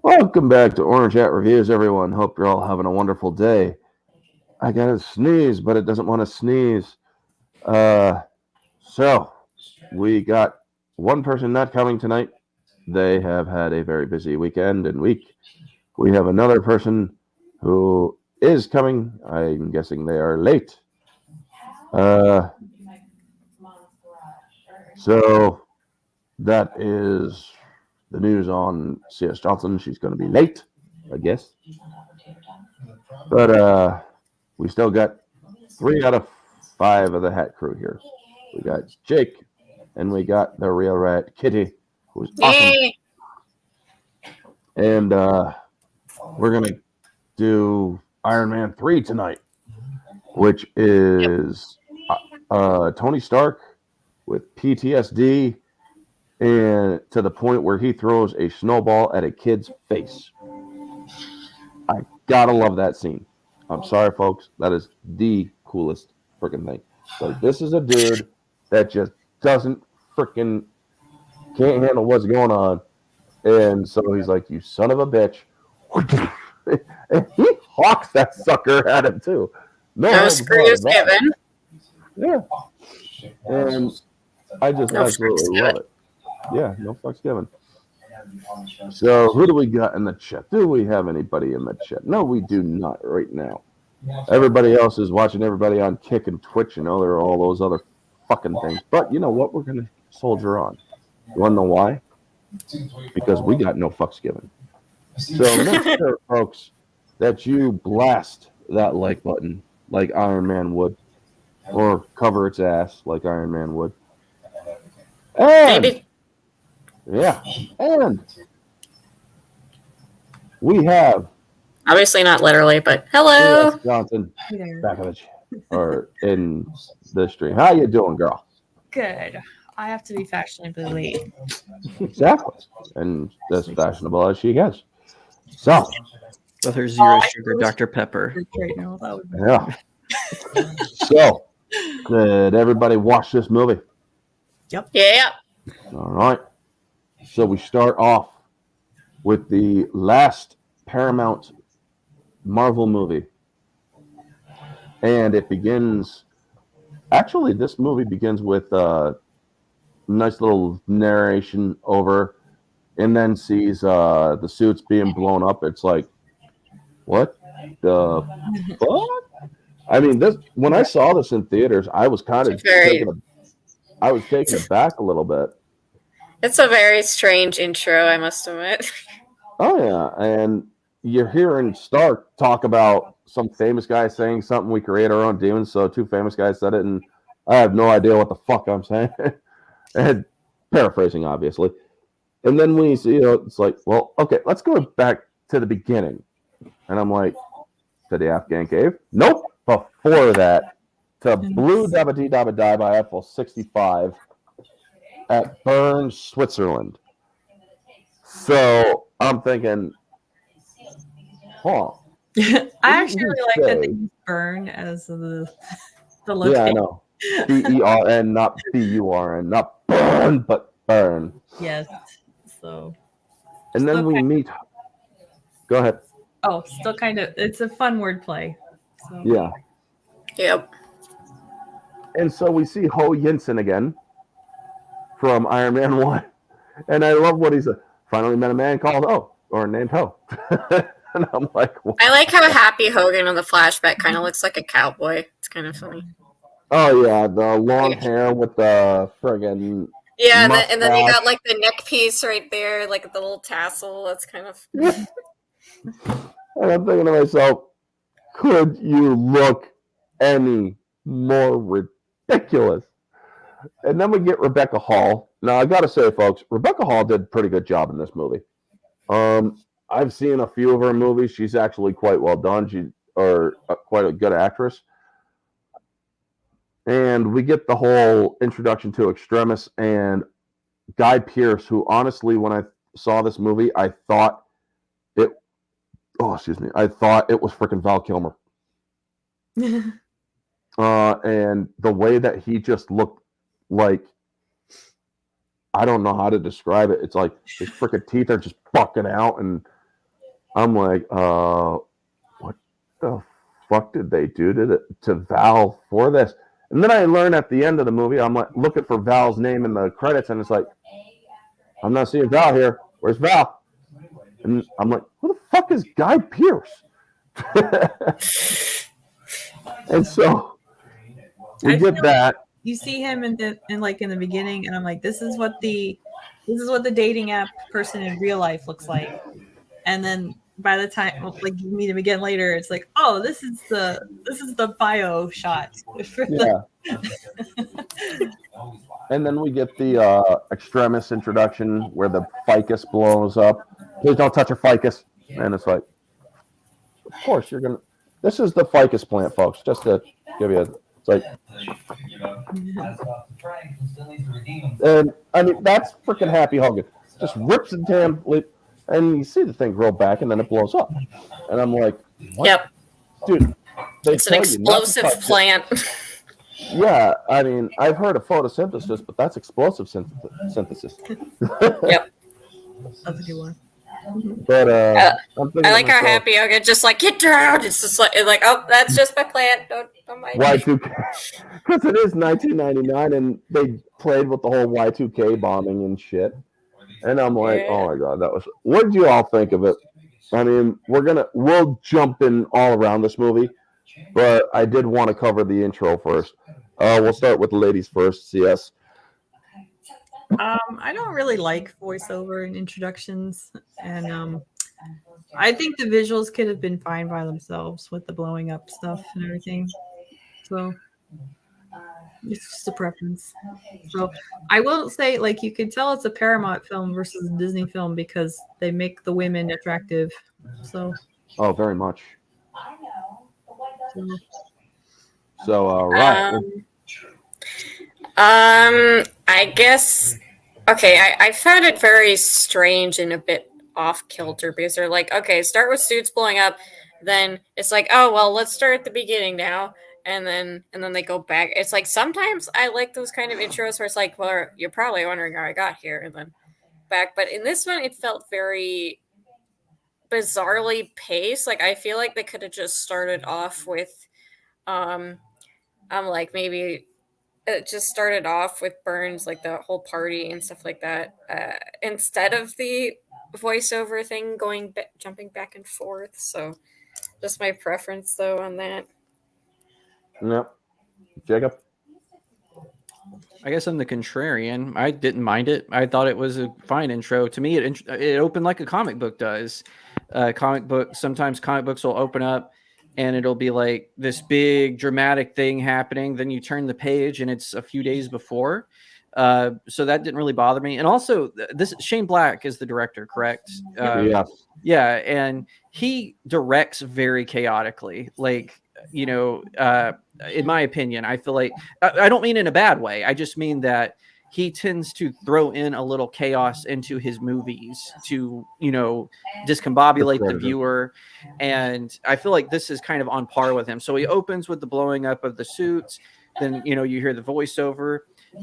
Welcome back to Orange Hat Reviews, everyone. Hope you're all having a wonderful day. I gotta sneeze, but it doesn't want to sneeze. So we got one person not coming tonight. They have had a very busy weekend and week. We have another person who is coming. I'm guessing they are late. So that is the news on C.S. Johnson. She's going to be late, I guess. But we still got 3 out of 5 of the Hat crew here. We got Jake, and we got the real rat Kitty, who's awesome. And we're going to do Iron Man 3 tonight, which is Tony Stark with PTSD and to the point where he throws a snowball at a kid's face. I gotta love that scene. I'm sorry, folks. That is the coolest freaking thing. Like, this is a dude that just doesn't freaking can't handle what's going on. And so he's like, you son of a bitch. And he hawks that sucker at him, too. No screw is given. Yeah. And I just absolutely love it. Yeah, no fucks given. So, who do we got in the chat? Do we have anybody in the chat? No, we do not right now. Everybody else is watching everybody on Kick and Twitch. You know, there are all those other fucking things. But you know what? We're going to soldier on. You want to know why? Because we got no fucks given. So, make sure, folks, that you blast that like button like Iron Man would. Or cover its ass like Iron Man would. And, yeah, and we have obviously not literally, but hello, Johnson, back of or in the stream. How you doing, girl? Good. I have to be fashionably late. Exactly, and as fashionable as she gets. So, with her zero sugar Dr. Pepper. Right now, that would be yeah. So, did everybody watch this movie? Yep. Yeah. All right. So we start off with the last Paramount Marvel movie. And it begins... Actually, this movie begins with a nice little narration over, and then sees the suits being blown up. It's like, what the fuck? I mean, this when I saw this in theaters, I was kind of taken aback a little bit. It's a very strange intro, I must admit. Oh, yeah. And you're hearing Stark talk about some famous guy saying something, we create our own demons. So 2 famous guys said it, and I have no idea what the fuck I'm saying. And paraphrasing, obviously. And then we see, it's like, well, okay, let's go back to the beginning. And I'm like, to the Afghan cave? Nope. Before that, to Blue Dabba Dee Dabba Die by Eiffel 65 at Bern, Switzerland. So I'm thinking, I actually really like that they use Bern as the location. Yeah, I know. B-E-R-N, not B-U-R-N, not Bern, but Bern. Yes. So. And then we meet. Go ahead. Oh, still kind of. It's a fun wordplay. So. Yeah. Yep. And so we see Ho Yinsen again from Iron Man 1. And I love what he said. Finally met a man called Ho, or named Ho. And I'm like, what? I like how Happy Hogan on the flashback kind of looks like a cowboy. It's kind of funny. Oh, yeah, the long hair with the friggin' yeah, and then you got like the neck piece right there, like the little tassel. That's kind of... And I'm thinking to myself, could you look any more ridiculous? And then we get Rebecca Hall. Now, I got to say, folks, Rebecca Hall did a pretty good job in this movie. I've seen a few of her movies. She's actually quite well done. Quite a good actress. And we get the whole introduction to Extremis and Guy Pearce, who honestly, when I saw this movie, I thought it was freaking Val Kilmer. And the way that he just looked like, I don't know how to describe it. It's like his freaking teeth are just bucking out, and I'm like, what the fuck did they do to Val for this? And then I learn at the end of the movie, I'm like looking for Val's name in the credits, and it's like, I'm not seeing Val here. Where's Val? And I'm like, who the fuck is Guy Pearce? And so we get that. You see him in the beginning, and I'm like, this is what the dating app person in real life looks like. And then by the time like you meet him again later, it's like, oh, this is the bio shot. Yeah. And then we get the extremis introduction where the ficus blows up. Please don't touch your ficus. And it's like, of course you're gonna. This is the ficus plant, folks. Just to give you it's like, and I mean that's freaking Happy Hogan. Just rips the damn lip, and you see the thing grow back, and then it blows up. And I'm like, what? Yep, dude, it's an explosive plant. Yeah, I mean, I've heard of photosynthesis, but that's explosive synthesis. Yep, that's a good one. But I like how Happy Hogan just like get down. It's just like oh, that's just my plant. Don't mind. Y2K, because it is 1999, and they played with the whole Y2K bombing and shit. And I'm like, oh my god, that was. What did you all think of it? I mean, we'll jump in all around this movie, but I did want to cover the intro first. We'll start with the ladies first. CS. I don't really like voiceover and introductions, and I think the visuals could have been fine by themselves with the blowing up stuff and everything. So it's just a preference. So I will say, like, you could tell it's a Paramount film versus a Disney film because they make the women attractive. So. Oh, very much. So right. I guess. Okay, I found it very strange and a bit off kilter because they're like, okay, start with suits blowing up, then it's like, oh well, let's start at the beginning now, and then they go back. It's like sometimes I like those kind of intros where it's like, well, you're probably wondering how I got here, and then back. But in this one, it felt very bizarrely paced. Like I feel like they could have just started off with, I'm like maybe. It just started off with Burns, like the whole party and stuff like that, instead of the voiceover thing jumping back and forth. So, just my preference though on that. Yep. Jacob. I guess I'm the contrarian. I didn't mind it. I thought it was a fine intro. To me, it opened like a comic book does. Sometimes comic books will open up and it'll be like this big dramatic thing happening. Then you turn the page and it's a few days before. So that didn't really bother me. And also, this Shane Black is the director, correct? Yeah. Yeah, and he directs very chaotically. Like, you know, in my opinion, I feel like I don't mean in a bad way. I just mean that he tends to throw in a little chaos into his movies to, you know, discombobulate the viewer. And I feel like this is kind of on par with him. So he opens with the blowing up of the suits. Then, you know, you hear the voiceover.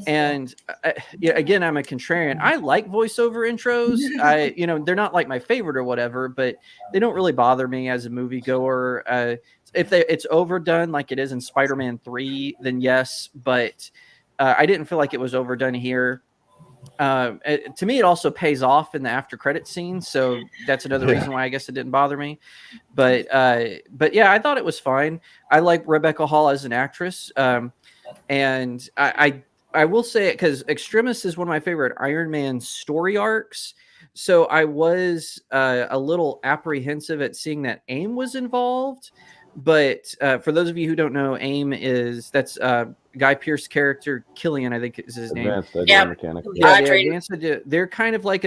And yeah, again, I'm a contrarian. I like voiceover intros. You know, they're not like my favorite or whatever, but they don't really bother me as a moviegoer. If it's overdone like it is in Spider-Man 3, then yes. But I didn't feel like it was overdone here. To me, it also pays off in the after credit scene, so that's another reason why I guess it didn't bother me. But yeah, I thought it was fine. I like Rebecca Hall as an actress, and I will say it because Extremis is one of my favorite Iron Man story arcs. So I was a little apprehensive at seeing that AIM was involved. But for those of you who don't know, AIM that's Guy Pearce's character, Killian, I think is his name. Yeah, they're kind of like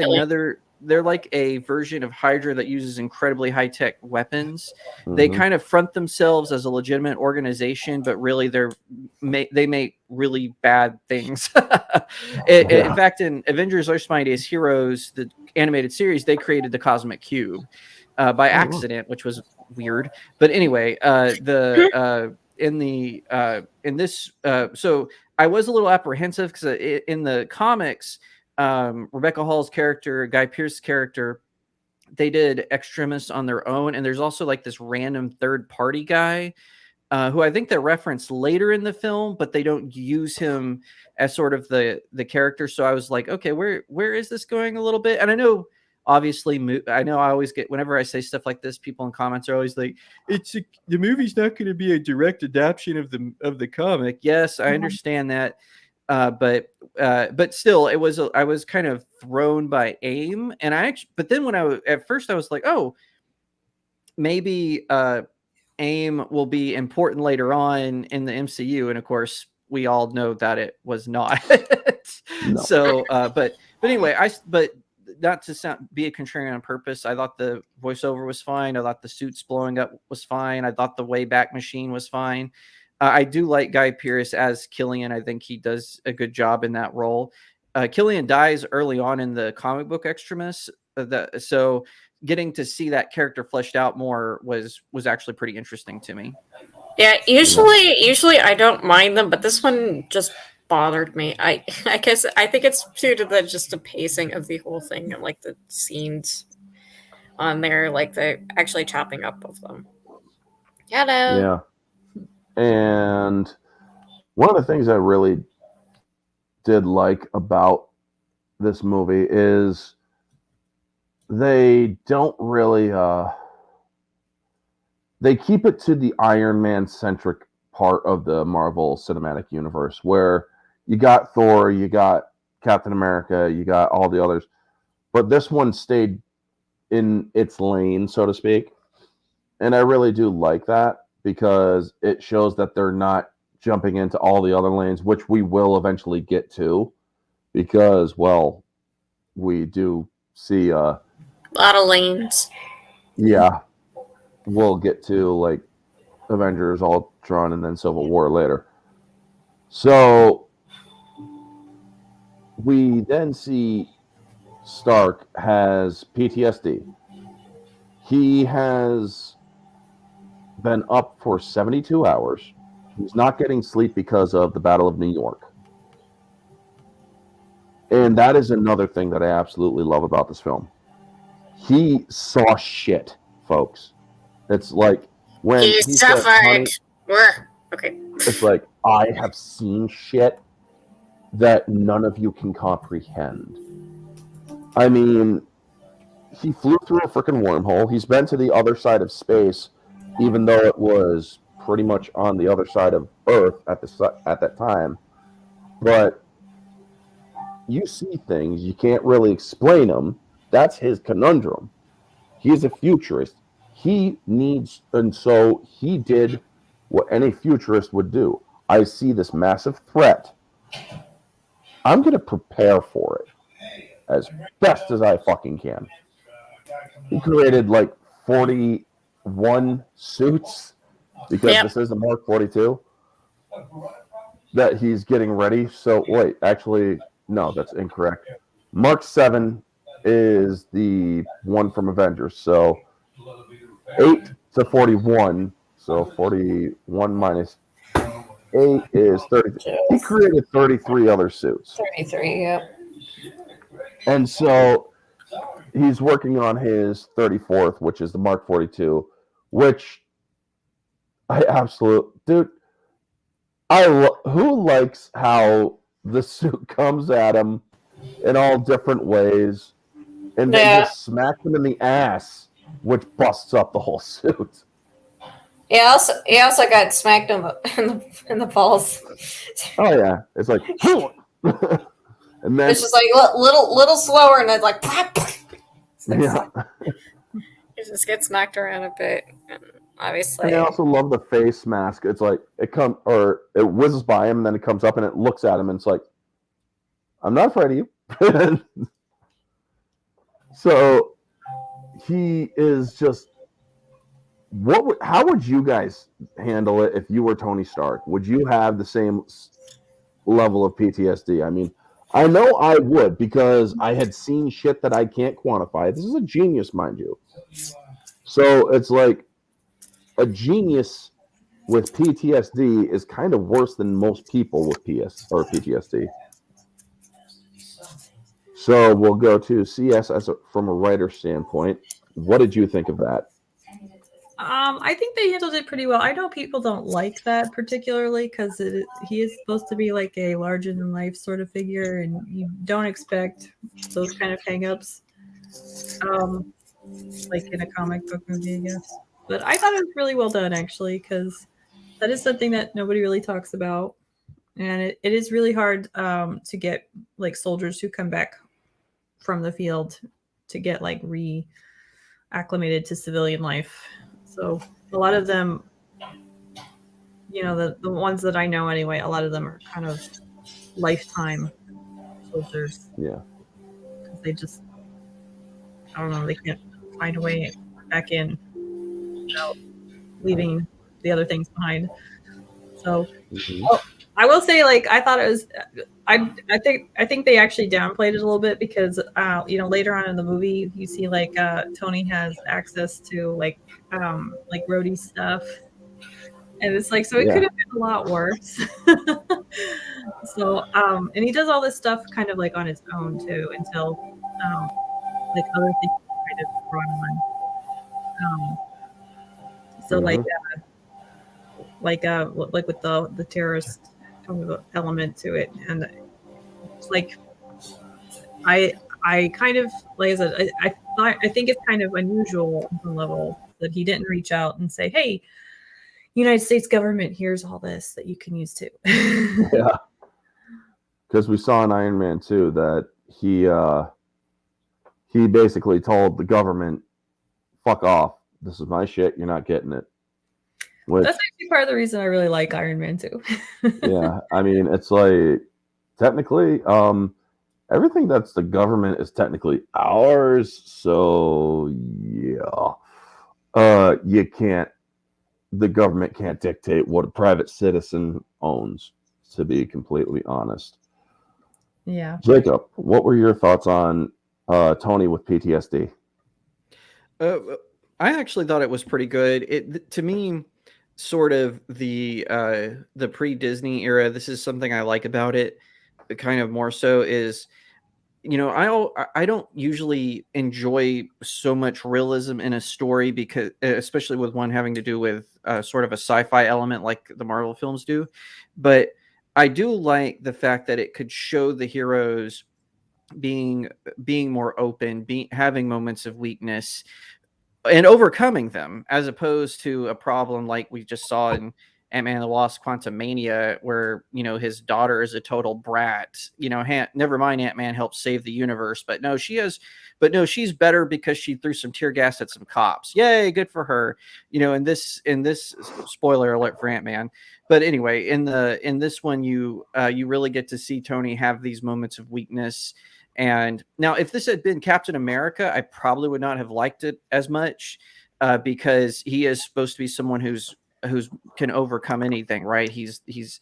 they're like a version of Hydra that uses incredibly high-tech weapons. Mm-hmm. They kind of front themselves as a legitimate organization, but really they make really bad things. In fact, in Avengers Earth's Mightiest Heroes, the animated series, they created the Cosmic Cube by accident, which was weird. But anyway, in this, so I was a little apprehensive because in the comics, Rebecca Hall's character, Guy Pearce's character, they did Extremis on their own, and there's also like this random third party guy who I think they reference later in the film, but they don't use him as sort of the character. So I was like, okay, where is this going a little bit? And I know, obviously, I know I always get, whenever I say stuff like this, people in comments are always like, the movie's not going to be a direct adaptation of the comic. Yes, I understand that. But still, I was kind of thrown by AIM, and but then at first I was like, oh, maybe AIM will be important later on in the MCU, and of course we all know that it was not. No. So but anyway, but not to be a contrarian on purpose, I thought the voiceover was fine. I thought the suits blowing up was fine. I thought the Wayback Machine was fine. I do like Guy Pearce as Killian. I think he does a good job in that role. Killian dies early on in the comic book Extremis, so getting to see that character fleshed out more was actually pretty interesting to me. Yeah, usually I don't mind them, but this one just bothered me. I guess I think it's due to the pacing of the whole thing and like the scenes on there, like the actually chopping up of them. Hello. Yeah. And one of the things I really did like about this movie is they don't really they keep it to the Iron Man centric part of the Marvel Cinematic Universe, where you got Thor, you got Captain America, you got all the others, but this one stayed in its lane, so to speak. And I really do like that, because it shows that they're not jumping into all the other lanes, which we will eventually get to, because, well, we do see a lot of lanes. Yeah, we'll get to like Avengers, Ultron, and then Civil War later. So we then see Stark has PTSD. He has been up for 72 hours. He's not getting sleep because of the Battle of New York. And that is another thing that I absolutely love about this film. He saw shit, folks. It's like when he suffered. Okay. It's like, I have seen shit that none of you can comprehend. I mean, he flew through a freaking wormhole. He's been to the other side of space, even though it was pretty much on the other side of Earth at that time. But you see things, you can't really explain them. That's his conundrum. He's a futurist. And so he did what any futurist would do. I see this massive threat. I'm going to prepare for it as best as I fucking can. He created like 41 suits, because this is the Mark 42 that he's getting ready. So wait, actually, no, that's incorrect. Mark 7 is the one from Avengers. So 8 to 41. So 41 minus 8 is 30. He created 33 other suits. 33, yep. And so he's working on his 34th, which is the Mark 42, which dude, who likes how the suit comes at him in all different ways, and then just smack him in the ass, which busts up the whole suit. He also got smacked in the balls. Oh yeah, it's like, and then it's just like little slower, and it's like, yeah. It just gets knocked around a bit. Obviously, and I also love the face mask. It's like it whizzes by him, and then it comes up and it looks at him, and it's like, I'm not afraid of you. So he is just. How would you guys handle it if you were Tony Stark? Would you have the same level of PTSD? I mean, I know I would, because I had seen shit that I can't quantify. This is a genius, mind you. So it's like a genius with PTSD is kind of worse than most people with PTSD. So we'll go to CS from a writer standpoint. What did you think of that? I think they handled it pretty well. I know people don't like that particularly because he is supposed to be like a larger than life sort of figure, and you don't expect those kind of hangups, like in a comic book movie, I guess. But I thought it was really well done actually, because that is something that nobody really talks about, and it is really hard to get like soldiers who come back from the field to get like reacclimated to civilian life. So a lot of them, the ones that I know anyway, a lot of them are kind of lifetime soldiers. Yeah. Because they just, I don't know, they can't find a way back in without leaving the other things behind. So, I will say, like, I thought it was, I think they actually downplayed it a little bit because, later on in the movie, you see like Tony has access to like Rhodey's stuff, and it's like, so it could have been a lot worse. So, and he does all this stuff kind of like on his own too, until like other things kind of brought on. So like with the terrorist kind of element to it, and it's like I kind of, like I said, I think it's kind of unusual on some level that he didn't reach out and say, hey, United States government, here's all this that you can use too. Yeah, because we saw in Iron Man 2 that he basically told the government, fuck off, this is my shit, you're not getting it. Which, that's actually part of the reason I really like Iron Man 2. Yeah, I mean, it's like, technically, everything that's the government is technically ours, so yeah. The government can't dictate what a private citizen owns, to be completely honest. Yeah. Jacob, what were your thoughts on Tony with PTSD? I actually thought it was pretty good. To me, sort of the pre-Disney era, this is something I like about it, kind of more so is, I don't usually enjoy so much realism in a story, because especially with one having to do with sort of a sci-fi element like the Marvel films do. But I do like the fact that it could show the heroes being more open, having moments of weakness and overcoming them, as opposed to a problem like we just saw in Ant-Man and the Wasp: Quantumania, where, his daughter is a total brat. Never mind Ant-Man helped save the universe, but no, she's better because she threw some tear gas at some cops. Yay, good for her. In this spoiler alert for Ant-Man. But anyway, in this one, you really get to see Tony have these moments of weakness. And now, if this had been Captain America, I probably would not have liked it as much, because he is supposed to be someone who's can overcome anything, right? He's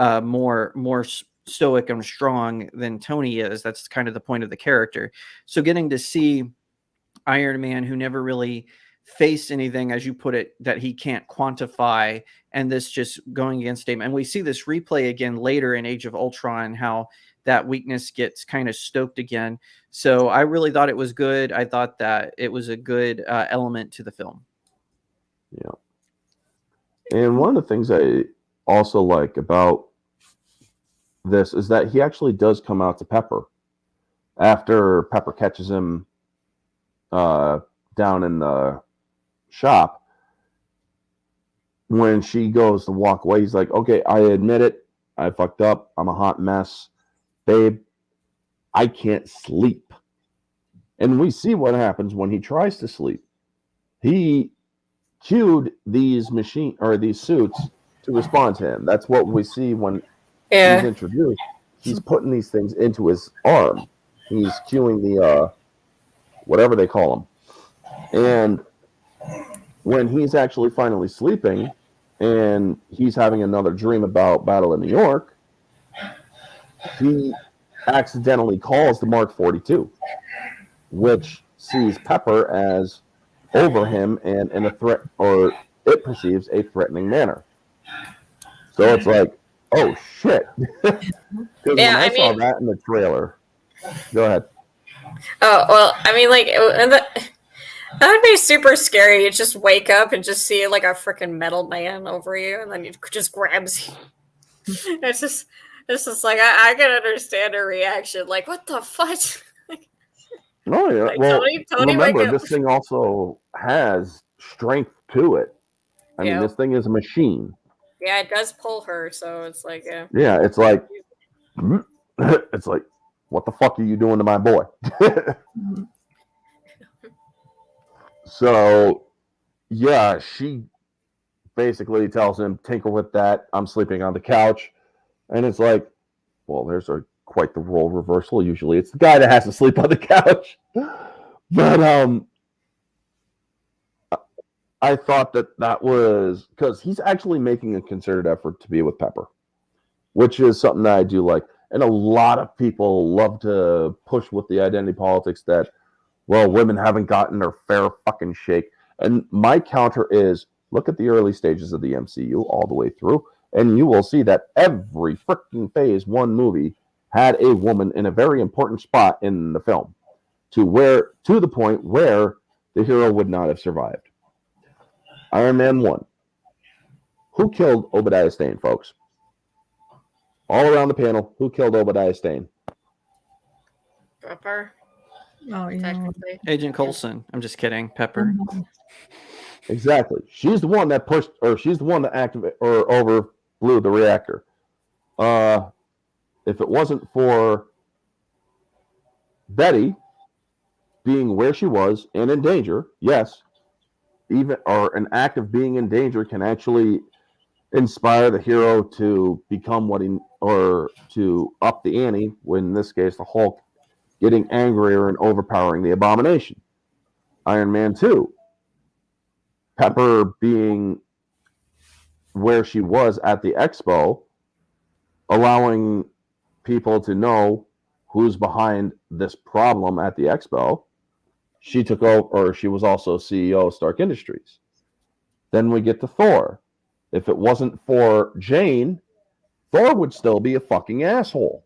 more stoic and strong than Tony is. That's kind of the point of the character. So getting to see Iron Man, who never really faced anything, as you put it, that he can't quantify, and this just going against him. And we see this replay again later in Age of Ultron, how that weakness gets kind of stoked again. So I really thought it was good. I thought that it was a good element to the film. Yeah. And one of the things I also like about this is that he actually does come out to Pepper after Pepper catches him down in the shop. When she goes to walk away, he's like, okay, I admit it. I fucked up. I'm a hot mess. Babe, I can't sleep. And we see what happens when he tries to sleep. He cued these suits to respond to him. That's what we see when he's introduced. He's putting these things into his arm. He's cueing the whatever they call them. And when he's actually finally sleeping and he's having another dream about Battle of New York, he accidentally calls the Mark 42, which sees Pepper as over him and in a threat, or it perceives a threatening manner. So it's like, oh shit. Because when I saw that in the trailer, go ahead. Oh well, I mean, like, that would be super scary. You just wake up and just see like a freaking metal man over you, and then he just grabs you. It's just like I can understand her reaction. Like, what the fuck? Oh yeah. Like, Well, Tony, wake remember up. this thing also has strength to it. I mean, Yeah. this thing is a machine. Yeah, it does pull her, so it's like, Yeah, it's like, it's like, what the fuck are you doing to my boy? So, yeah, she basically tells him, tinker with that. I'm sleeping on the couch. And it's like, well, there's quite the role reversal. Usually it's the guy that has to sleep on the couch. But I thought that was because he's actually making a concerted effort to be with Pepper, which is something that I do like. And a lot of people love to push with the identity politics that, well, women haven't gotten their fair fucking shake. And my counter is look at the early stages of the MCU all the way through, and you will see that every freaking phase one movie had a woman in a very important spot in the film to the point where the hero would not have survived. Iron Man 1. Who killed Obadiah Stane, folks? All around the panel, who killed Obadiah Stane? Pepper, Oh, yeah. technically. Agent Coulson. I'm just kidding. Pepper. Exactly. She's the one that pushed, or she's the one that activated or overblew the reactor. If it wasn't for Betty being where she was and in danger, yes, even or an act of being in danger can actually inspire the hero to become what he or to up the ante. When in this case, the Hulk getting angrier and overpowering the Abomination. Iron Man 2. Pepper being where she was at the expo, allowing people to know who's behind this problem at the expo. She took over, or she was also CEO of Stark Industries. Then we get to Thor. If it wasn't for Jane, Thor would still be a fucking asshole.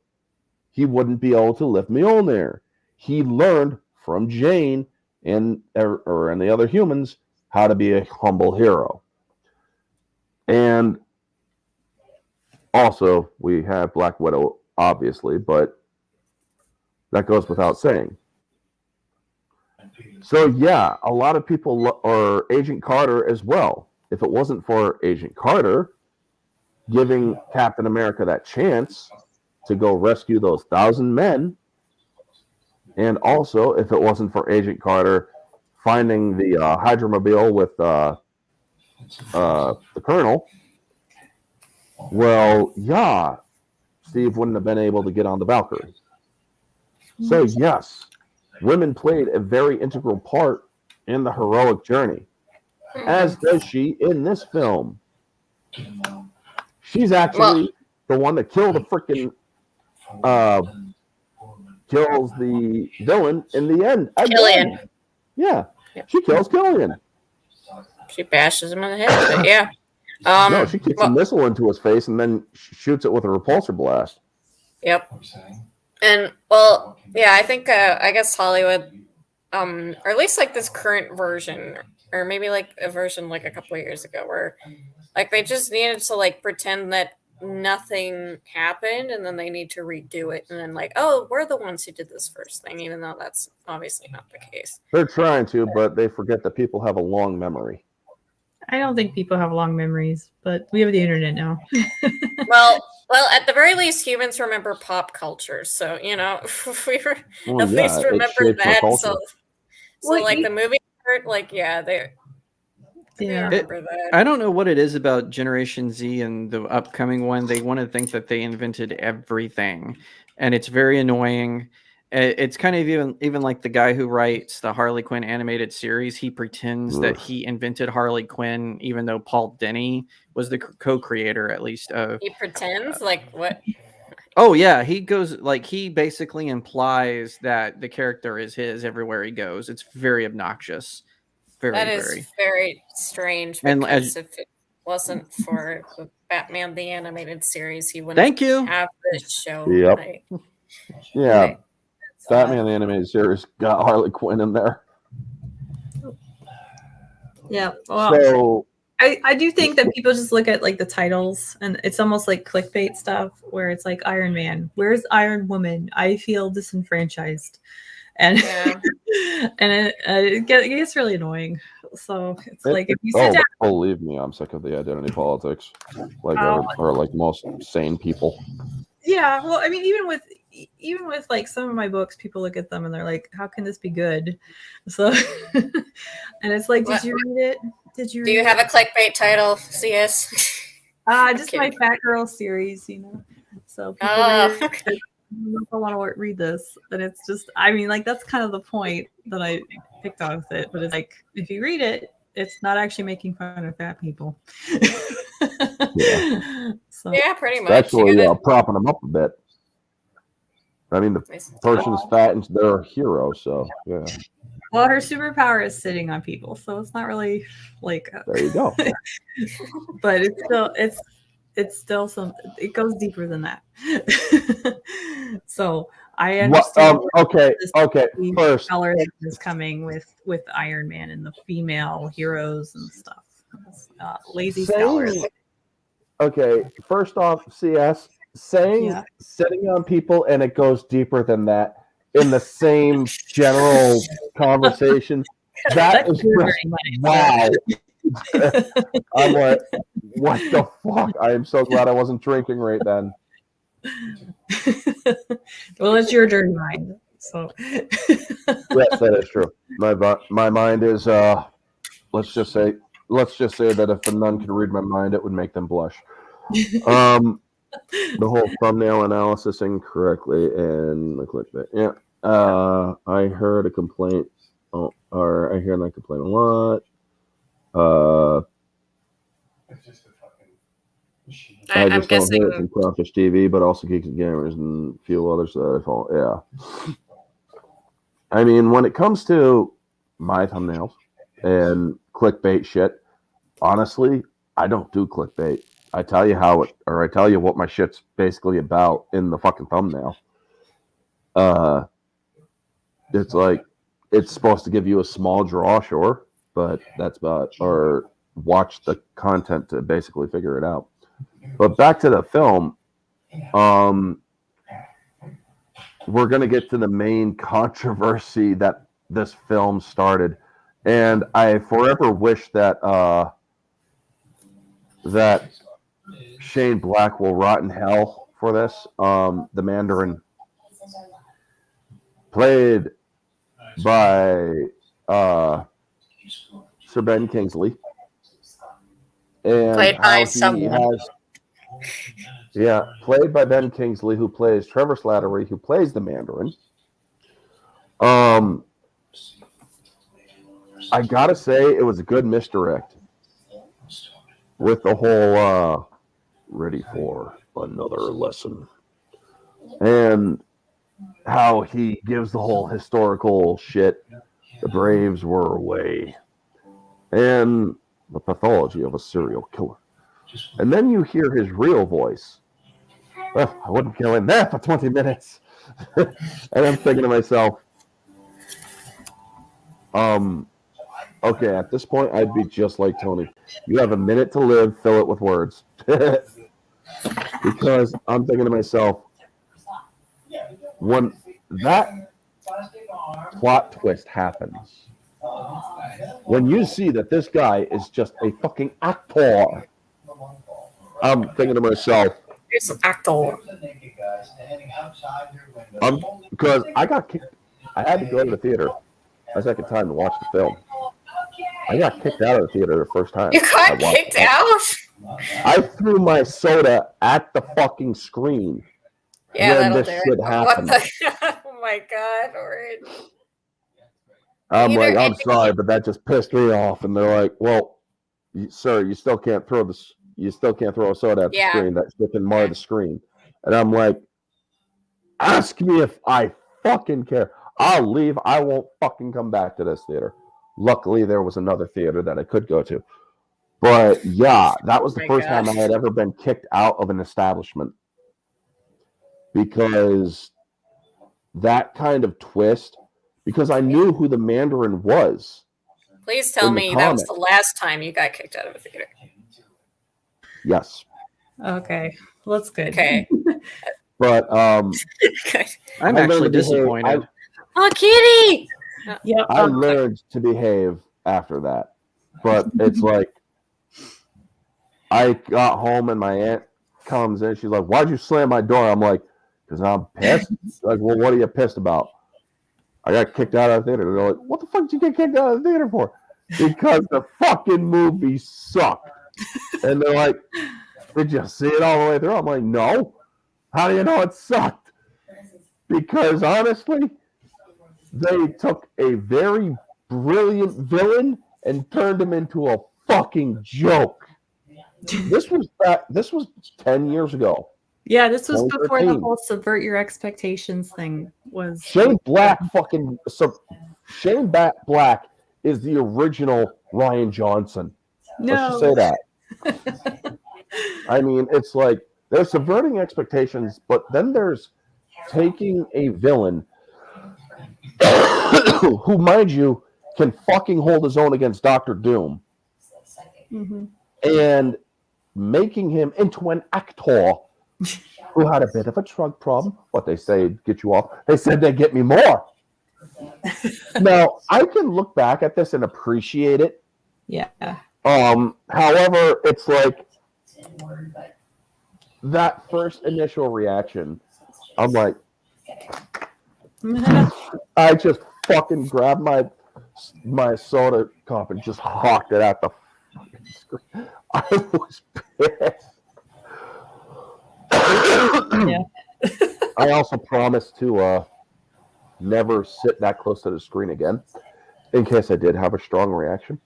He wouldn't be able to lift Mjolnir. He learned from Jane and the other humans how to be a humble hero. And also, we have Black Widow, obviously, but that goes without saying. So, yeah, a lot of people, or Agent Carter as well. If it wasn't for Agent Carter giving Captain America that chance to go rescue those 1,000 men, and also if it wasn't for Agent Carter finding the Hydromobile with the Colonel, well, yeah, Steve wouldn't have been able to get on the Valkyrie. So, yes, women played a very integral part in the heroic journey, as does she in this film. She's actually the one that killed the freaking kills the villain in the end. Killian. Yeah, she kills Killian. She bashes him in the head, but yeah. No, she kicks a missile into his face and then shoots it with a repulsor blast. Yep. And well, yeah, I think I guess Hollywood, or at least like this current version, or maybe like a version like a couple of years ago, where like they just needed to like pretend that nothing happened, and then they need to redo it, and then like, oh, we're the ones who did this first thing, even though that's obviously not the case. They're trying to, but they forget that people have a long memory. I don't think people have long memories, but we have the internet now. Well, at the very least, humans remember pop culture, so you know, we at least remember that. So like the movie, like they remember that. I don't know what it is about Generation Z and the upcoming one. They want to think that they invented everything, and it's very annoying. It's kind of even like the guy who writes the Harley Quinn animated series. He pretends that he invented Harley Quinn, even though Paul Dini was the co-creator, at least. He pretends like what? Oh yeah, he goes like he basically implies that the character is his everywhere he goes. It's very obnoxious. That is very strange. Because if it wasn't for the Batman the Animated Series, he wouldn't have this show. Yep. Right? Yeah. Batman the Animated Series got Harley Quinn in there. Yeah. Well, So I do think that people just look at like the titles and it's almost like clickbait stuff where it's like Iron Man, where's Iron Woman? I feel disenfranchised. And Yeah. and it gets really annoying. So it's like if you sit down, believe me, I'm sick of the identity politics. Like Oh. or like most sane people. yeah. Well, I mean, even with like some of my books, people look at them and they're like, "How can this be good?" So, and it's like, did you read it? Did you? Do you have a clickbait title, CS? Just my kidding. Fat Girl series, you know. So people Oh, read it. I don't know if I want to read this, and it's just, I mean, like that's kind of the point that I picked on with it. But it's like if you read it, it's not actually making fun of fat people. Yeah. So yeah, pretty much. Actually, You gotta- propping them up a bit. I mean, the person's fat and they're a hero, so yeah. well, her superpower is sitting on people, so it's not really like. There you go. But it's still some. It goes deeper than that. So I understand. Okay. First, color is coming with Iron Man and the female heroes and stuff. Lazy scholars. Okay, first off, CS saying sitting on people and it goes deeper than that in the same general conversation. That is just, wow. I'm like, what the fuck? I am so glad I wasn't drinking right then. Well, it's your dirty mind. So yes, that is true. My mind is let's just say that if a nun could read my mind, it would make them blush. The whole thumbnail analysis incorrectly and the clickbait. Yeah. I heard a complaint, or I hear that complaint a lot. I I'm just don't hear it guessing. from Crawfish TV, but also Geeks and Gamers and a few others that I follow. Yeah. I mean, when it comes to my thumbnails and clickbait shit, honestly, I don't do clickbait. I tell you I tell you what my shit's basically about in the fucking thumbnail. It's like, it's supposed to give you a small draw, sure, but that's about, or watch the content to basically figure it out. But back to the film, we're going to get to the main controversy that this film started. And I forever wish that that Shane Black will rot in hell for this. The Mandarin, played by Sir Ben Kingsley. And Played by how he someone. played by Ben Kingsley, who plays Trevor Slattery, who plays the Mandarin. I gotta say, it was a good misdirect with the whole ready for another lesson, and how he gives the whole historical shit. The Braves were away, and the pathology of a serial killer. And then you hear his real voice. Well, I wouldn't kill him there for 20 minutes. And I'm thinking to myself, okay, at this point, I'd be just like Tony. You have a minute to live, fill it with words. Because I'm thinking to myself, when that plot twist happens, when you see that this guy is just a fucking actor, I'm thinking to myself, It's an actor. because I got kicked. I had to go to the theater a second time to watch the film. I got kicked out of the theater the first time. You got kicked out? I threw my soda at the fucking screen. Yeah, when that'll this do shit it. happened. What the? Oh my god, Orange. I'm Either like, I'm it- sorry, but that just pissed me off. And they're like, well, sir, you still can't throw this. You still can't throw a soda at the Yeah. screen. That shit can mar the screen. And I'm like, ask me if I fucking care. I'll leave. I won't fucking come back to this theater. Luckily, there was another theater that I could go to. But yeah, that was the my first God. time I had ever been kicked out of an establishment. Because that kind of twist because I knew who the Mandarin was. Please tell in the me that was comic. the last time you got kicked out of a theater. Yes, Okay, well, that's good. Okay. but Good. I'm I learned actually to behave- disappointed. Oh, kitty! Yep. I learned to behave after that, but it's like I got home and my aunt comes in. She's like, "Why'd you slam my door?" I'm like, "Because I'm pissed." Like, well, what are you pissed about? I got kicked out of the theater. They're like, "What the fuck did you get kicked out of the theater for?" Because the fucking movie sucked. And they're like, "Did you see it all the way through?" I'm like, "No." How do you know it sucked? Because honestly, they took a very brilliant villain and turned him into a fucking joke. This was 10 years ago. Yeah, this was before the 2013. whole subvert your expectations thing was. Shane Black Black is the original Ryan Johnson. Let's just say that. I mean, it's like they're subverting expectations, but then there's taking a villain who, mind you, can fucking hold his own against Doctor Doom Mhm. and making him into an actor who had a bit of a drug problem. What they say get you off. They said they get me more. Now I can look back at this and appreciate it. Yeah. However, it's like that first initial reaction. I'm like, I just fucking grabbed my soda cup and just hawked it at the fucking screen. I was pissed. Yeah. I also promised to never sit that close to the screen again, in case I did have a strong reaction.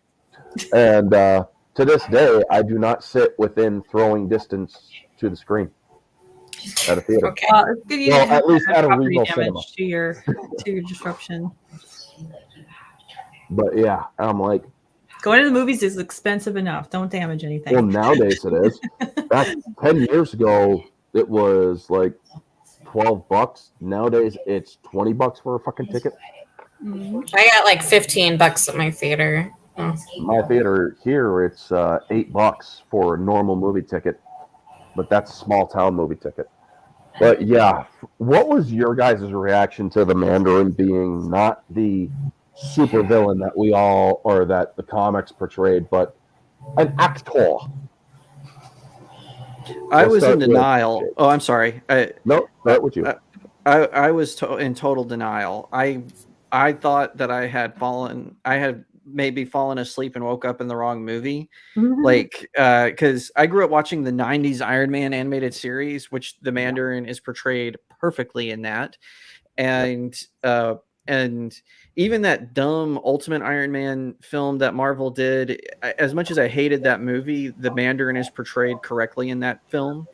And to this day, I do not sit within throwing distance to the screen at a theater. Okay. It's good you Well, didn't have at least that at a property regional damage to your disruption. But yeah, I'm like, Going to the movies is expensive enough. Don't damage anything. well, nowadays it is. Back 10 years ago, it was like $12. Nowadays, it's $20 for a fucking ticket. Mhm. I got like $15 at my theater. Oh. My theater here, it's $8 for a normal movie ticket, but that's a small town movie ticket. But yeah, what was your guys' reaction to the Mandarin being not the super villain that we all, or that the comics portrayed, but an actor? I Let's was in start with denial. Jake. Oh, I'm sorry. No, start with you. I was in total denial. I thought that I had maybe fallen asleep and woke up in the wrong movie. Like, because I grew up watching the 90s Iron Man animated series, which the Mandarin is portrayed perfectly in that. And even that dumb Ultimate Iron Man film that Marvel did, as much as I hated that movie, the Mandarin is portrayed correctly in that film.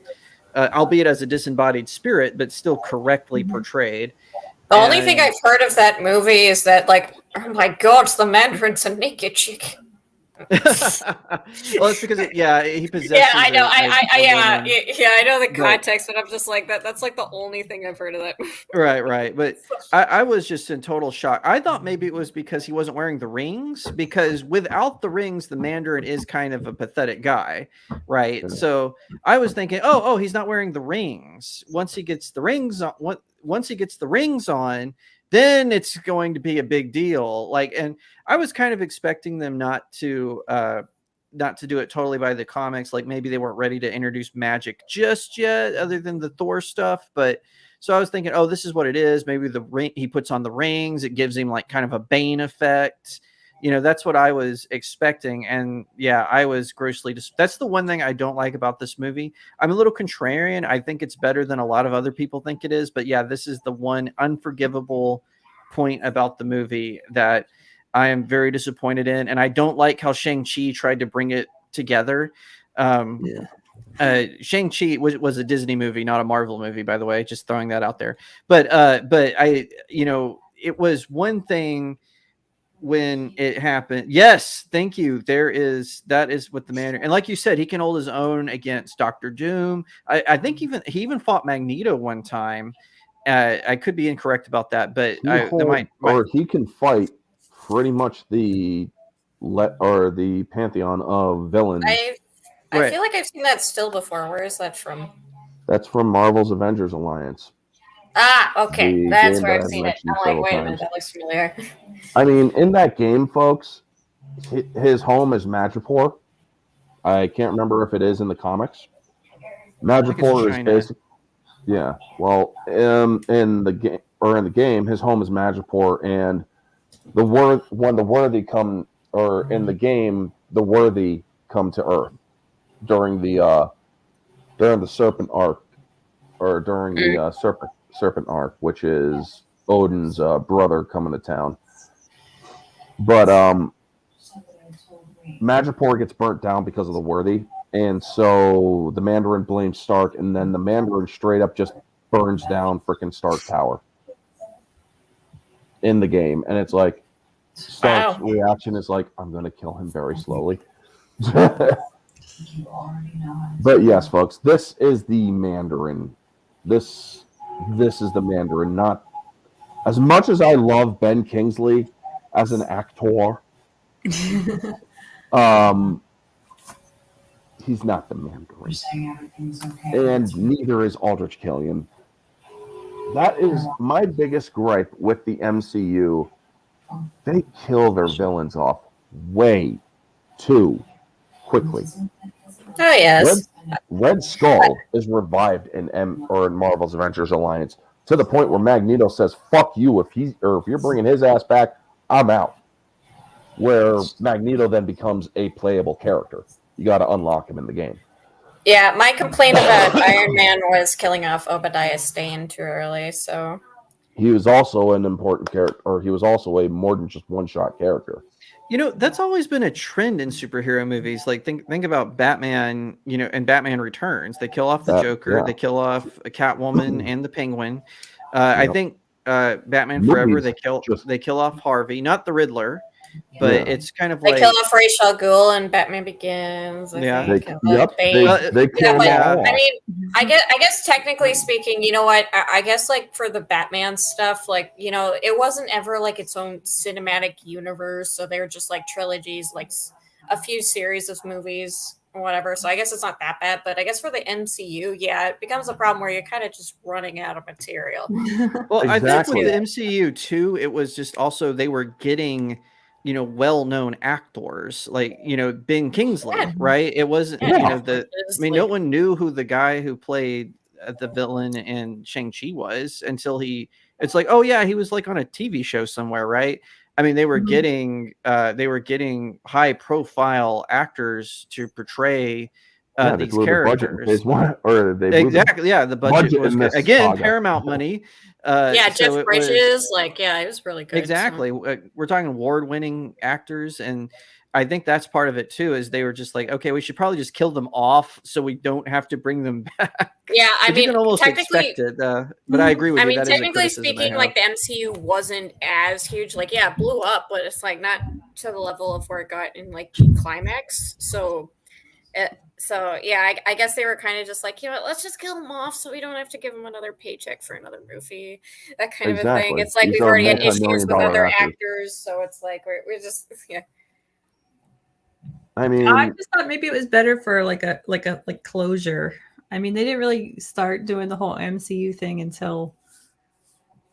Albeit as a disembodied spirit, but still correctly portrayed. The only thing I've heard of that movie is that, like, oh my god, the Mandarin's a naked chick. Well, it's because he possesses. Yeah, I know. woman. I know the context, but I'm just like that. That's like the only thing I've heard of that. Right. But I was just in total shock. I thought maybe it was because he wasn't wearing the rings. Because without the rings, the Mandarin is kind of a pathetic guy, right? So I was thinking, oh, he's not wearing the rings. Once he gets the rings on, then it's going to be a big deal. Like, and I was kind of expecting them not to do it totally by the comics. Like maybe they weren't ready to introduce magic just yet, other than the Thor stuff. But so I was thinking, oh, this is what it is. Maybe the ring he puts on the rings, it gives him like kind of a Bane effect. You know, that's what I was expecting. And yeah, I was grossly that's the one thing I don't like about this movie. I'm a little contrarian. I think it's better than a lot of other people think it is. But yeah, this is the one unforgivable point about the movie that I am very disappointed in. And I don't like how Shang-Chi tried to bring it together. Shang-Chi was a Disney movie, not a Marvel movie, by the way, just throwing that out there. But I, it was one thing when it happened. Yes, thank you. That is what the Mandarin, and like you said, he can hold his own against Doctor Doom. I think he even fought Magneto one time. I could be incorrect about that, but he can fight pretty much the pantheon of villains. I feel like I've seen that still before. Where is that from? That's from Marvel's Avengers Alliance. Ah, okay. That's where I've seen it. mentioned I'm like, several wait a times. minute, that looks familiar. I mean, in that game, folks, his home is Madripoor. I can't remember if it is in the comics. Madripoor is basic. Yeah. Well, in the game, his home is Madripoor, and when the worthy come, or in the game, the worthy come to Earth during the Serpent Arc, or during the Serpent Arc, which is Odin's brother coming to town. But Madripoor gets burnt down because of the worthy, and so the Mandarin blames Stark, and then the Mandarin straight up just burns down freaking Stark Tower in the game, and it's like Stark's reaction is like, I'm going to kill him very slowly. But yes, folks, this is the Mandarin. This is the Mandarin. Not as much as I love Ben Kingsley as an actor. He's not the Mandarin, and neither is Aldrich Killian. That is my biggest gripe with the MCU. They kill their villains off way too quickly. Oh yes. Red Skull is revived in Marvel's Avengers Alliance to the point where Magneto says, "Fuck you! If you're bringing his ass back, I'm out." Where Magneto then becomes a playable character. You got to unlock him in the game. Yeah, my complaint about Iron Man was killing off Obadiah Stane too early. So he was also an important character, or he was also a more than just one-shot character. You know, that's always been a trend in superhero movies. Like think about Batman, you know, and Batman Returns. They kill off the Joker, they kill off a Catwoman and the Penguin. I think Batman Forever, they kill off Harvey, not the Riddler, but it's kind of like they kill off Ra's al Ghul and Batman Begins. They kill them all. I mean, I guess technically speaking, you know what? I guess like for the Batman stuff, like, you know, it wasn't ever like its own cinematic universe. So they were just like trilogies, like a few series of movies or whatever. So I guess it's not that bad. But I guess for the MCU, yeah, it becomes a problem where you're kind of just running out of material. Well, exactly. I think with the MCU too, it was just also they were getting, you know, well-known actors like, you know, Ben Kingsley, right? It wasn't, you know, no one knew who the guy who played the villain in Shang-Chi was until it's like, oh yeah, he was like on a TV show somewhere, right? I mean, they were getting high-profile actors to portray these characters. The budget was good. Again, Paramount money. Jeff Bridges, it was really good. Exactly. So. We're talking award-winning actors, and I think that's part of it too. Is they were just like, okay, we should probably just kill them off so we don't have to bring them back. Yeah, I mean, you can almost expect it. But I agree with you. I mean, technically speaking, like the MCU wasn't as huge. Like, yeah, it blew up, but it's like not to the level of where it got in like climax. So. So yeah, I guess they were kind of just like, you know what, let's just kill them off so we don't have to give them another paycheck for another movie, that kind of a thing. It's like we've already had issues with other actors, so it's like we're just I mean, I just thought maybe it was better for like closure. I mean, they didn't really start doing the whole MCU thing until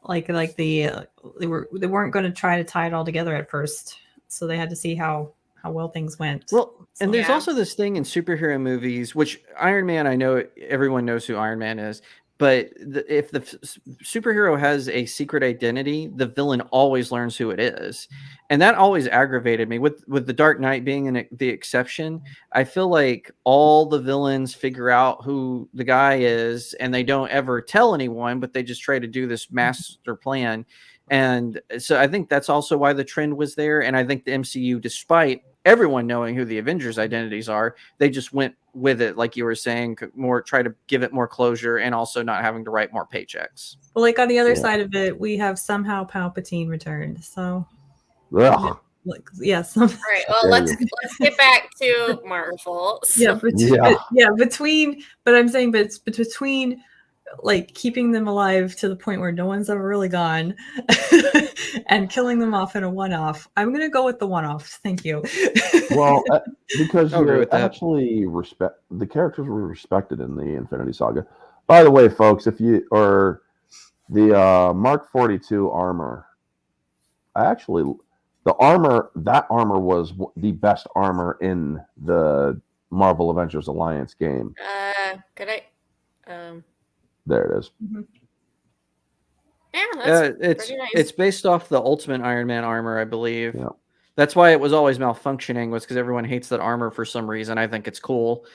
they weren't going to try to tie it all together at first, so they had to see how well things went. Well, and there's also this thing in superhero movies, which Iron Man, I know everyone knows who Iron Man is, but if the superhero has a secret identity, the villain always learns who it is. And that always aggravated me. With the Dark Knight being the exception, I feel like all the villains figure out who the guy is, and they don't ever tell anyone, but they just try to do this master plan. And so I think that's also why the trend was there. And I think the MCU, despite everyone knowing who the Avengers identities are, they just went with it, like you were saying, try to give it more closure and also not having to write more paychecks. Well, like on the other side of it, we have somehow Palpatine returned. So yes. All right. Well, let's get back to Marvel. So. But I'm saying, but between like keeping them alive to the point where no one's ever really gone and killing them off in a one-off. I'm gonna go with the one-off. Thank you. Well, because I'll agree you with that. actually respect the characters were respected in the Infinity Saga. By the way, folks, if you or the Mark 42 armor, the armor was the best armor in the Marvel Avengers Alliance game. Could I? There it is. Yeah, that's it's pretty nice. it's based off the Ultimate Iron Man armor, I believe. Yeah. That's why it was always malfunctioning, was because everyone hates that armor for some reason. I think it's cool,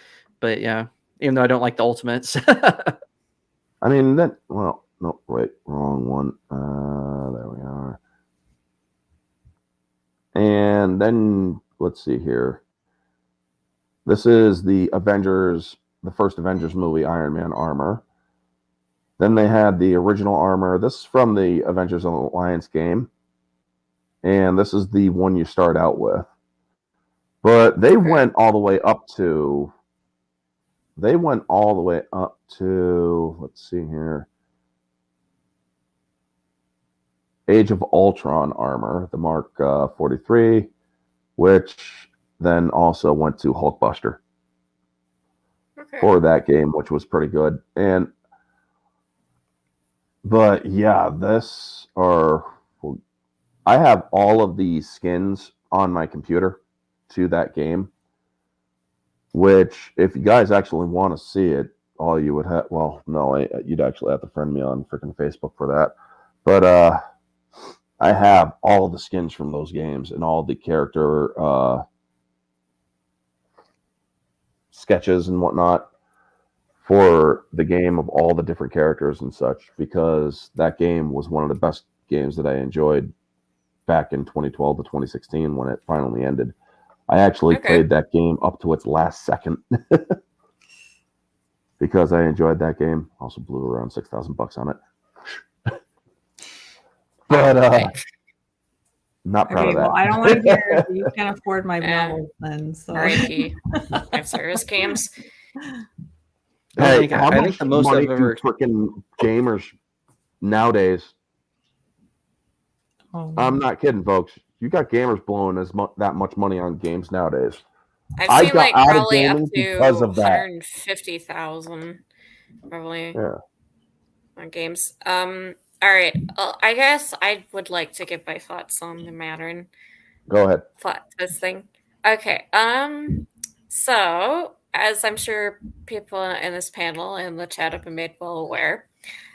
but yeah, even though I don't like the Ultimates. I mean that. Well, no, wait, wrong one. There we are. And then let's see here. This is the first Avengers movie, Iron Man armor. Then they had the original armor. This is from the Avengers Alliance game. And this is the one you start out with. But they went all the way up to, let's see here, Age of Ultron armor, the Mark 43, which then also went to Hulkbuster for that game, which was pretty good. But yeah, I have all of the skins on my computer to that game, which if you guys actually want to see it, all you would have, well, no, you'd actually have to friend me on freaking Facebook for that. But I have all the skins from those games and all the character sketches and whatnot for the game of all the different characters and such, because that game was one of the best games that I enjoyed back in 2012 to 2016 when it finally ended. I actually played that game up to its last second because I enjoyed that game. Also blew around $6,000 on it. But not proud of that. Well, I don't want to hear you can't afford my novels then. So R.I.P. Live service games. Hey, I think the most money I've ever do freaking gamers nowadays? Oh, I'm not kidding, folks. You got gamers blowing that much money on games nowadays. I've seen like out of probably up gaming to because of that. 150,000 probably Yeah. on games. All right. I guess I would like to give my thoughts on the Mandarin Go ahead. plot twist thing. Okay. So as I'm sure people in this panel and the chat have been made well aware,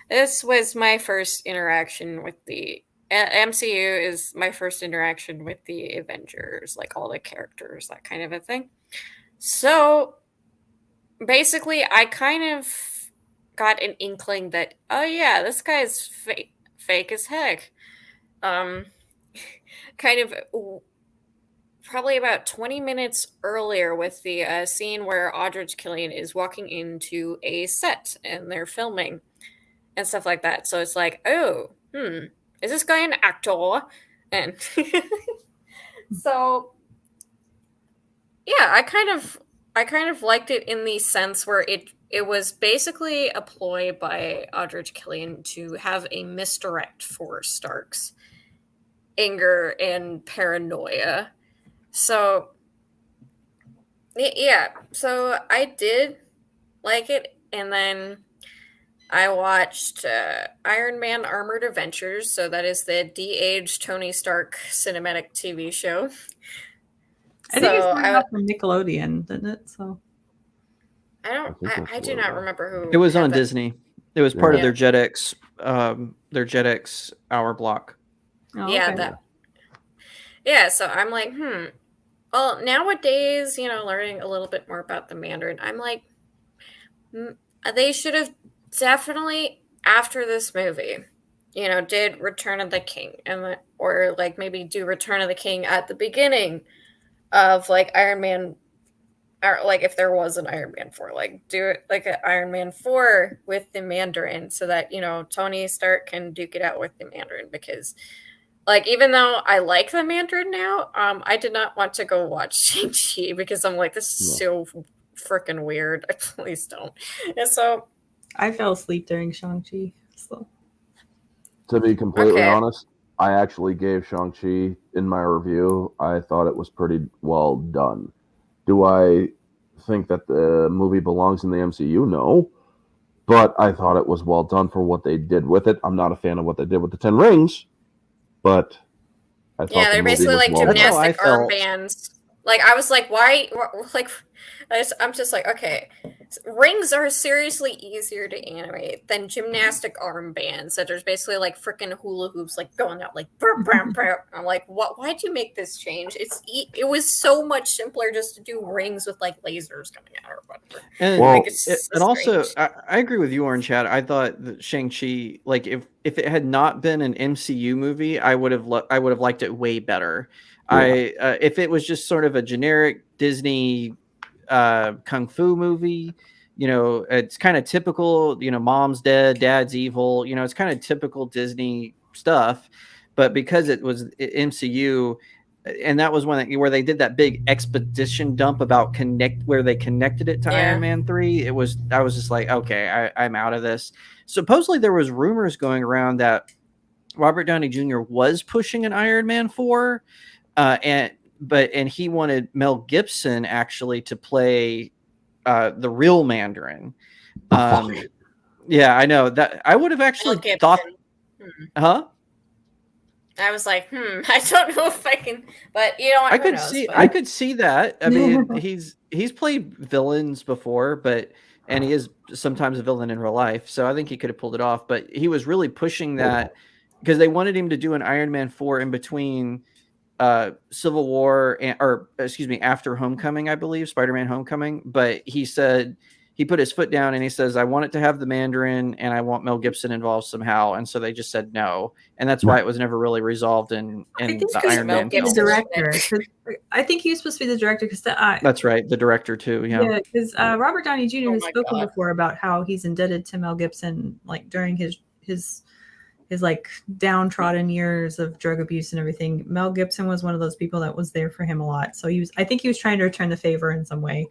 this was my first interaction with the MCU. Is my first interaction with the Avengers, like all the characters, that kind of a thing. So basically, I kind of got an inkling that, oh yeah, this guy's fake as heck. Kind of probably about 20 minutes earlier with the scene where Aldrich Killian is walking into a set and they're filming and stuff like that. So it's like, oh, is this guy an actor? And so yeah, I kind of liked it in the sense where it was basically a ploy by Aldrich Killian to have a misdirect for Stark's anger and paranoia. So yeah, so I did like it, and then I watched Iron Man Armored Adventures, so that is the de-aged Tony Stark cinematic TV show. I think it's coming out from Nickelodeon, didn't it? So I do not remember who. It was on Disney. It was part of their JetX hour block. Oh, yeah, okay. that. Yeah, so I'm like, Well, nowadays, learning a little bit more about the Mandarin, I'm like, they should have definitely, after this movie, did Return of the King, or like maybe do Return of the King at the beginning of like Iron Man, or like if there was an Iron Man 4, like do it like an Iron Man 4 with the Mandarin, so that Tony Stark can duke it out with the Mandarin, because like even though I like the Mandarin now, I did not want to go watch Shang-Chi because I'm like, this is so freaking weird. Please don't. And so I fell asleep during Shang-Chi. So. To be completely Okay. honest, I actually gave Shang-Chi in my review. I thought it was pretty well done. Do I think that the movie belongs in the MCU? No. But I thought it was well done for what they did with it. I'm not a fan of what they did with the Ten Rings, but I thought Yeah, the they're movie basically was like well That's how done. I gymnastic felt. armbands. Like I was like, why? Like, I'm just like, okay, rings are seriously easier to animate than gymnastic armbands that are basically like freaking hula hoops, like going out like. Burr, burr, burr. I'm like, what? Why'd you make this change? It was so much simpler just to do rings with like lasers coming out or whatever. And Well, Like it's and also, strange. I agree with you, Orange Chat. I thought that Shang-Chi, like if it had not been an MCU movie, I would have liked it way better. I if it was just sort of a generic Disney kung fu movie, it's kind of typical. Mom's dead, dad's evil. It's kind of typical Disney stuff. But because it was MCU, and that was where they did that big expedition dump about where they connected it to Yeah. Iron Man 3. I was just like, okay, I'm out of this. Supposedly there was rumors going around that Robert Downey Jr. was pushing an Iron Man 4, and he wanted Mel Gibson actually to play the real Mandarin. Yeah, I know that. I would have actually Mel thought, Gibson. huh? I was like, I don't know if I can, but you know what? I Who could knows? see But I could see that. I mean, he's played villains before, and he is sometimes a villain in real life. So I think he could have pulled it off, but he was really pushing that because they wanted him to do an Iron Man 4 in between Civil War after Homecoming, I believe, Spider-Man Homecoming, but he said he put his foot down and he says, I want it to have the Mandarin and I want Mel Gibson involved somehow. And so they just said no. And that's why it was never really resolved in I think the because Iron Mel Man the Gibson films. director. 'Cause I think he was supposed to be the director because That's right. The director too. Yeah. because Robert Downey Jr. Oh has my spoken God. before about how he's indebted to Mel Gibson, like during his like downtrodden years of drug abuse and everything. Mel Gibson was one of those people that was there for him a lot. So I think he was trying to return the favor in some way.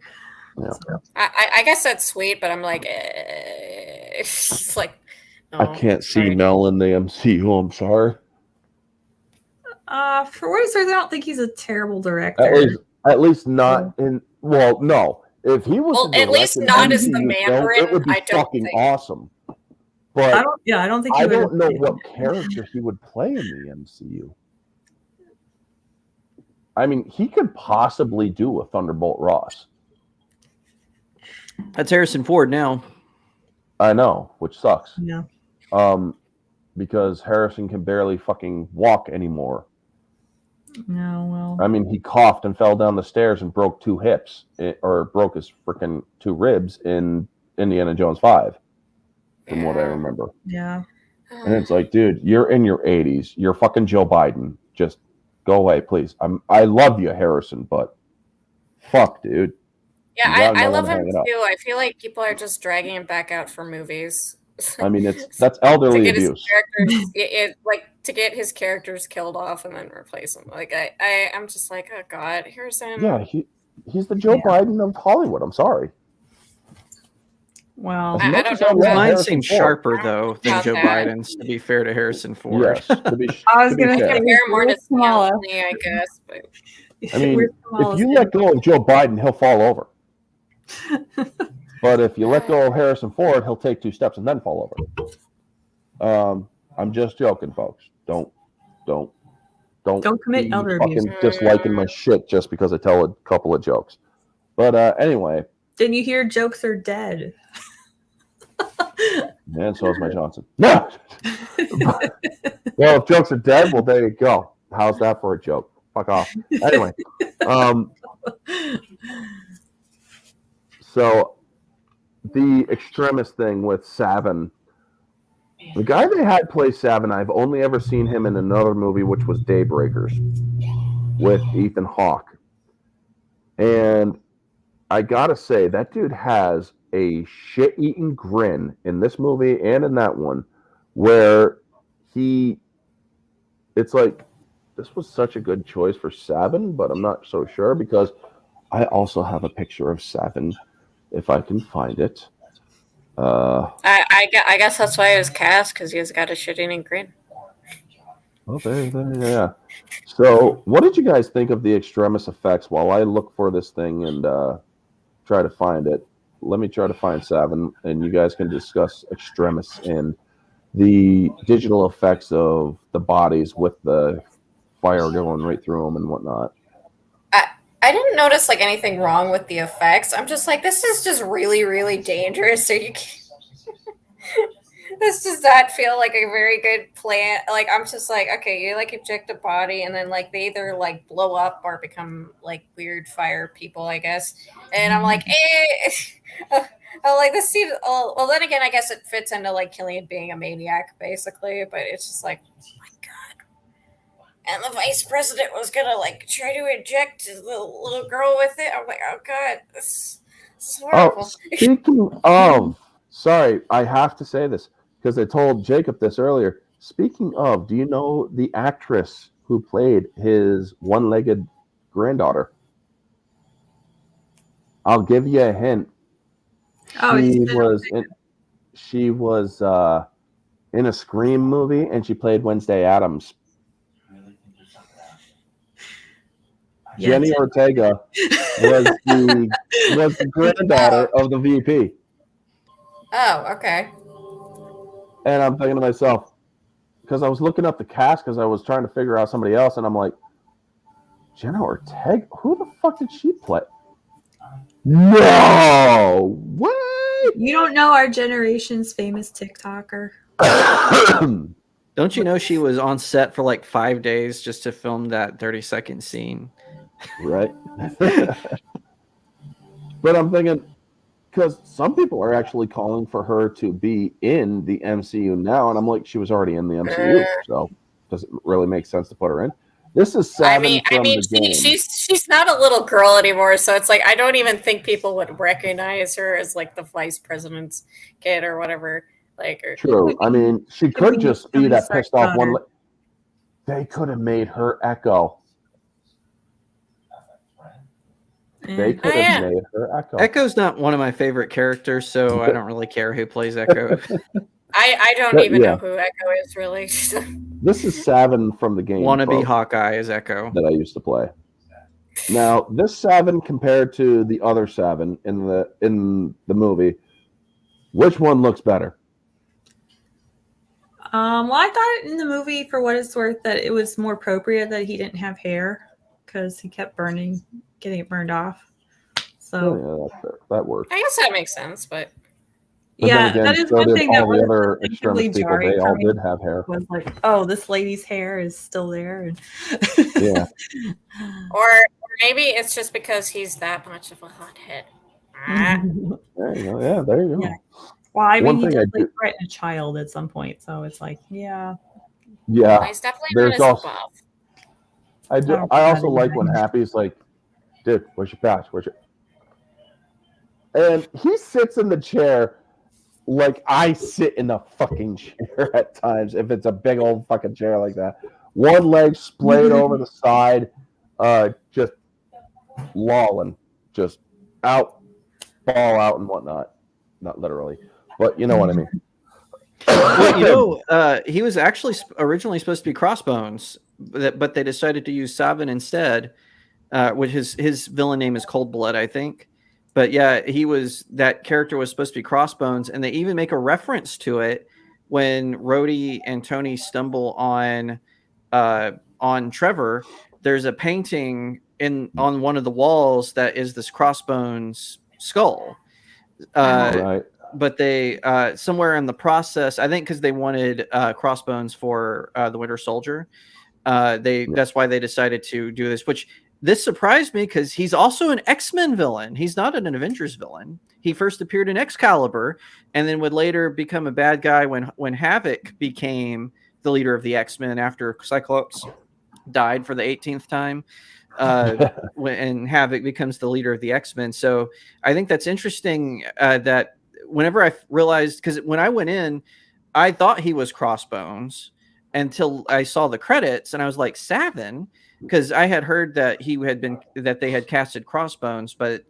Yeah. So, I guess that's sweet, but I'm like, it's like, I can't see Mel in the MCU. I'm sorry. for what it's worth, I don't think he's a terrible director. At least not in. Well, no. If he was Well, to at least direct not an as the MCU film, Mandarin. it would be I don't fucking think. awesome. But I don't think he I would don't know have- what character he would play in the MCU. I mean, he could possibly do a Thunderbolt Ross. That's Harrison Ford now. I know, which sucks. Yeah. Because Harrison can barely fucking walk anymore. No, well. I mean, he coughed and fell down the stairs and broke 2 hips, or broke his freaking 2 ribs in Indiana Jones 5, from what I remember. Yeah. And it's like, dude, you're in your 80s. You're fucking Joe Biden. Just go away, please. I love you, Harrison, but fuck, dude. Yeah, I love him too. I feel like people are just dragging him back out for movies. I mean, that's elderly to get abuse. His characters, like to get his characters killed off and then replace them. Like I'm just like, oh God, Harrison. Yeah, he's the Joe Biden of Hollywood. I'm sorry. Well, I don't know. Mine seems sharper though than Joe Biden's. To be fair to Harrison Ford. Yes, to be, I was to be gonna fair. Compare more to Kamala. Stanley, I guess. But I mean, if you let go of Joe Biden, he'll fall over. But if you let go of Harrison Ford, he'll take 2 steps and then fall over. I'm just joking, folks. Don't commit be elder fucking abuse. disliking my shit just because I tell a couple of jokes. But anyway, Didn't you hear jokes are dead? and so is my Johnson. No. Well, if jokes are dead, well, there you go. How's that for a joke? Fuck off. Anyway, so the extremist thing with Savin, the guy they had play Savin, I've only ever seen him in another movie, which was Daybreakers with Ethan Hawke. And I gotta say, that dude has a shit-eating grin in this movie and in that one, where it's like, this was such a good choice for Savin, but I'm not so sure, because I also have a picture of Savin, if I can find it. I guess that's why he was cast, because he's got a shit-eating grin. Oh, yeah. So, what did you guys think of the extremis effects? While I look for this thing and try to find it, let me try to find Savin, and you guys can discuss extremis and the digital effects of the bodies with the fire going right through them and whatnot. I didn't notice like anything wrong with the effects. I'm just like, this is just really, really dangerous. So you can't. This does not feel like a very good plan. Like, I'm just like, okay, you like inject a body, and then like they either like blow up or become like weird fire people, I guess. And I'm like, oh, like this seems. Oh, well, then again, I guess it fits into like Killian being a maniac, basically. But it's just like, oh my god. And the vice president was gonna like try to inject the little girl with it. I'm like, oh god, this is horrible. Speaking of, sorry, I have to say this because I told Jacob this earlier. Speaking of, do you know the actress who played his one-legged granddaughter? I'll give you a hint. She was in a Scream movie, and she played Wednesday Addams. Jenny Ortega was the granddaughter of the VP. Oh, okay. And I'm thinking to myself, because I was looking up the cast because I was trying to figure out somebody else, and I'm like, Jenny Ortega? Who the fuck did she play? No! What? You don't know our generation's famous TikToker? Don't you know she was on set for like 5 days just to film that 30-second scene? Right. But I'm thinking, because some people are actually calling for her to be in the MCU now, and I'm like, she was already in the MCU, so does it really make sense to put her in? This is Savin from the game. She's not a little girl anymore, so it's like I don't even think people would recognize her as like the vice president's kid or whatever. Like, true. I mean, she could just be that pissed off one. They could have made her Echo. They could have made her Echo. Echo's not one of my favorite characters, so I don't really care who plays Echo. I don't even know who Echo is, really. This is Savin from the game. Wannabe Hawkeye is Echo. That I used to play. Now, this Savin compared to the other Savin in the movie, which one looks better? Well, I thought in the movie, for what it's worth, that it was more appropriate that he didn't have hair because he kept getting it burned off. So that works. I guess that makes sense, but yeah, again, that is so one thing that was other extremist people. They all did have hair. Was like, oh, this lady's hair is still there. And yeah. Or maybe it's just because he's that much of a hothead. There you go. Yeah, there you go. Yeah. Well, I mean, he did threaten a child at some point, so it's like, yeah. Yeah. He's definitely there's also. I also like when Happy's like, dude, where's your patch? And he sits in the chair like I sit in the fucking chair at times if it's a big old fucking chair like that. One leg splayed over the side, just lolling, just out, ball out and whatnot. Not literally, but you know what I mean. Well, he was actually originally supposed to be Crossbones, but they decided to use Savin instead, which his villain name is Cold Blood, I think. But yeah, that character was supposed to be Crossbones, and they even make a reference to it when Rhodey and Tony stumble on Trevor. There's a painting on one of the walls that is this Crossbones skull. Right. But they somewhere in the process, I think because they wanted Crossbones for the Winter Soldier, that's why they decided to do this. Which this surprised me because he's also an X-Men villain. He's not an Avengers villain. He first appeared in Excalibur, and then would later become a bad guy when Havoc became the leader of the X-Men after Cyclops died for the 18th time. And Havoc becomes the leader of the X-Men. So I think that's interesting that whenever I realized, because when I went in, I thought he was Crossbones until I saw the credits, and I was like, Savin, because I had heard that they had casted Crossbones, but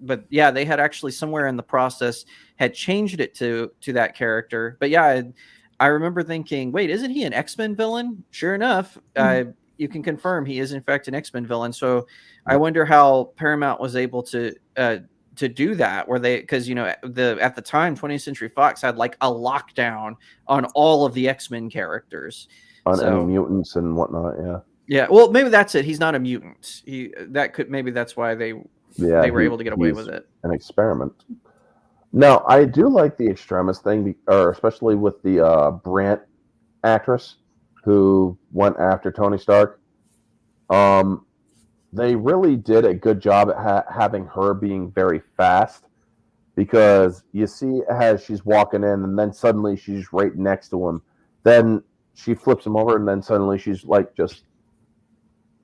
but yeah, they had actually somewhere in the process had changed it to that character. But yeah, I remember thinking, wait, isn't he an X-Men villain? Sure enough, you can confirm he is in fact an X-Men villain. So I wonder how Paramount was able to do that, where they, because at the time 20th Century Fox had like a lockdown on all of the X-Men characters, on so, any mutants and whatnot. Yeah, well, maybe that's it. He's not a mutant. Maybe that's why they were able to get away with it. An experiment. Now, I do like the Extremis thing, or especially with the Brant actress who went after Tony Stark. They really did a good job at having her being very fast, because you see as she's walking in, and then suddenly she's right next to him. Then she flips him over, and then suddenly she's like just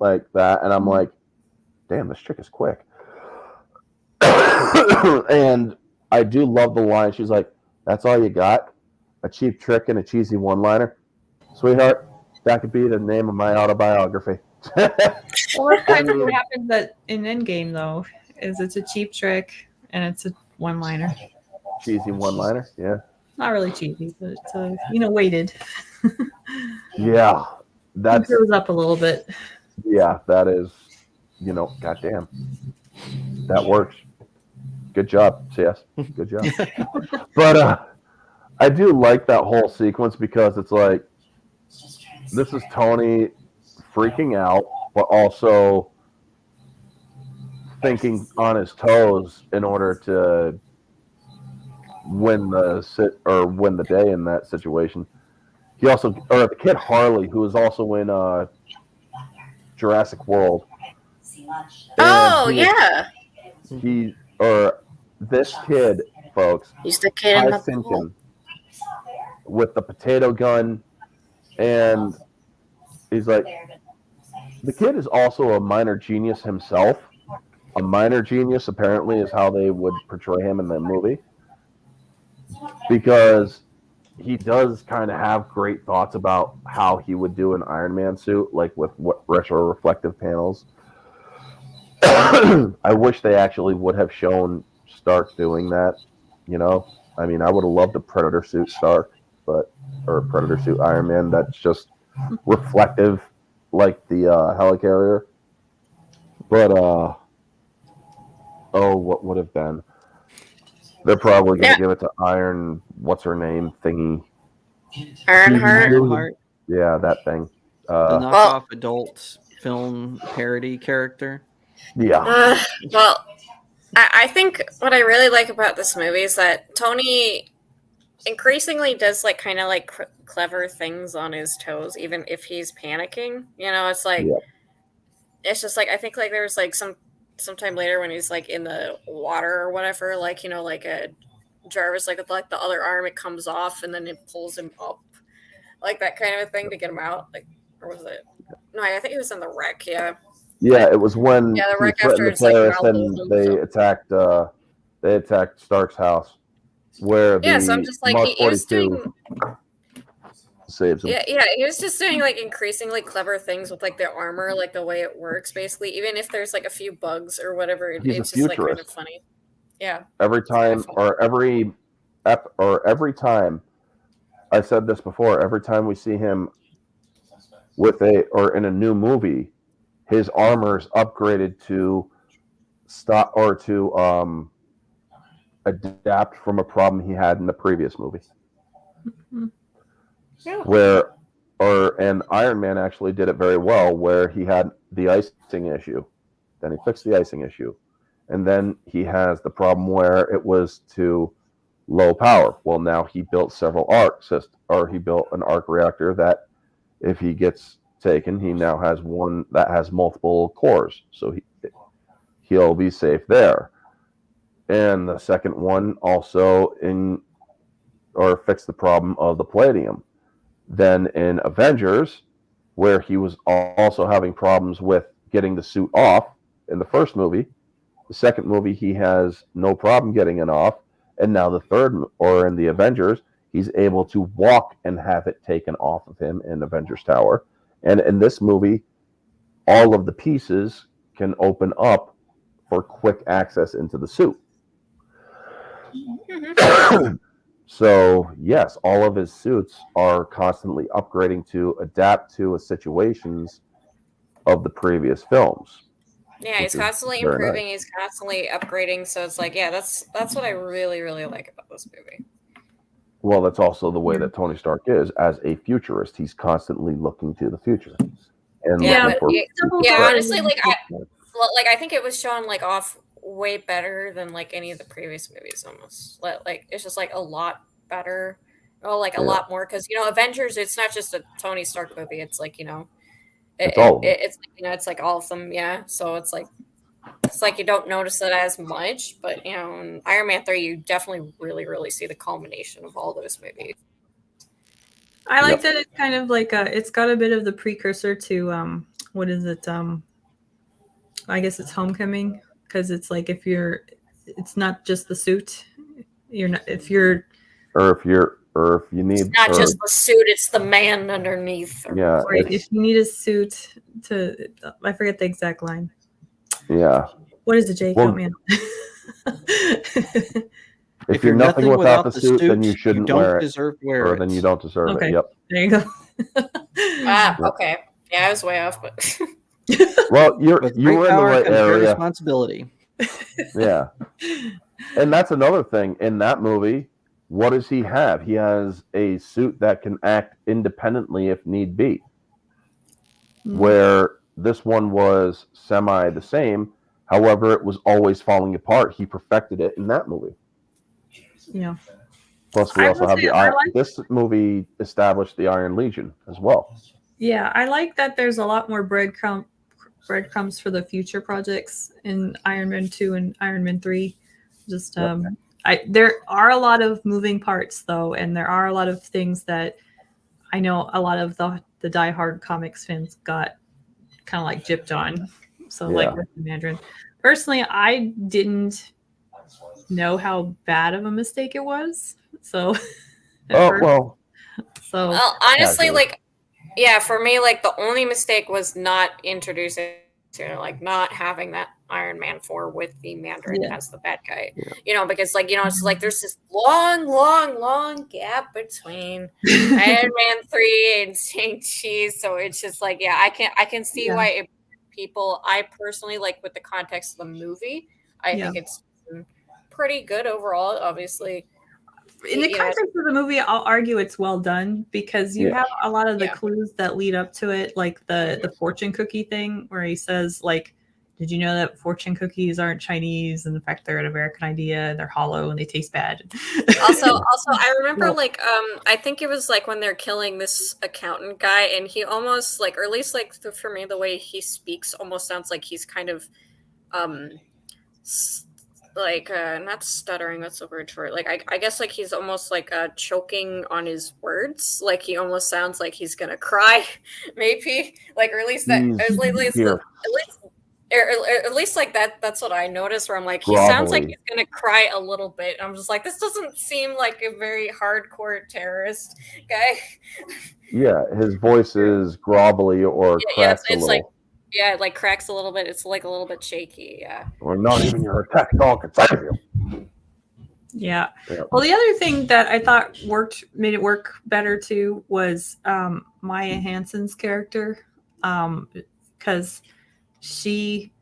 like that, and I'm like, damn, this chick is quick. And I do love the line. She's like, that's all you got? A cheap trick and a cheesy one-liner? Sweetheart, that could be the name of my autobiography. Well, that's kind of what happens in Endgame, though, is it's a cheap trick and it's a one-liner. Cheesy one-liner, yeah. Not really cheesy, but it's weighted. Yeah, that goes up a little bit. Yeah, that is, goddamn, that works. Good job, CS. Good job. But I do like that whole sequence, because it's like, this is Tony freaking out, but also thinking on his toes in order to win the day in that situation. He also, or the kid Harley, who is also in Jurassic World. This kid, folks. He's the kid in the pool with the potato gun, and he's like, the kid is also a minor genius himself. A minor genius, apparently, is how they would portray him in the movie, because he does kind of have great thoughts about how he would do an Iron Man suit, like with what retro reflective panels. I wish they actually would have shown Stark doing that. I mean, I would have loved a Predator suit Stark, or Predator suit Iron Man that's just reflective, like the helicarrier. But what would have been? They're probably gonna give it to Iron. What's her name? Thingy. Ironheart. Yeah, that thing. The knockoff adult film parody character. Yeah. Well, I think what I really like about this movie is that Tony increasingly does like kind of like clever things on his toes, even if he's panicking. It's like, it's just like, I think like there's like sometime later when he's like in the water or whatever, like, like a Jarvis, like with like the other arm, it comes off and then it pulls him up, like that kind of a thing to get him out. Like, or was it? No, I think it was in the wreck. Yeah. Yeah, it was when the he wreck threatened after the terrorists, and they attacked Stark's house, where so I'm just like, he was doing saves him. Yeah, he was just doing like increasingly clever things with like the armor, like the way it works, basically. Even if there's like a few bugs or whatever, it's just like kind of funny. Yeah. Every time, every time, I said this before. Every time we see him in a new movie, his armor is upgraded to stop or to adapt from a problem he had in the previous movie. Mm-hmm. Yeah. And Iron Man actually did it very well, where he had the icing issue, then he fixed the icing issue, and then he has the problem where it was too low power. Well, now he built several he built an arc reactor that, if he gets taken, he now has one that has multiple cores, so he'll be safe there. And the second one also fixed the problem of the palladium. Then in Avengers, where he was also having problems with getting the suit off in the first movie, the second movie he has no problem getting it off, and now the third, or in the Avengers, he's able to walk and have it taken off of him in Avengers Tower. And in this movie, all of the pieces can open up for quick access into the suit. Mhm. So, yes, all of his suits are constantly upgrading to adapt to situations of the previous films. Yeah, Which he's is constantly very improving. nice. He's constantly upgrading. So it's like, yeah, that's what I really, really like about this movie. Well, that's also the way that Tony Stark is. As a futurist, he's constantly looking to the future. And Yeah, looking but for yeah, honestly, like I think it was shown like off way better than like any of the previous movies. Almost like it's just like a lot better. Oh, like a Yeah. lot more because Avengers. It's not just a Tony Stark movie. It's like It's all of them. it's it's like all of them. Yeah, so it's like you don't notice it as much, but in Iron Man 3, you definitely really, really see the culmination of all those movies. I like that it's kind of like it's got a bit of the precursor to what is it? I guess it's Homecoming, because it's like it's not just the suit. You're not if you're or if you need It's not just the suit; it's the man underneath. Yeah, right. If you need a suit I forget the exact line. Yeah. What is it, Jake? Well, Help me out. If you're nothing without the suit, then you shouldn't don't wear it. deserve to wear Or it. then you don't deserve Okay. it. Yep. There you go. Okay. Yeah, I was way off, but Well, you were With in great the power right comes great area. responsibility. Yeah. And that's another thing in that movie. What does he have? He has a suit that can act independently if need be. Where this one was semi the same. However, it was always falling apart. He perfected it in that movie. Yeah. Plus, we also have this movie established the Iron Legion as well. Yeah, I like that there's a lot more breadcrumbs for the future projects in Iron Man 2 and Iron Man 3. Just there are a lot of moving parts though, and there are a lot of things that I know a lot of the diehard comics fans got kind of like gypped on. So like with the Mandarin. Personally, I didn't know how bad of a mistake it was. So well, honestly, like for me, like the only mistake was not introducing not having that Iron Man 4 with the Mandarin as the bad guy. Because it's like there's this long gap between Iron Man 3 and Shang-Chi. So it's just like, I can see why I personally like with the context of the movie, I think it's pretty good overall, obviously. In the context of the movie, I'll argue it's well done because you have a lot of the clues that lead up to it, like the fortune cookie thing where he says, like, did you know that fortune cookies aren't Chinese and in fact they're an American idea and they're hollow and they taste bad? Also, I remember I think it was like when they're killing this accountant guy and he almost like, or at least like for me, the way he speaks almost sounds like he's kind of not stuttering, what's the word for it, like I guess like he's almost like choking on his words, like he almost sounds like he's gonna cry maybe, like, or at least that at least like that's what I noticed, where I'm like, he sounds like he's gonna cry a little bit. I'm just like, this doesn't seem like a very hardcore terrorist guy. Yeah, his voice is grovelly or cracks a little. Like, it like cracks a little bit. It's like a little bit shaky. Yeah. Or not even your attack dog can save you. Yeah. Well, the other thing that I thought made it work better too was Maya Hansen's character, because she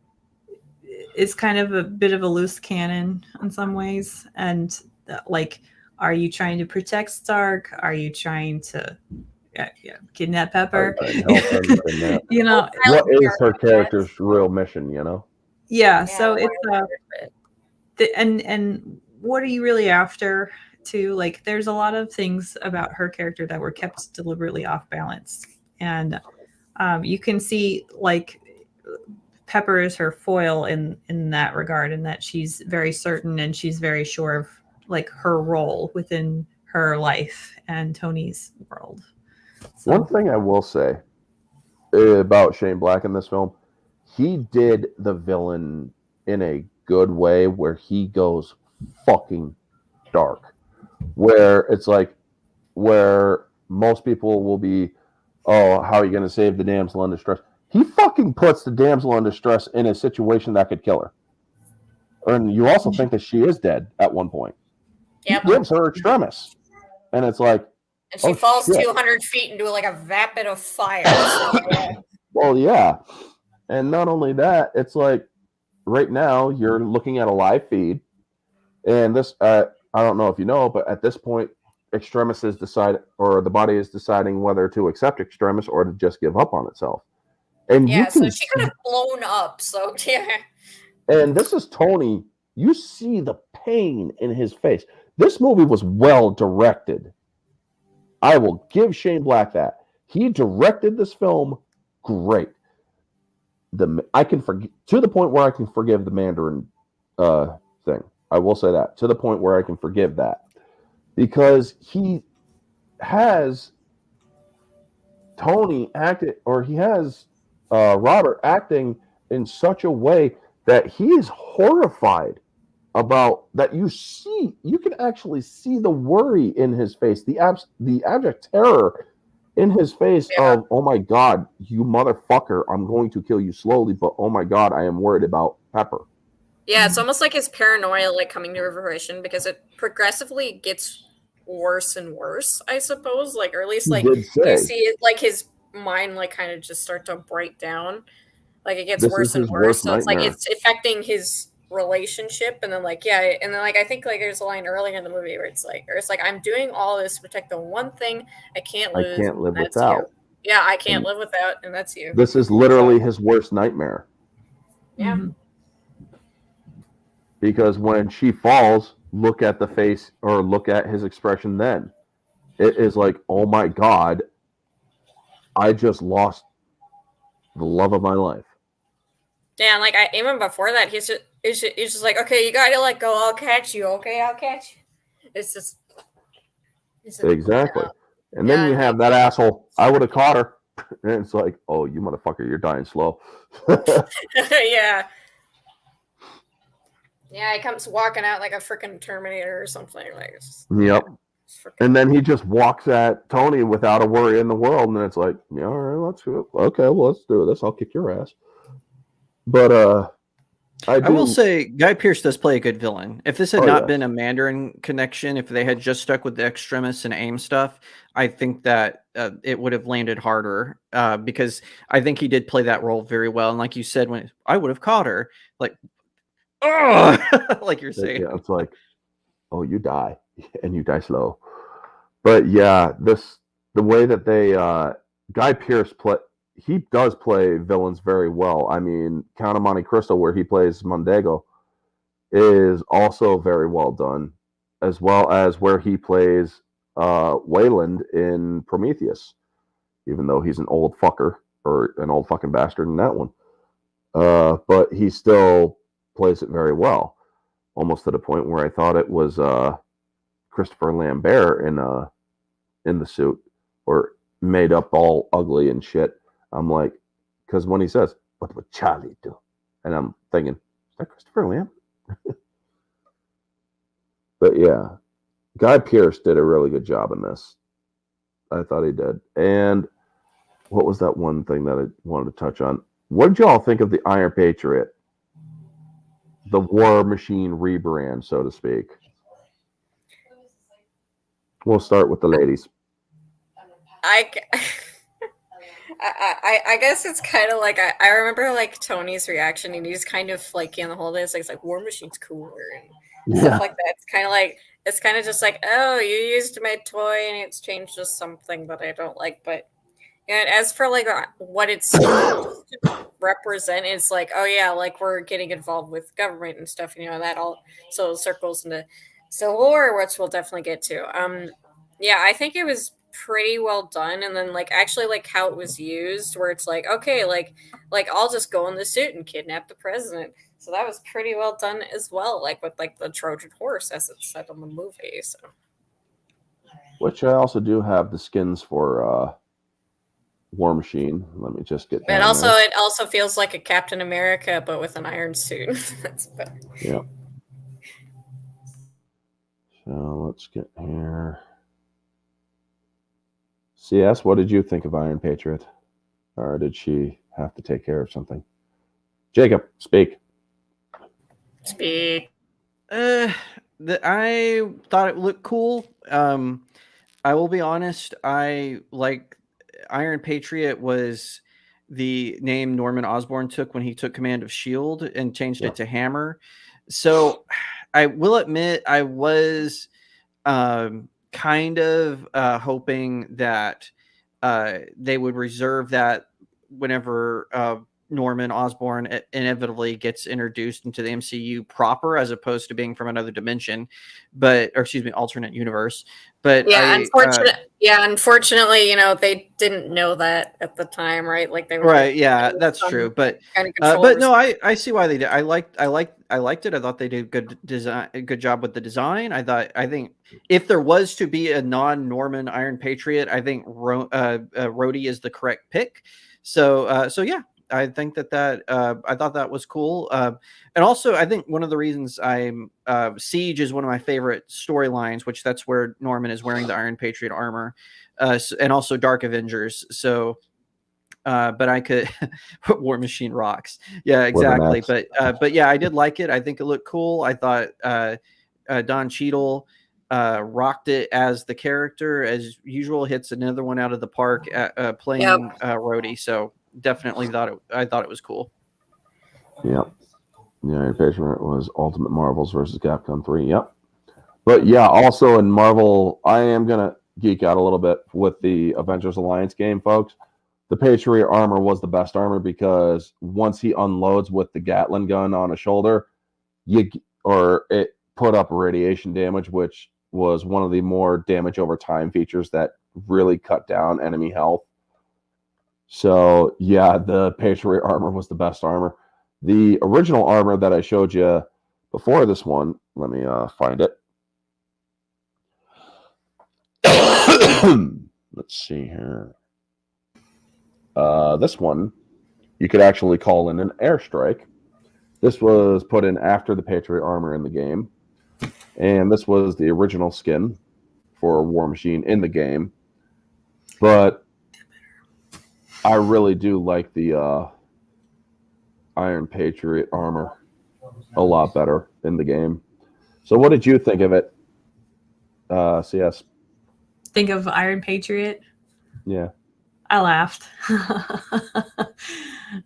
is kind of a bit of a loose cannon in some ways, and like, are you trying to protect Stark? Are you trying to kidnap Pepper? What is her character's real mission? Yeah. So it's and what are you really after? Too, like, there's a lot of things about her character that were kept deliberately off balance, and you can see like Pepper is her foil in that regard, and that she's very certain and she's very sure of like her role within her life and Tony's world. So. One thing I will say about Shane Black in this film, he did the villain in a good way where he goes fucking dark. Where it's like, where most people will be, oh, how are you going to save the damsel in distress? He fucking puts the damsel in distress in a situation that could kill her. And you also think that she is dead at one point. Yep. He gives her extremis. And it's like, And she oh, falls shit. 200 feet into like a vapid of fire. So, yeah. Well, yeah. And not only that, it's like right now you're looking at a live feed. And this, I don't know if you know, but at this point, extremis is the body is deciding whether to accept extremis or to just give up on itself. And you Yeah, can so she could have blown up. So, yeah. And this is Tony. You see the pain in his face. This movie was well directed. I will give Shane Black that. He directed this film great. I can forgive to the point where I can forgive the Mandarin thing. I will say that to the point where I can forgive that because he has Tony acted, or he has Robert acting in such a way that he is horrified about that. You can actually see the worry in his face, the abject terror in his face of, oh my God, you motherfucker, I'm going to kill you slowly, but oh my God, I am worried about Pepper. Yeah, it's almost like his paranoia like coming to fruition because it progressively gets worse and worse, I suppose. Like, or at least like you see it, like his mind like kind of just start to break down. Like it gets worse and worse. So it's like it's affecting his relationship, and then like and then like I think like there's a line earlier in the movie where it's like I'm doing all this to protect the one thing I can't lose. I can't live that's without. You. Yeah, I can't live without, and that's you. This is literally his worst nightmare. Yeah. Mm-hmm. Because when she falls, look at the face or look at his expression then. It is like, oh my God, I just lost the love of my life. Yeah, and like even before that, he's just like, okay, you gotta let go. I'll catch you. Okay, I'll catch you. It's just exactly. And then you have that asshole. I would have caught her, and it's like, oh, you motherfucker, you're dying slow. Yeah. Yeah, he comes walking out like a freaking Terminator or something. Like, yep. And then he just walks at Tony without a worry in the world, and it's like, yeah, all right, let's do it. Okay, well, let's do this. I'll kick your ass. But I will say Guy Pearce does play a good villain. If this had not been a Mandarin connection, if they had just stuck with the extremis and AIM stuff, I think that it would have landed harder because I think he did play that role very well. And like you said, when I would have caught her, like, oh, like you're saying, yeah, it's like, oh, you die, and you die slow. But yeah, the way that they Guy Pearce he does play villains very well. I mean, Count of Monte Cristo, where he plays Mondego, is also very well done, as well as where he plays Wayland in Prometheus, even though he's an old fucker or an old fucking bastard in that one. But he still plays it very well, almost to the point where I thought it was Christopher Lambert in the suit, or made up all ugly and shit. I'm like, because when he says, "What would Charlie do?" and I'm thinking, is that Christopher Lambert? But yeah, Guy Pearce did a really good job in this. I thought he did. And what was that one thing that I wanted to touch on? What did y'all think of the Iron Patriot? The War Machine rebrand, so to speak. We'll start with the ladies. I guess it's kind of like I remember like Tony's reaction, and he's kind of flaky on the whole day. It's like War Machine's cooler and stuff like that. It's kind of just like, oh, you used my toy and it's changed to something that I don't like. But and as for like what it's supposed to represent, it's like, oh yeah, like we're getting involved with government and stuff, that all so circles into Civil War, which we'll definitely get to. Yeah, I think it was pretty well done, and then like actually like how it was used, where it's like, okay, like I'll just go in the suit and kidnap the president. So that was pretty well done as well, like with like the Trojan horse as it's said in the movie. So, which I also do have the skins for War Machine. Let me just get. And also, it also feels like a Captain America, but with an iron suit. That's better. Yeah. So let's get here. CS, what did you think of Iron Patriot? Or did she have to take care of something? Jacob, speak. Speak. I thought it looked cool. I will be honest. I like Iron Patriot was the name Norman Osborn took when he took command of Shield and changed it to Hammer. So I will admit I was kind of hoping that they would reserve that whenever Norman Osborn inevitably gets introduced into the MCU proper, as opposed to being from another dimension, or excuse me, alternate universe. But unfortunately, they didn't know that at the time, right? Like they were right, yeah, that's true. But no, I see why they did. I liked it. I thought they did a good job with the design. I think if there was to be a non-Norman Iron Patriot, I think Rhodey is the correct pick. So yeah. I think that I thought that was cool. And also, I think one of the reasons Siege is one of my favorite storylines, which that's where Norman is wearing the Iron Patriot armor, and also Dark Avengers. So, but I could War Machine rocks. Yeah, exactly. But yeah, I did like it. I think it looked cool. I thought Don Cheadle rocked it as the character as usual. Hits another one out of the park at playing Rhodey. So. Definitely I thought it was cool. Yep. The Iron Patriot was Ultimate Marvels versus Capcom 3. Yep. But yeah, also in Marvel, I am gonna geek out a little bit with the Avengers Alliance game, folks. The Patriot armor was the best armor because once he unloads with the Gatling gun on his shoulder, it put up radiation damage, which was one of the more damage over time features that really cut down enemy health. So, yeah, the Patriot armor was the best armor. The original armor that I showed you before this one, let me find it. Let's see here. This one, you could actually call in an airstrike. This was put in after the Patriot armor in the game. And this was the original skin for War Machine in the game. But I really do like the Iron Patriot armor a lot better in the game. So what did you think of it, CS? Think of Iron Patriot? Yeah. I laughed.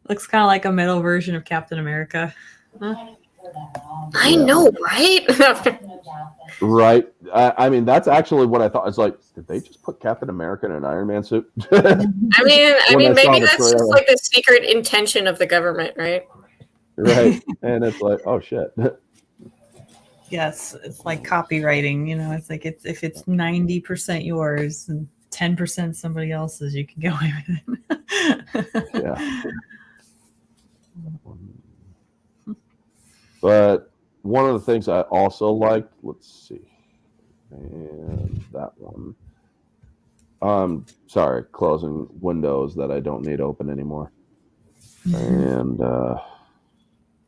Looks kind of like a metal version of Captain America. Huh? I know, right? Right. I mean, that's actually what I thought. It's like, did they just put Captain America in an Iron Man suit? I mean, maybe that's just like the secret intention of the government, right? Right. And it's like, oh shit. Yes, it's like copywriting. It's like if it's 90% yours and 10% somebody else's, you can get away with it. Yeah. But one of the things I also liked, let's see, and that one. Sorry, closing windows that I don't need open anymore. And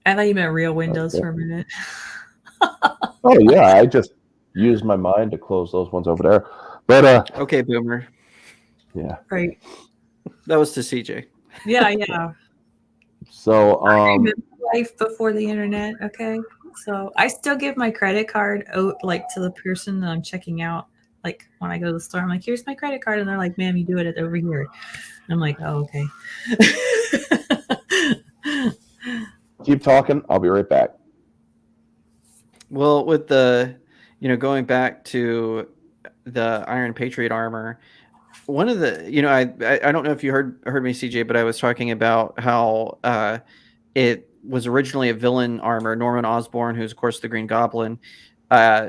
I thought you meant real windows for a minute. Oh yeah, I just used my mind to close those ones over there. But okay, Boomer. Yeah. Right. That was to CJ. Yeah. So I remember life before the internet. Okay, so I still give my credit card to the person that I'm checking out. Like when I go to the store, I'm like, "Here's my credit card," and they're like, "Ma'am, you do it over here." I'm like, "Oh, okay." Keep talking. I'll be right back. Well, with the, going back to the Iron Patriot armor, one of the, I don't know if you heard me, CJ, but I was talking about how it was originally a villain armor. Norman Osborn, who's of course the Green Goblin,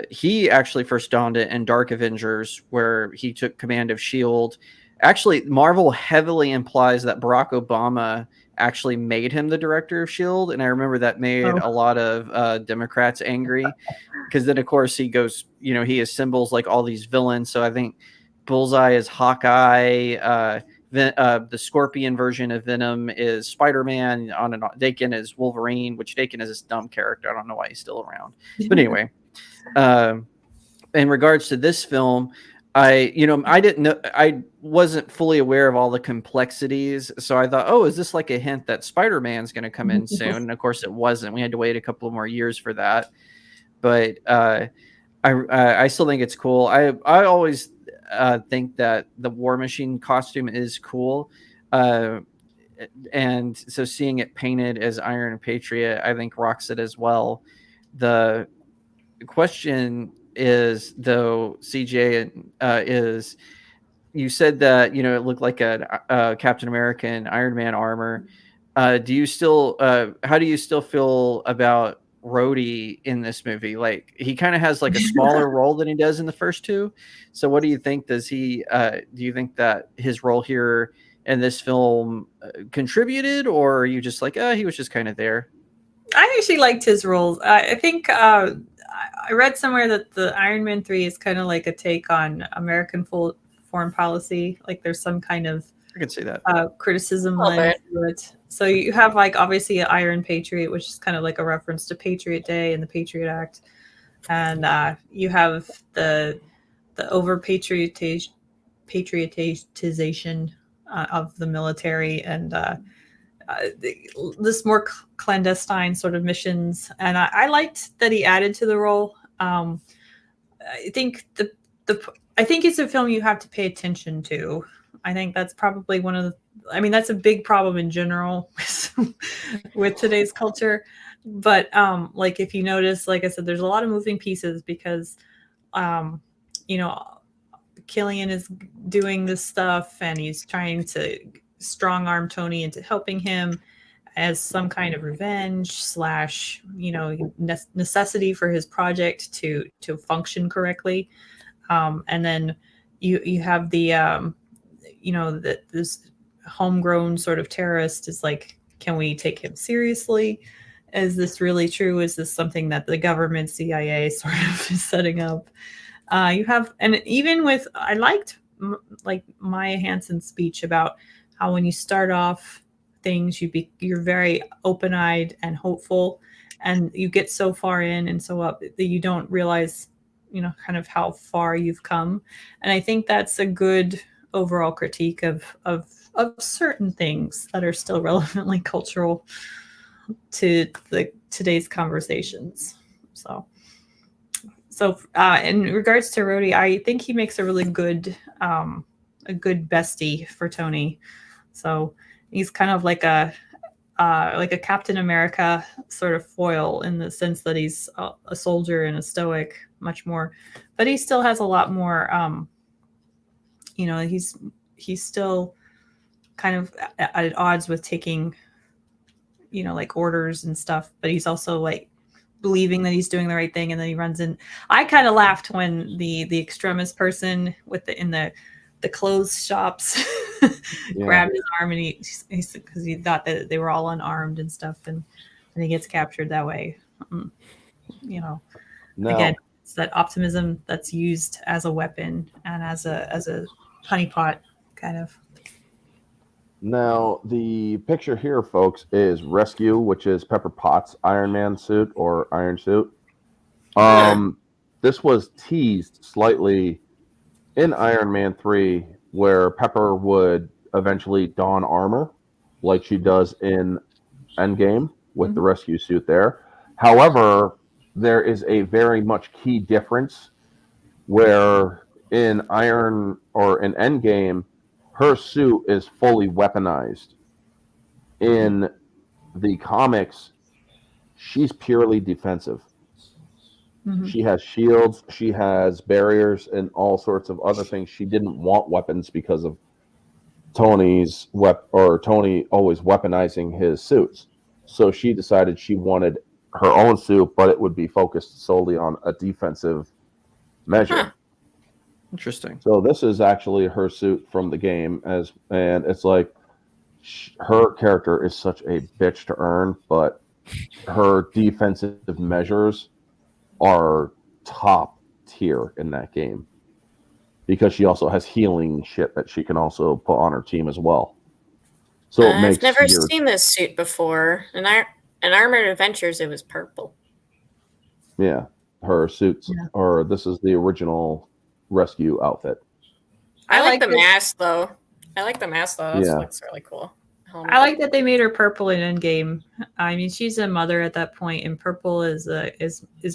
he actually first donned it in Dark Avengers, where he took command of Shield. Actually, Marvel heavily implies that Barack Obama actually made him the director of Shield, and I remember that made a lot of Democrats angry, because then of course he goes, he assembles like all these villains. So I think Bullseye is Hawkeye, the Scorpion version of Venom is Spider-Man, on and on. Dakin is Wolverine, which Dakin is this dumb character. I don't know why he's still around. But anyway, in regards to this film, I didn't know, I wasn't fully aware of all the complexities. So I thought, oh, is this like a hint that Spider-Man's going to come in soon? And of course it wasn't. We had to wait a couple more years for that. But I still think it's cool. I always think that the War Machine costume is cool. And so seeing it painted as Iron Patriot, I think rocks it as well. The question is, though, CJ, is, you said that it looked like a Captain America and Iron Man armor. Do you still how do you still feel about Rhodey in this movie? Like, he kind of has like a smaller role than he does in the first two. So what do you think? Do you think that his role here in this film contributed, or are you just like, he was just kind of there? I actually liked his roles. I think I read somewhere that the Iron Man 3 is kind of like a take on American foreign policy. Like there's some kind of I can see that. criticism A little lens bit. to it. So you have like obviously an Iron Patriot, which is kind of like a reference to Patriot Day and the Patriot Act, and you have the over patriotization of the military and this more clandestine sort of missions. And I liked that he added to the role. I think I think it's a film you have to pay attention to. I think that's probably one of the, I mean, that's a big problem in general with today's culture. But like if you notice, like I said, there's a lot of moving pieces because, you know, Killian is doing this stuff and he's trying to strong arm Tony into helping him as some kind of revenge slash, you know, necessity for his project to function correctly. And then you have the you know, that this homegrown sort of terrorist is like, can we take him seriously? Is this really true? Is this something that the government CIA sort of is setting up? You have, and even with, I liked like Maya Hansen's speech about how when you start off things, you're very open-eyed and hopeful, and you get so far in and so up that you don't realize, you know, kind of how far you've come. And I think that's a good overall critique of certain things that are still relevantly cultural to today's conversations. So in regards to Rhodey, I think he makes a really good bestie for Tony. So he's kind of like a Captain America sort of foil in the sense that he's a soldier and a stoic, much more, but he still has a lot more. You know, he's still kind of at odds with taking, you know, like orders and stuff, but he's also like believing that he's doing the right thing, and then he runs in. I kind of laughed when the extremist person with the clothes shops grabbed his arm, and he's because he thought that they were all unarmed and stuff, and he gets captured that way. You know, again, it's that optimism that's used as a weapon and as a honeypot kind of. Now, the picture here, folks, is Rescue, which is Pepper Potts' Iron Man suit or Iron Suit. This was teased slightly in Iron Man 3, where Pepper would eventually don armor, like she does in Endgame with the Rescue suit there. However, there is a very much key difference where in Endgame, her suit is fully weaponized. In the comics, she's purely defensive. She has shields, she has barriers, and all sorts of other things. She didn't want weapons because of Tony always weaponizing his suits. So she decided she wanted her own suit, but it would be focused solely on a defensive measure. Interesting. So this is actually her suit from the game, and it's like her character is such a bitch to earn, but her defensive measures are top tier in that game because she also has healing shit that she can also put on her team as well. So it makes I've never seen this suit before. In Armored Adventures, it was purple. Yeah, her suits, or this is the original Rescue outfit. I like the this. mask though. That Yeah. looks really cool. I like that they made her purple in Endgame. I mean, she's a mother at that point, and purple is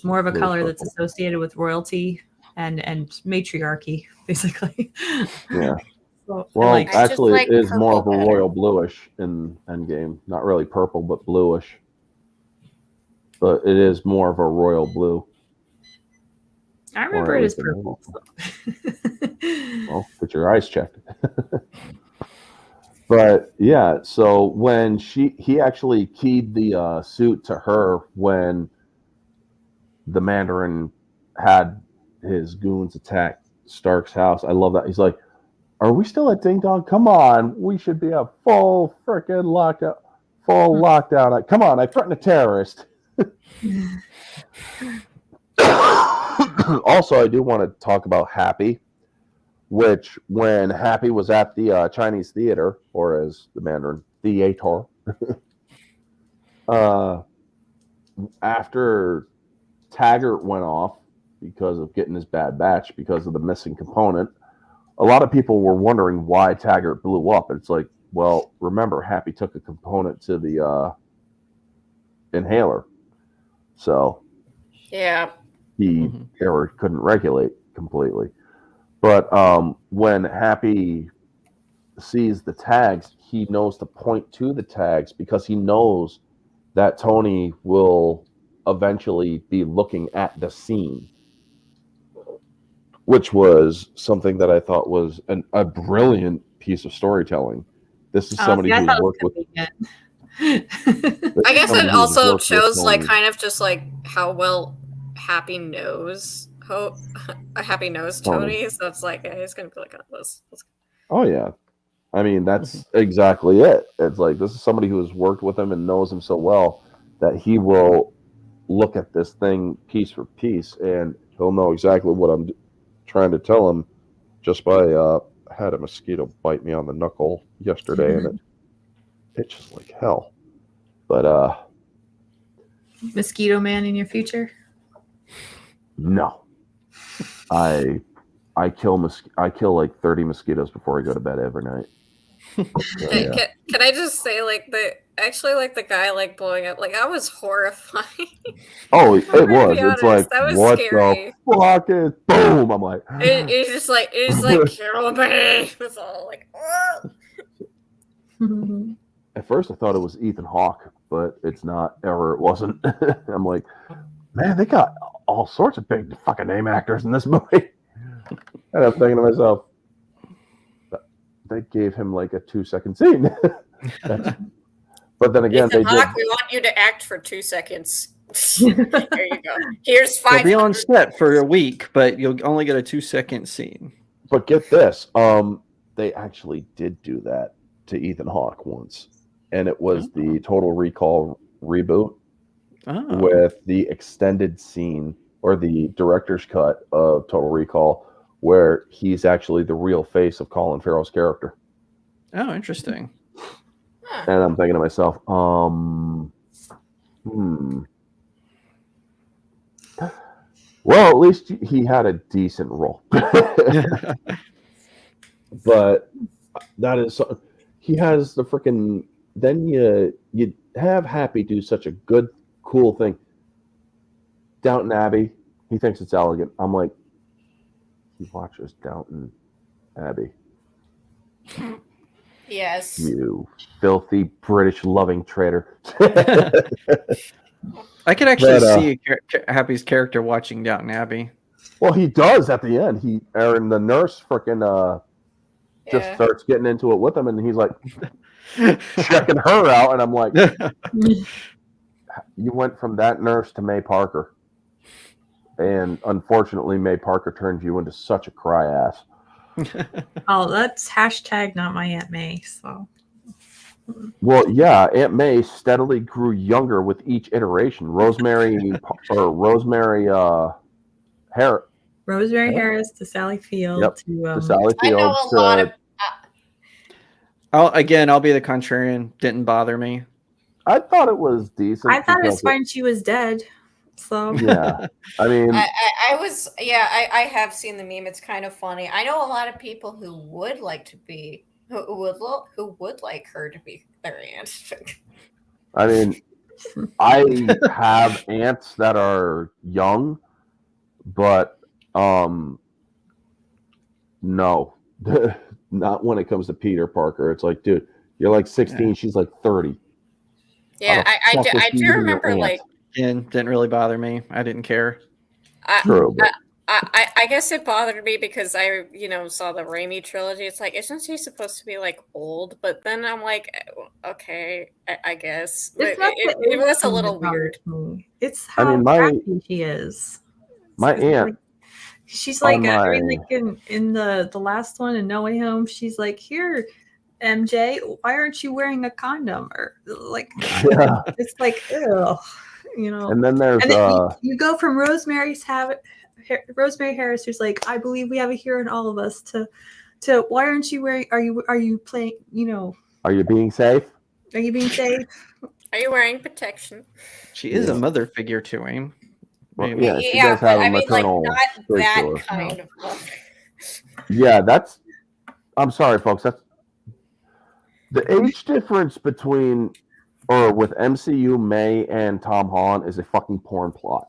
more of a Blue color that's purple. associated with royalty and matriarchy, basically. Yeah. So, Well, like, I just actually, like it is more of a purple better. royal bluish in Endgame. Not really purple, but bluish. But it is more of a royal blue. I remember or at it as least purple. Well, get your eyes checked. But yeah, so when he actually keyed the suit to her when the Mandarin had his goons attack Stark's house. I love that. He's like, "Are we still at Ding Dong? Come on, we should be a full freaking lockdown. Full lockdown. Come on, I threatened a terrorist." Also, I do want to talk about Happy, which when Happy was at the Chinese theater, or as the Mandarin, theater, after Taggart went off because of getting his bad batch because of the missing component, a lot of people were wondering why Taggart blew up. It's like, well, remember, Happy took a component to the inhaler, so Yeah. he couldn't regulate completely. But when Happy sees the tags, he knows to point to the tags because he knows that Tony will eventually be looking at the scene, which was something that I thought was a brilliant piece of storytelling. This is somebody who's worked with. I guess it also shows like kind of just like how well Happy knows Tony. So it's like, yeah, he's gonna be like, oh, this. Oh yeah, I mean that's exactly it. It's like this is somebody who has worked with him and knows him so well that he will look at this thing piece for piece and he'll know exactly what I'm trying to tell him just by I had a mosquito bite me on the knuckle yesterday and it itches like hell. But Mosquito Man in your future? No. I kill like 30 mosquitoes before I go to bed every night. So, yeah. Can I just say like the guy like blowing up, like I was horrified. Oh, it was. It's like that was what scary. the fuck is boom? I'm like it's just like kill me. It's all like At first I thought it was Ethan Hawke, but it's not, or it wasn't. I'm like, man, they got all sorts of big fucking name actors in this movie. And I'm thinking to myself, they gave him like a 2-second scene. But then again, Ethan Hawke, we want you to act for 2 seconds. There you go. Here's 5. You'll be on set for a week, but you'll only get a 2-second scene. But get this, they actually did do that to Ethan Hawke once, and it was the Total Recall reboot with the extended scene or the director's cut of Total Recall, where he's actually the real face of Colin Farrell's character. Oh, interesting. And I'm thinking to myself, well, at least he had a decent role. But that is, he has the freaking. Then you have Happy do such a good, cool thing. Downton Abbey, he thinks it's elegant. I'm like, he watches Downton Abbey. Yes. You filthy British loving traitor. I could actually see Happy's character watching Downton Abbey. Well, he does at the end. The nurse freaking just starts getting into it with him, and he's like checking her out, and I'm like, you went from that nurse to May Parker, and unfortunately, May Parker turned you into such a cry ass. Oh, that's hashtag not my Aunt May. So. Well, yeah, Aunt May steadily grew younger with each iteration. Rosemary Harris to Sally Field to Sally Field. I know a lot of. I'll be the contrarian. Didn't bother me. I thought it was decent. I thought it was fine. She was dead. So Yeah, I mean, I have seen the meme. It's kind of funny. I know a lot of people who would like to be who would like her to be their aunt. I mean, I have aunts that are young, but no, not when it comes to Peter Parker. It's like, dude, you're like 16, Yeah. she's like 30. Yeah, I do remember like Again, didn't really bother me. I didn't care. True, but I guess it bothered me because I saw the Raimi trilogy. It's like, isn't she supposed to be like old? But then I'm like, okay, I guess it's not it was a little that bothers weird. me. It's I how mean, crafty she is. my It's aunt like, she's like, on I my mean, like in the last one in No Way Home, she's like, here, MJ, why aren't you wearing a condom? Or like, yeah, it's like, ugh, and then there's And then you go from Rosemary Harris, who's like, I believe we have a hero in all of us, to why aren't you wearing? Are you playing? are you being safe? Are you being safe? Are you wearing protection? She is Yeah. a mother figure to him. Well, Maybe. yeah, she Yeah, does have but a I mean, like, maternal not streak that to her. kind of mother. Yeah, that's. I'm sorry, folks. That's the age difference between, or with MCU May and Tom Holland is a fucking porn plot.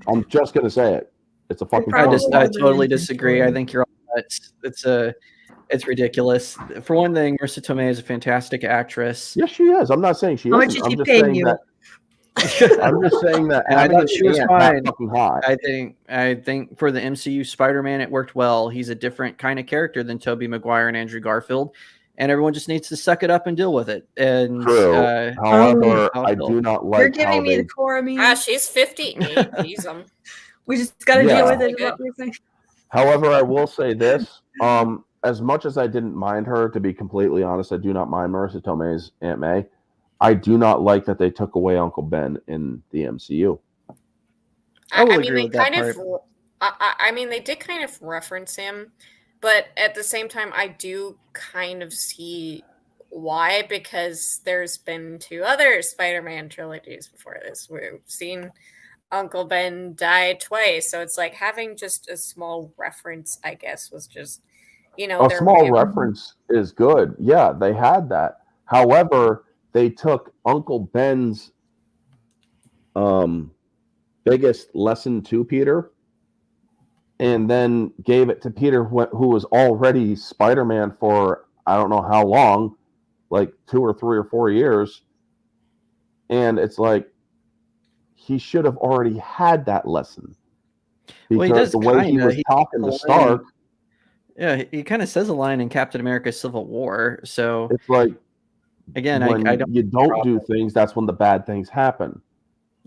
I'm just gonna say it. It's a fucking. probably porn I plot. totally disagree. I think you're all nuts. It's ridiculous. For one thing, Marissa Tomei is a fantastic actress. Yes, she is. I'm not saying she How much isn't. is I'm she just paying saying you? that. I'm just saying that And I having thought an she was aunt fine. that fucking hot. I think for the MCU Spider-Man, it worked well. He's a different kind of character than Tobey Maguire and Andrew Garfield, and everyone just needs to suck it up and deal with it. And True. However, how I it do not You're like how giving me they. the core meme. Ah, she's 58. Jeez, We just got to Yeah. deal with it. Good. Is what we're saying. However, I will say this: as much as I didn't mind her, to be completely honest, I do not mind Marissa Tomei's Aunt May. I do not like that they took away Uncle Ben in the MCU. I will I mean, agree they with that kind of. part. I mean, they did kind of reference him, but at the same time, I do kind of see why, because there's been 2 other Spider-Man trilogies before this. We've seen Uncle Ben die twice, so it's like having just a small reference, I guess, was just A their small way of reference is good. Yeah, they had that. However, they took Uncle Ben's biggest lesson to Peter and then gave it to Peter, who was already Spider-Man for I don't know how long, like 2 or 3 or 4 years. And it's like he should have already had that lesson Well, he because does the way he kinda. was He talking to says a Stark, line- Yeah, he kind of says a line in Captain America: Civil War. So it's like again, when I don't you don't do things, that's when the bad things happen.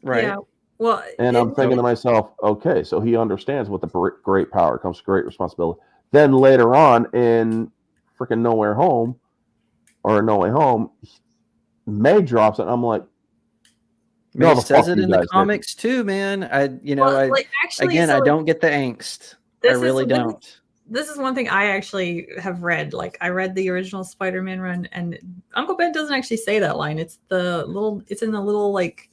right. Yeah. Well, And I'm thinking to myself, okay, so he understands what the great power comes to great responsibility. Then later on in freaking No Way Home, May drops it. And I'm like, May no, the says fuck it you in the guys comics too, man. actually, I so don't get the angst. I this is- really this is- don't. this is one thing I actually have read. Like, I read the original Spider-Man run, and Uncle Ben doesn't actually say that line. It's in the little like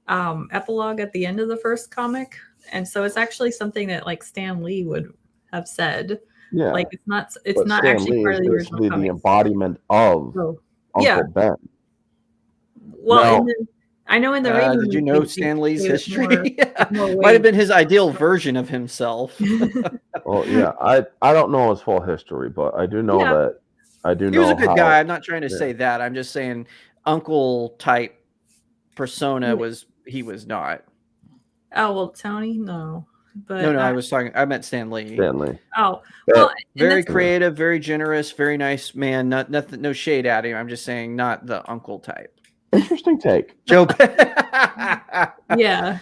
epilogue at the end of the first comic, and so it's actually something that like Stan Lee would have said. Yeah, Like, it's not but Stan actually Lee part is of the original basically the comic. embodiment of So, Uncle yeah. Ben. Well, Now- I know in the Raimi Did you movie, know they Stan Lee's gave it history? more Might have weight. been his ideal version of himself. Well, yeah, I don't know his full history, but I do know Yeah. that He was a good how, guy. I'm not trying to yeah. say that. I'm just saying uncle type persona he was not. Oh well, Tony, no, but No, I meant Stan Lee. Stanley. Oh, But- well, and Very that's- creative, very generous, very nice man. Nothing, no shade at him. I'm just saying, not the uncle type. Interesting take. Joe. yeah.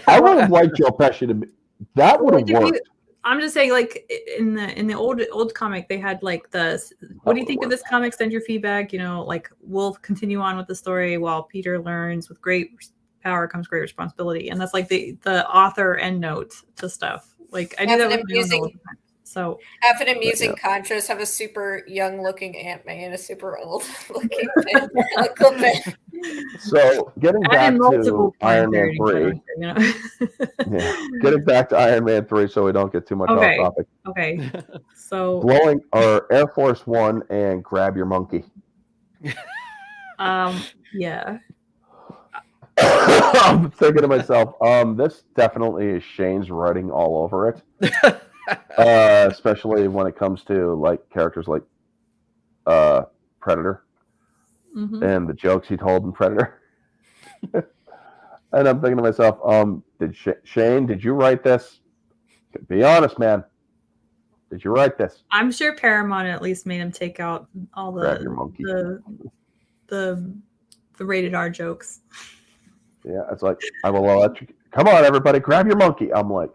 I would have liked Joe Pesci to be. That would have Like, if you- worked. I'm just saying, like in the old comic, they had like the what do you think of this comic? Send your feedback. Like we'll continue on with the story while Peter learns. With great power comes great responsibility, and that's like the author end note to stuff. Like I do that with my own all the time. So Have an amusing contrast. Have a super young looking Aunt May and a super old looking Uncle Ben. So getting add back in to multiple Iron Man planetary 3, character, getting back to Iron Man 3 so we don't get too much off Okay. topic. Okay. So Blowing or Air Force One and grab your monkey. yeah. I'm thinking to myself, this definitely is Shane's writing all over it. Especially when it comes to like characters like Predator Mhm. and the jokes he told in Predator. And I'm thinking to myself, did Shane, did you write this? Be honest, man. Did you write this? I'm sure Paramount at least made him take out all Grab your monkey. the rated R jokes. Yeah, it's like, I will let you. Come on, everybody, grab your monkey. I'm like,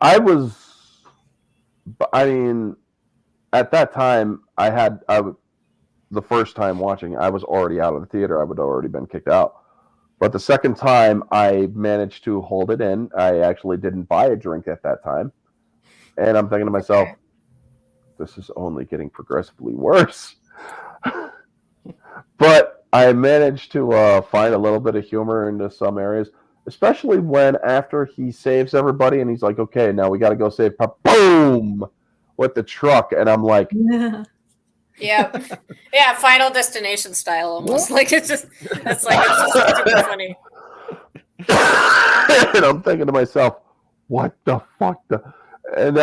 I mean, at that time, the first time watching, I was already out of the theater. I would already been kicked out. But the second time, I managed to hold it in. I actually didn't buy a drink at that time. And I'm thinking to myself, this is only getting progressively worse. But I managed to find a little bit of humor into some areas, especially when after he saves everybody and he's like, okay, now we got to go save Pop. Boom! With the truck. And I'm like, Yeah, Final Destination style almost. Like it's just super funny. And I'm thinking to myself, what the fuck? And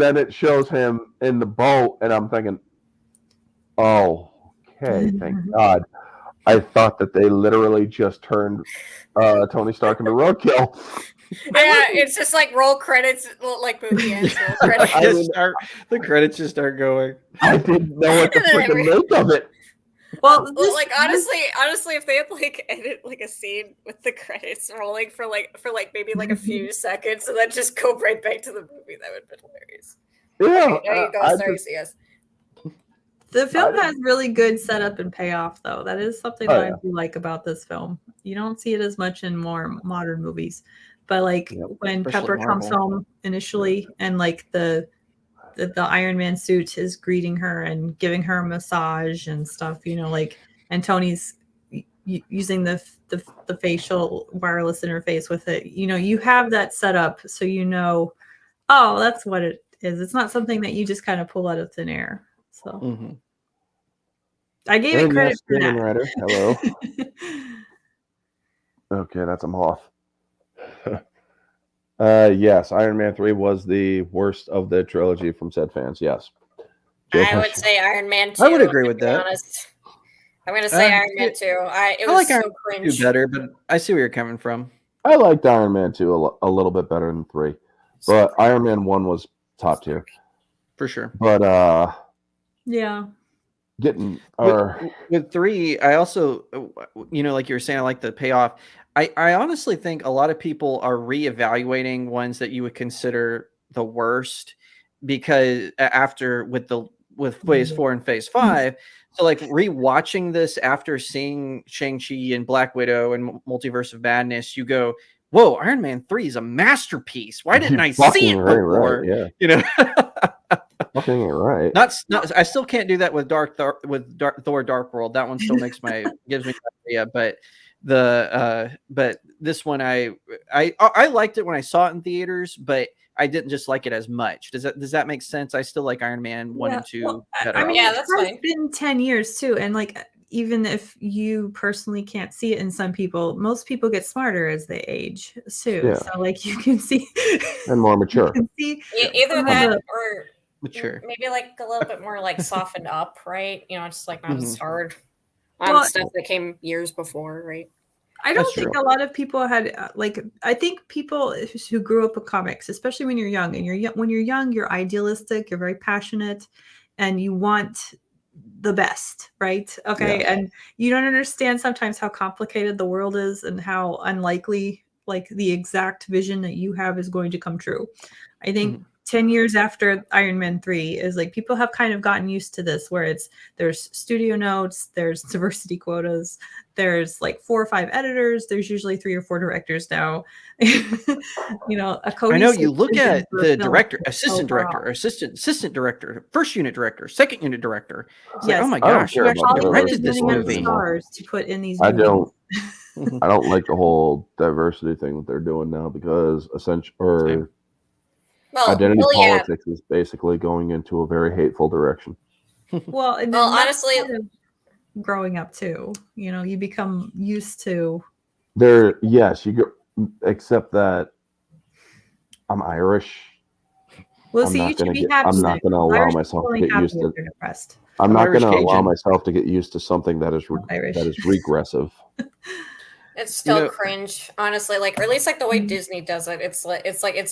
then it shows him in the boat, and I'm thinking, oh, okay, thank God. I thought that they literally just turned Tony Stark into roadkill. Yeah, it's just like roll credits, like movie ends. Roll credits. The credits just start going. I didn't know what to freaking make of it. Well, like honestly, if they had like edit like a scene with the credits rolling for maybe like a few seconds, and then just go right back to the movie, that would have been hilarious. Yeah, Okay, there you go. Sorry, CS. The film has really good setup and payoff, though. That is something that I do like about this film. You don't see it as much in more modern movies, but like when Especially Pepper comes home initially, and like the Iron Man suit is greeting her and giving her a massage and stuff, like, and Tony's using the facial wireless interface with it. You have that set up, so oh, that's what it is. It's not something that you just kind of pull out of thin air. So I gave it credit for that. Writer. Hello. Okay, that's a moth. Yes, Iron Man 3 was the worst of the trilogy from said fans. Yes. I would say Iron Man 2. I would agree with that. Honest. I'm going to say Iron Man 2. It was like so cringe. 2 better, but I see where you're coming from. I liked Iron Man 2 a little bit better than 3. But Iron Man 1 was top tier. For sure. But yeah. With 3, I also, like you were saying, I like the payoff. I honestly think a lot of people are reevaluating ones that you would consider the worst because with Phase 4 and Phase 5. So like rewatching this after seeing Shang-Chi and Black Widow and Multiverse of Madness, you go, whoa, Iron Man 3 is a masterpiece. Why didn't I see it before? Right, yeah. Fucking right. Not. I still can't do that with Thor: Dark World. That one still gives me an idea. But this one I liked it when I saw it in theaters, but I didn't just like it as much. Does that make sense? I still like Iron Man 1 and 2 better. I mean, that's fine. It's been 10 years too, and like even if you personally can't see it in some people, most people get smarter as they age too. Yeah. So like you can see and more mature. You can see either that or mature, maybe like a little bit more like softened up, right? Just like not as hard on stuff that came years before, right? I don't think a lot of people had I think people who grew up with comics, especially when you're young, and when you're young, you're idealistic, you're very passionate, and you want the best, right? Okay, yeah. And you don't understand sometimes how complicated the world is and how unlikely like the exact vision that you have is going to come true. I think 10 years after Iron Man 3 is like people have kind of gotten used to this where there's studio notes, there's diversity quotas, there's like 4 or 5 editors, there's usually 3 or 4 directors now. A I know you cohesive look vision at for a the film director, is so assistant far director, off. or assistant director, first unit director, second unit director. It's like, Yes. oh my I don't gosh, care you about actually Hollywood is directed this running out of movie. stars to put in these I movies. don't. I don't like the whole diversity thing that they're doing now because Same. identity yeah. politics is basically going into a very hateful direction. Well, and Well, then that's honestly, part of growing up too. You become used to. Yes, you go, except that I'm Irish. Well, I'm see, you not should gonna be get. happy. I'm not gonna allow Irish myself people to ain't get happy used if to. they're depressed. I'm I'm not Irish gonna allow Cajun. myself to get used to something that is Irish. that is regressive. it's still know- cringe, honestly. Like, or at least like the way Disney does it. It's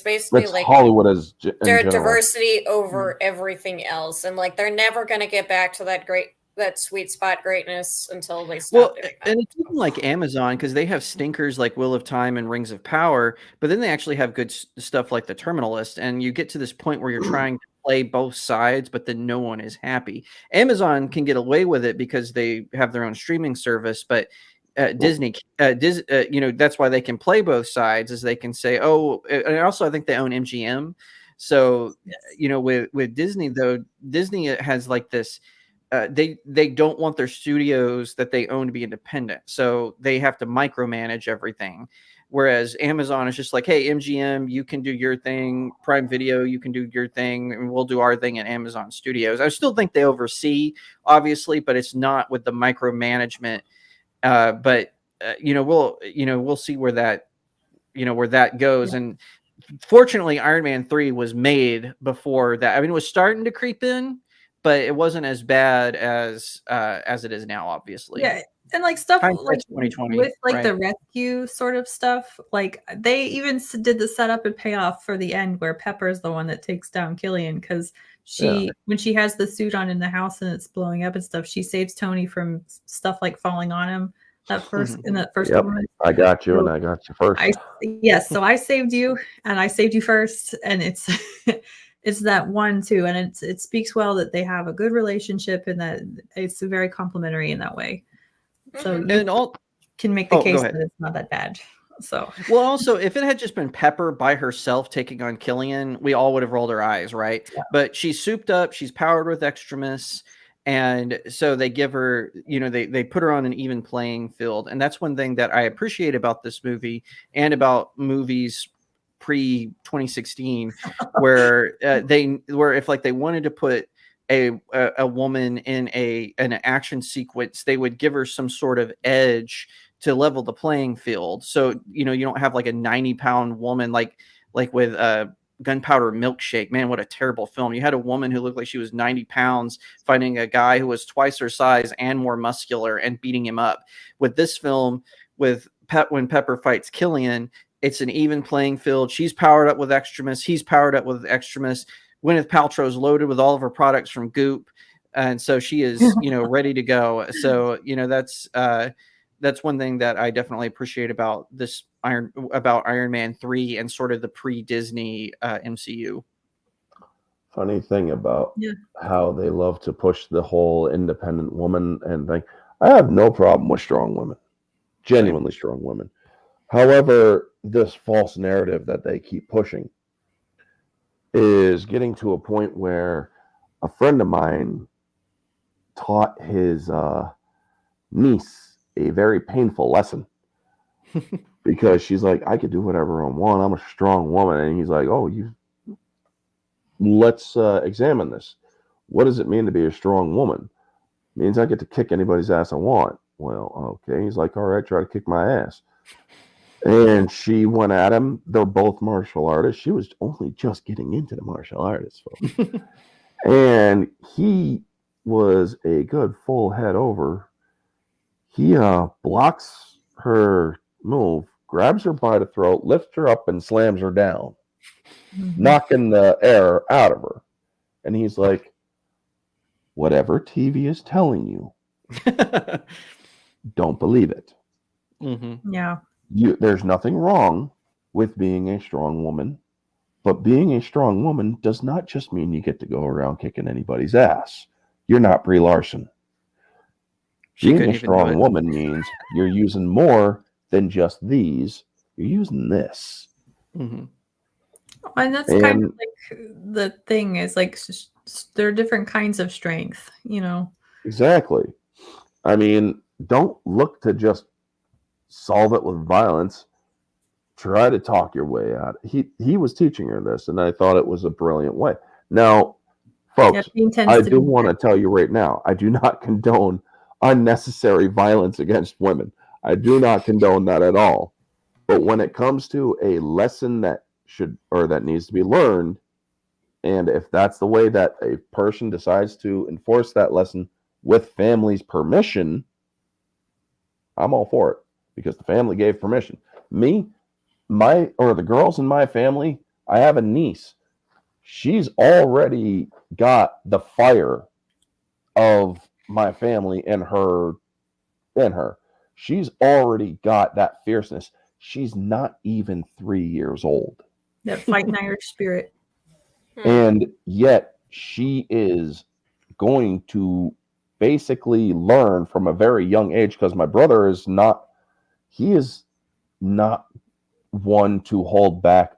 basically It's like Hollywood as in their general. diversity over everything else, and like they're never gonna get back to that sweet spot greatness until they stop Well, doing that. and it's even like Amazon because they have stinkers like Wheel of Time and Rings of Power, but then they actually have good stuff like The Terminalist, and you get to this point where you're trying to play both sides, but then no one is happy. Amazon can get away with it because they have their own streaming service, but Disney, that's why they can play both sides, is they can say, oh, and also I think they own MGM. So, with Disney though, Disney has like this. They don't want their studios that they own to be independent, so they have to micromanage everything. Whereas Amazon is just like, hey, MGM, you can do your thing. Prime Video, you can do your thing, and we'll do our thing at Amazon Studios. I still think they oversee, obviously, but it's not with the micromanagement. But we'll see where that goes. Yeah. And fortunately, Iron Man 3 was made before that. I mean, it was starting to creep in, but it wasn't as bad as it is now, obviously. Yeah, and like stuff like Hindsight's 2020, with like right? the rescue sort of stuff. Like they even did the setup and payoff for the end where Pepper's the one that takes down Killian because when she has the suit on in the house and it's blowing up and stuff, she saves Tony from stuff like falling on him in that first Yep. moment. I got you, So and I got you first. So I saved you and I saved you first, and it's it's that one too, and it speaks well that they have a good relationship and that it's very complimentary in that way. So you can make the case that it's not that bad. So well, also, if it had just been Pepper by herself taking on Killian, we all would have rolled our eyes, right? Yeah. But she's souped up, she's powered with extremis, and so they give her, they put her on an even playing field, and that's one thing that I appreciate about this movie and about movies pre 2016, where if like they wanted to put a woman in an action sequence, they would give her some sort of edge to level the playing field. So you don't have like a 90-pound woman like with Gunpowder Milkshake. Man, what a terrible film. You had a woman who looked like she was 90 pounds fighting a guy who was twice her size and more muscular and beating him up. With this film, when Pepper fights Killian, it's an even playing field. She's powered up with extremis. He's powered up with extremis. Gwyneth Paltrow's loaded with all of her products from Goop. And so she is, ready to go. So, that's one thing that I definitely appreciate about Iron Man 3 and sort of the pre-Disney MCU. Funny thing about how they love to push the whole independent woman and thing. I have no problem with strong women, genuinely strong women. However, this false narrative that they keep pushing is getting to a point where a friend of mine taught his niece a very painful lesson because she's like, I could do whatever I want. I'm a strong woman. And he's like, oh, let's examine this. What does it mean to be a strong woman? It means I get to kick anybody's ass I want. Well, okay. He's like, all right, try to kick my ass. And she went at him. They're both martial artists. She was only just getting into the martial artists. And he was a good full head over. He blocks her move, grabs her by the throat, lifts her up, and slams her down, knocking the air out of her. And he's like, whatever TV is telling you, don't believe it. Yeah. There's nothing wrong with being a strong woman. But being a strong woman does not just mean you get to go around kicking anybody's ass. You're not Brie Larson. She Being couldn't a even do strong it. woman means you're using more than just these. You're using this. Hmm. And that's kind of And like the thing is like there are different kinds of strength, you know. exactly. I mean, don't look to just solve it with violence. Try to talk your way out. He was teaching her this, and I thought it was a brilliant way. Now, Yeah, folks, Dean tends I to do be want to tell you right now, I do not condone unnecessary violence against women. I do not condone that at all. But when it comes to a lesson that should or that needs to be learned, and if that's the way that a person decides to enforce that lesson with family's permission, I'm all for it because the family gave permission. Me, the girls in my family, I have a niece. She's already got the fire of my family in her. She's already got that fierceness. She's not even 3 years old. that fighting Irish spirit. And yet she is going to basically learn from a very young age because my brother he is not one to hold back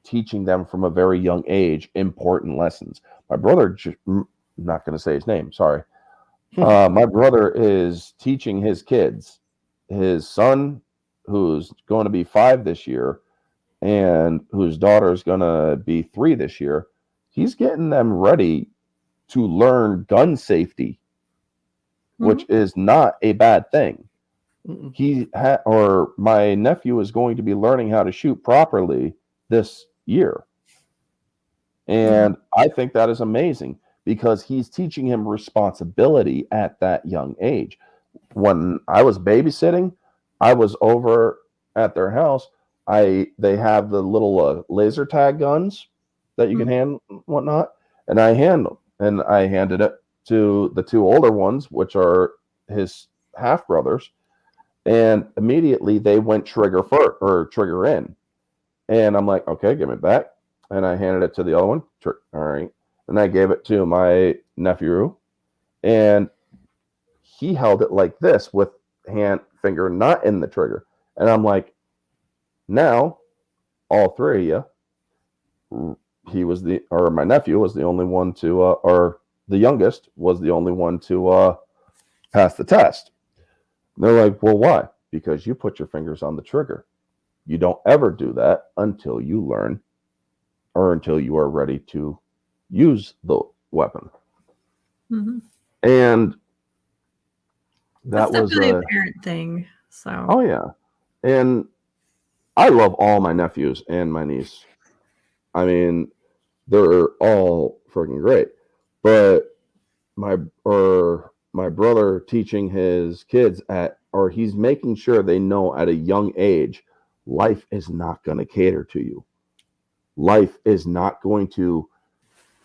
teaching them from a very young age important lessons. My brother, I'm not going to say his name, sorry. My brother is teaching his kids, his son, who's going to be 5 this year, and whose daughter is going to be 3 this year. He's getting them ready to learn gun safety, which is not a bad thing. Or my nephew is going to be learning how to shoot properly this year. And I think that is amazing because he's teaching him responsibility at that young age. When I was babysitting, I was over at their house. They have the little laser tag guns that you can hand and whatnot, and I handed it to the 2 older ones, which are his half brothers, and immediately they went trigger first or trigger in, and I'm like, okay, give it back, and I handed it to the other one. All right, and I gave it to my nephew, and he held it like this with finger not in the trigger. And I'm like, now, all 3 of you, my nephew was the only one to, or the youngest was the only one to pass the test. And they're like, well, why? Because you put your fingers on the trigger. You don't ever do that until you learn or until you are ready to use the weapon. Mm-hmm. And That's that was definitely a parent thing. So. Oh yeah, and I love all my nephews and my niece. I mean, they're all freaking great. But my brother teaching his kids he's making sure they know at a young age, life is not going to cater to you. Life is not going to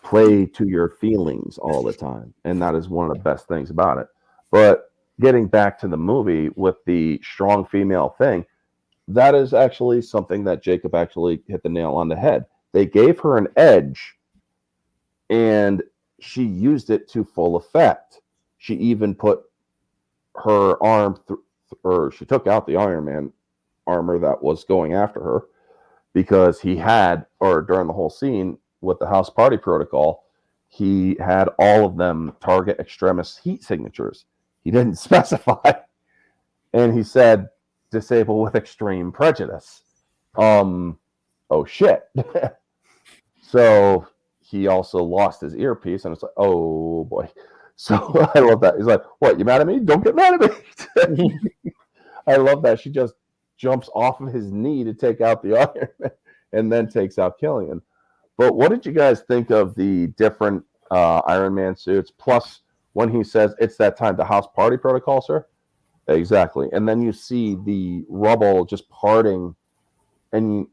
play to your feelings all the time. And that is one of the best things about it. But getting back to the movie with the strong female thing, that is actually something that Jacob actually hit the nail on the head. They gave her an edge and she used it to full effect. She even put her arm or she took out the Iron Man armor that was going after her because during the whole scene with the house party protocol, he had all of them target extremis heat signatures. He didn't specify. And he said, disable with extreme prejudice. Oh shit. So he also lost his earpiece, and it's like, oh boy. So I love that. He's like, what, you mad at me? Don't get mad at me. I love that. She just jumps off of his knee to take out the Iron Man and then takes out Killian. But what did you guys think of the different Iron Man suits? Plus, when he says it's that time, the house party protocol, sir? Exactly. And then you see the rubble just parting, and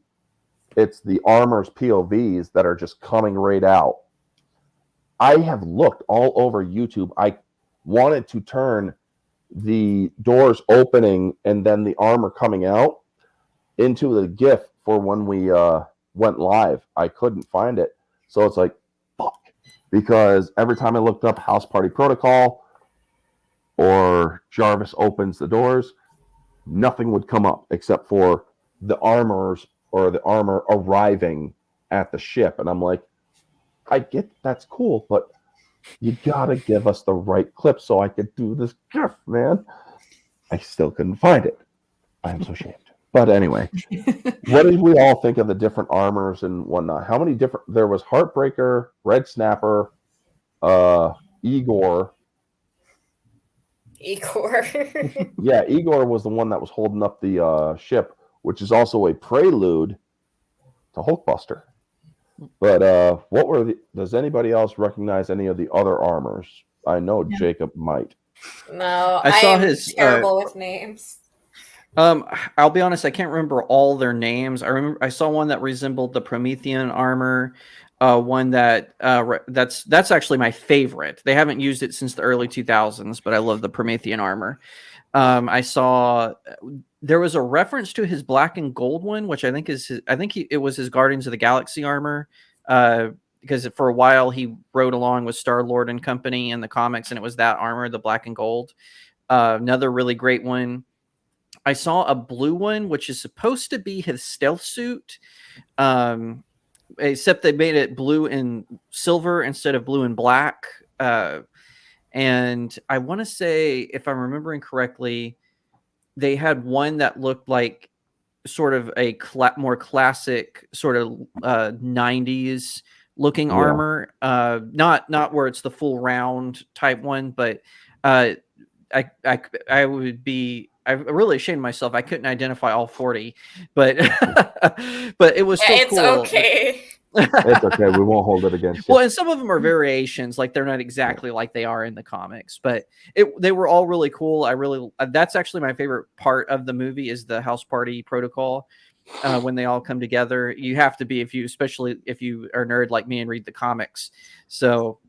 it's the armor's POVs that are just coming right out. I have looked all over YouTube. I wanted to turn the doors opening and then the armor coming out into the GIF for when went live, I couldn't find it. So it's like, fuck. Because every time I looked up House Party Protocol or Jarvis opens the doors, nothing would come up except for the armors or the armor arriving at the ship. And I'm like, I get that's cool, but you gotta give us the right clip so I could do this gif, man. I still couldn't find it. I'm so ashamed. But anyway, what did we all think of the different armors and whatnot? How many different? There was Heartbreaker, Red Snapper, Igor. Yeah, Igor was the one that was holding up the ship, which is also a prelude to Hulkbuster. But what were does anybody else recognize any of the other armors? I know Jacob might. No, I saw am his terrible with names. I'll be honest, I can't remember all their names. I saw one that resembled the Promethean armor. One that that's actually my favorite. They haven't used it since the early 2000s, but I love the Promethean armor. I saw there was a reference to his black and gold one, which I think is it was his Guardians of the Galaxy armor. Because for a while he rode along with Star-Lord and company in the comics, and it was that armor, the black and gold. Another really great one. I saw a blue one, which is supposed to be his stealth suit. Except they made it blue and silver instead of blue and black. And I want to say, if I'm remembering correctly, they had one that looked like sort of a more classic sort of 90s looking armor. Not where it's the full round type one, but I really ashamed myself. I couldn't identify all 40, but but it was still cool. Okay. It's okay. We won't hold it against you. Well, and some of them are variations, like they're not exactly like they are in the comics, but they were all really cool. That's actually my favorite part of the movie is the House Party Protocol. When they all come together, you have to be, especially if you are a nerd like me and read the comics. So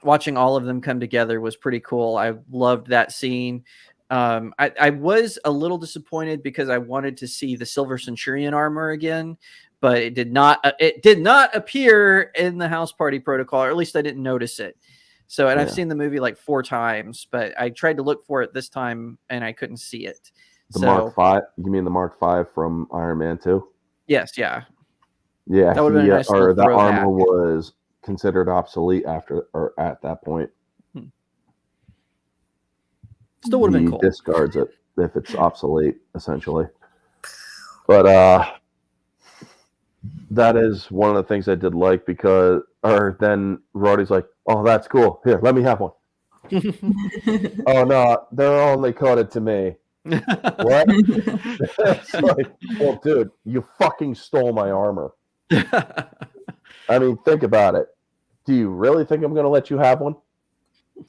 watching all of them come together was pretty cool. I loved that scene. I was a little disappointed because I wanted to see the Silver Centurion armor again, but it did not appear in the House Party Protocol, or at least I didn't notice it. So, and I've seen the movie like 4 times, but I tried to look for it this time and I couldn't see it. Mark 5? You mean the Mark 5 from Iron Man 2? Yes, yeah. Yeah, that would have been a nice or that throwback. armor was considered obsolete at that point. Still would have been cool. He discards it if it's obsolete, essentially. But that is one of the things I did like then Roddy's like, oh, that's cool. Here, let me have one. Oh, no, they're only coded to me. What? It's like, well, dude, you fucking stole my armor. I mean, think about it. Do you really think I'm going to let you have one?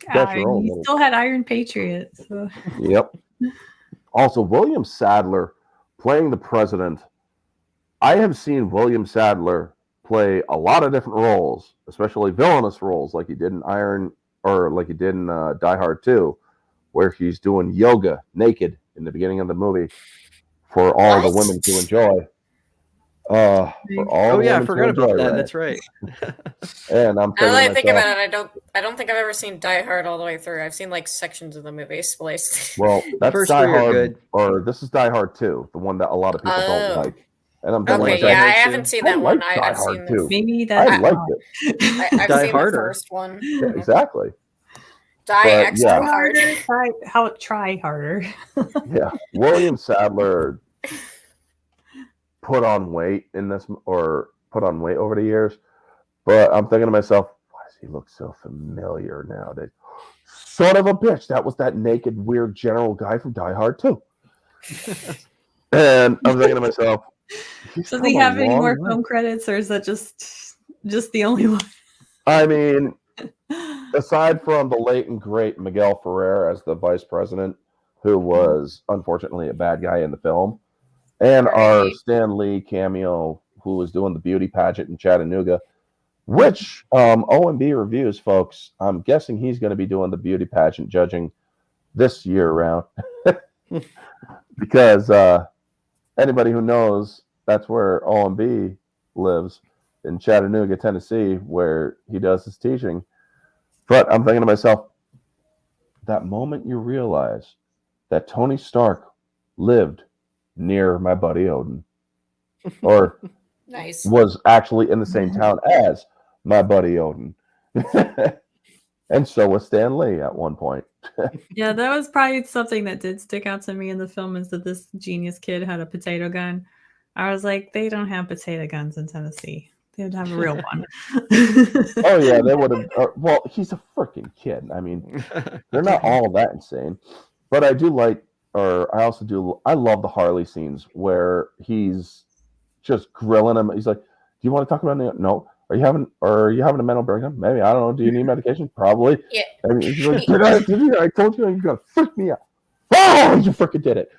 You still had Iron Patriot. So. Yep. Also, William Sadler playing the president. I have seen William Sadler play a lot of different roles, especially villainous roles, like he did in Die Hard 2, where he's doing yoga naked in the beginning of the movie for all the women to enjoy. I forgot about that. Right? That's right. And I'm thinking, now that I think about it, I don't think I've ever seen Die Hard all the way through. I've seen like sections of the movie spliced. Well, that's Die Hard, or this is Die Hard 2, the one that a lot of people don't like. And I'm thinking, I haven't seen that one. I've seen too. Maybe that I liked it. I've Die seen harder. the first one. Yeah, exactly. Extra hard. Try harder. Yeah, William Sadler put on weight over the years, but I'm thinking to myself, why does he look so familiar nowadays? Son of a bitch, that was that naked, weird general guy from Die Hard 2. And I'm thinking to myself, does he have any more film credits, or is that just the only one? I mean, aside from the late and great Miguel Ferrer as the vice president, who was unfortunately a bad guy in the film, and our Stan Lee cameo, who was doing the beauty pageant in Chattanooga, which OMB reviews, folks. I'm guessing he's going to be doing the beauty pageant judging this year round. Because anybody who knows, that's where OMB lives in Chattanooga, Tennessee, where he does his teaching. But I'm thinking to myself, that moment you realize that Tony Stark lived near my buddy Odin, or Nice. was actually in the same town as my buddy Odin. And so was Stan Lee at one point. Yeah, that was probably something that did stick out to me in the film, is that this genius kid had a potato gun. I was like, they don't have potato guns in Tennessee. They would have a real one. Oh yeah, they would have. Well, he's a freaking kid. I mean, they're not all that insane. But I do like, or I also do. I love the Harley scenes where he's just grilling him. He's like, "Do you want to talk about it? No. Are you having a mental breakdown? Maybe. I don't know. Do you need medication? Probably. Yeah. I mean, he's like, I told you you're gonna freak me out. Oh, you freaking did it.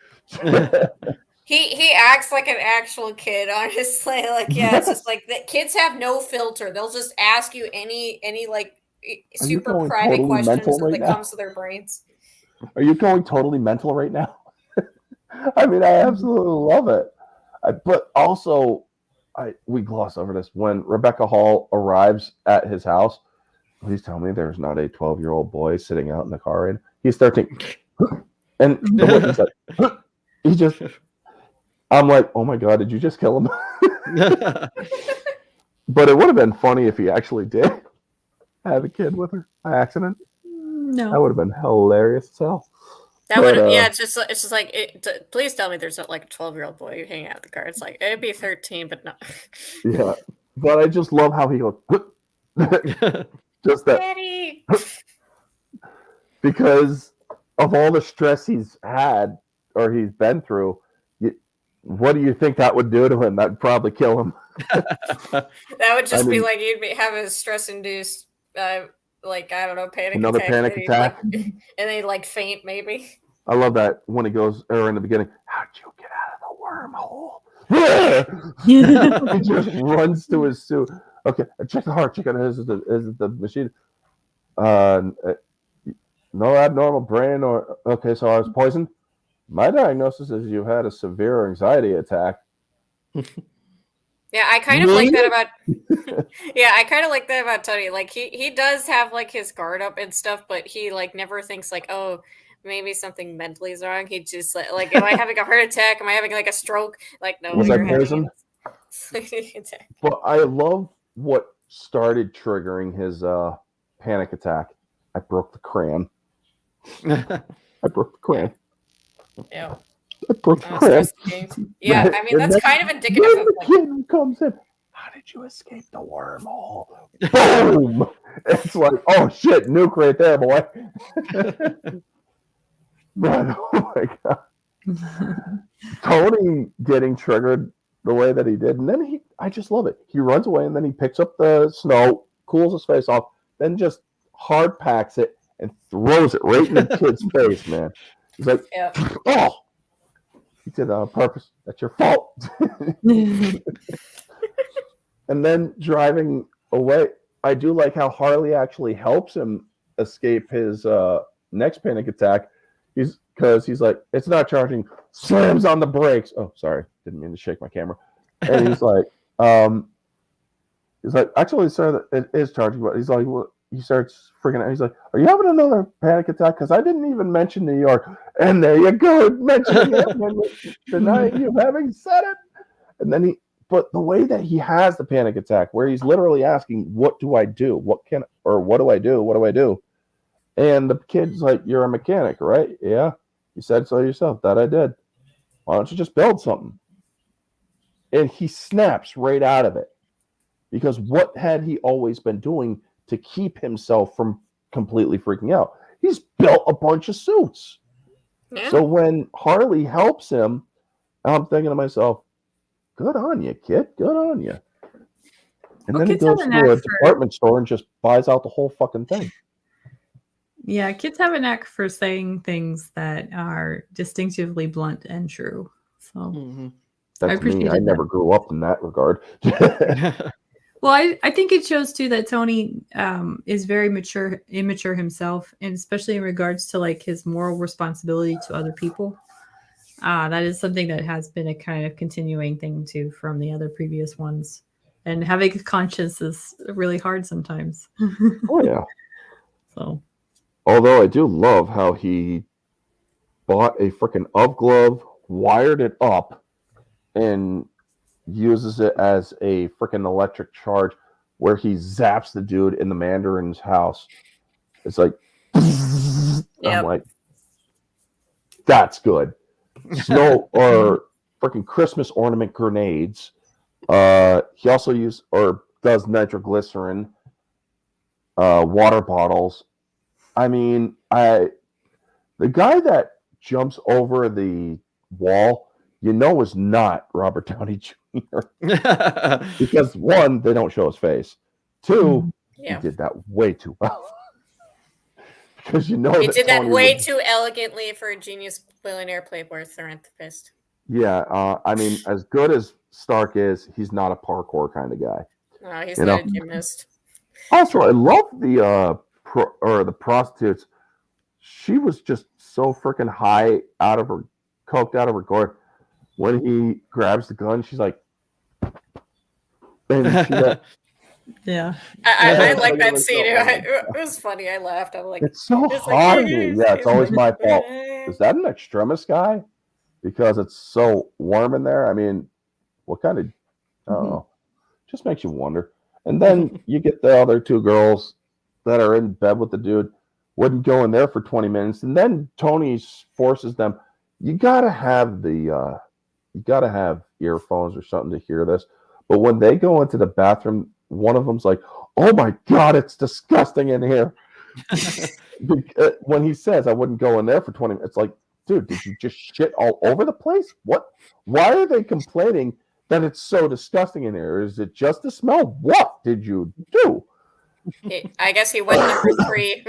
He acts like an actual kid, honestly. Like, yeah, it's just like that. Kids have no filter. They'll just ask you any like Are you super going private totally mental questions right that now? comes to their brains. Are you going totally mental right now? I mean, I absolutely love it. But also, we gloss over this. When Rebecca Hall arrives at his house, please tell me there's not a 12-year-old boy sitting out in the car. And he's 13. And the way he's like, he just, I'm like, oh my God, did you just kill him? But it would have been funny if he actually did have a kid with her by accident. That No. would have been hilarious as hell. That But, would, yeah. It's just like, please tell me there's not like a 12-year-old boy hanging out in the car. It's like it'd be 13, but no. Yeah, but I just love how he goes, just that, Daddy. because of all the stress he's had or he's been through. What do you think that would do to him? That'd probably kill him. That would just I be mean- like have a stress-induced, like, I don't know, panic Another attack. panic and he'd, attack. like, and they like faint maybe. I love that when he goes, or in the beginning, how'd you get out of the wormhole? He just runs to his suit. Okay, check the heart. Check it. Is it the machine? No abnormal brain or okay. So I was poisoned. My diagnosis is you had a severe anxiety attack. Yeah, I kind of like that about. Yeah, I kind of like that about Tony. Like he does have like his guard up and stuff, but he like never thinks like, oh, maybe something mentally is wrong. He just like, am I having a heart attack? Am I having like a stroke? Like, no. Was I you're having poisoned? a attack. But I love what started triggering his panic attack. I broke the crayon. I broke the crayon. Yeah. I broke the crayon. Yeah, I mean And that's then kind of indicative when of the like, kid comes in, how did you escape the wormhole? Boom! It's like, oh shit, nuke right there, boy. But oh my God, Tony getting triggered the way that he did, and then I just love it. He runs away and then he picks up the snow, cools his face off, then just hard packs it and throws it right in the kid's face, man. He's like, yeah. oh, he did that on purpose. That's your fault. And then driving away, I do like how Harley actually helps him escape his next panic attack. Because he's like, it's not charging, slams on the brakes. Oh, sorry, didn't mean to shake my camera. And he's like, actually, sir, it is charging. But he's like, well, he starts freaking out. He's like, are you having another panic attack? Because I didn't even mention New York. And there you go, mentioning it, denying you having said it. And then but the way that he has the panic attack, where he's literally asking, what do I do? What do I do? What do I do? And the kid's like, you're a mechanic, right? Yeah. You said so yourself. That I did. Why don't you just build something? And he snaps right out of it. Because what had he always been doing to keep himself from completely freaking out? He's built a bunch of suits. Yeah. So when Harley helps him, I'm thinking to myself, good on you, kid. Good on you. And then he kids goes have a to a knack for- department store and just buys out the whole fucking thing. Yeah, kids have a knack for saying things that are distinctively blunt and true. So, Mhm. That's me. appreciated I that. never grew up in that regard. well, I think it shows too that Tony is very immature himself, and especially in regards to like his moral responsibility to other people. That is something that has been a kind of continuing thing too from the other previous ones. and having a conscience is really hard sometimes. Oh yeah. So Although I do love how he bought a freaking UV glove, wired it up, and uses it as a freaking electric charge where he zaps the dude in the Mandarin's house. It's like, I'm Yep. like, that's good. Snow or freaking Christmas ornament grenades. He also does nitroglycerin, water bottles. I mean, the guy that jumps over the wall, is not Robert Downey Jr. Because one, they don't show his face. Two, Yeah. he did that way too well. Because He that did that Tony way would- too elegantly for a genius billionaire playboy philanthropist. Yeah, I mean, as good as Stark is, he's not a parkour kind of guy. No, he's You not know? a gymnast. Also, I love the the prostitutes. She was just so freaking high coked out of her gourd. When he grabs the gun, she's like, and she yeah. I Yeah, like I that was scene. so- It was funny. I laughed. I'm like, it's so it's hard. like, Yeah, it's always my fault. Is that an extremis guy? Because it's so warm in there. I mean, what kind of? Oh, just makes you wonder. And then you get the other two girls that are in bed with the dude. Wouldn't go in there for 20 minutes, and then Tony forces them. You gotta have earphones or something to hear this. But when they go into the bathroom, one of them's like, "Oh my god, it's disgusting in here." When he says, "I wouldn't go in there for 20 minutes," it's like, dude, did you just shit all over the place? What? Why are they complaining that it's so disgusting in here? Is it just the smell? What did you do? I guess he went number 3.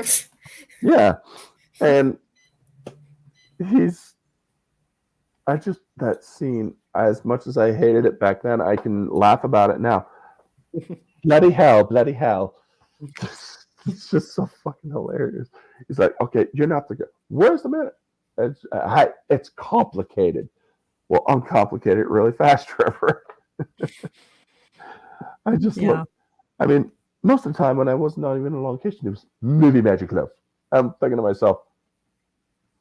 Yeah, and that scene, as much as I hated it back then, I can laugh about it now. Bloody hell. It's just so fucking hilarious. He's like, okay, you're not the guy. Where's the minute? It's complicated. Well, uncomplicated it really fast, Trevor. I just look. I mean, most of the time when I was not even on location, it was movie magic love. I'm thinking to myself,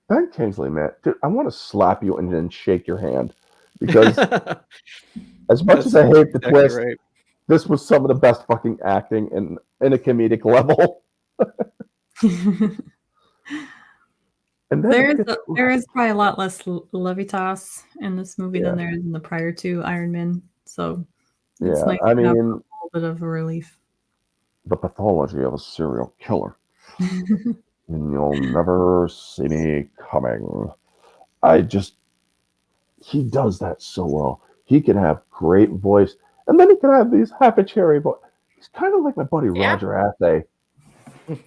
Ben Kingsley, man, dude, I want to slap you and then shake your hand. Because as much as I hate the twist, right. this was some of the best fucking acting in a comedic level. And then there is probably a lot less levitas in this movie than there is in the prior two Iron Man. So it's nice to have a little bit of a relief. The pathology of a serial killer. And you'll never see me coming. He does that so well. He can have great voice, and then he can have these happy cherry voice. He's kind of like my buddy Roger Athay.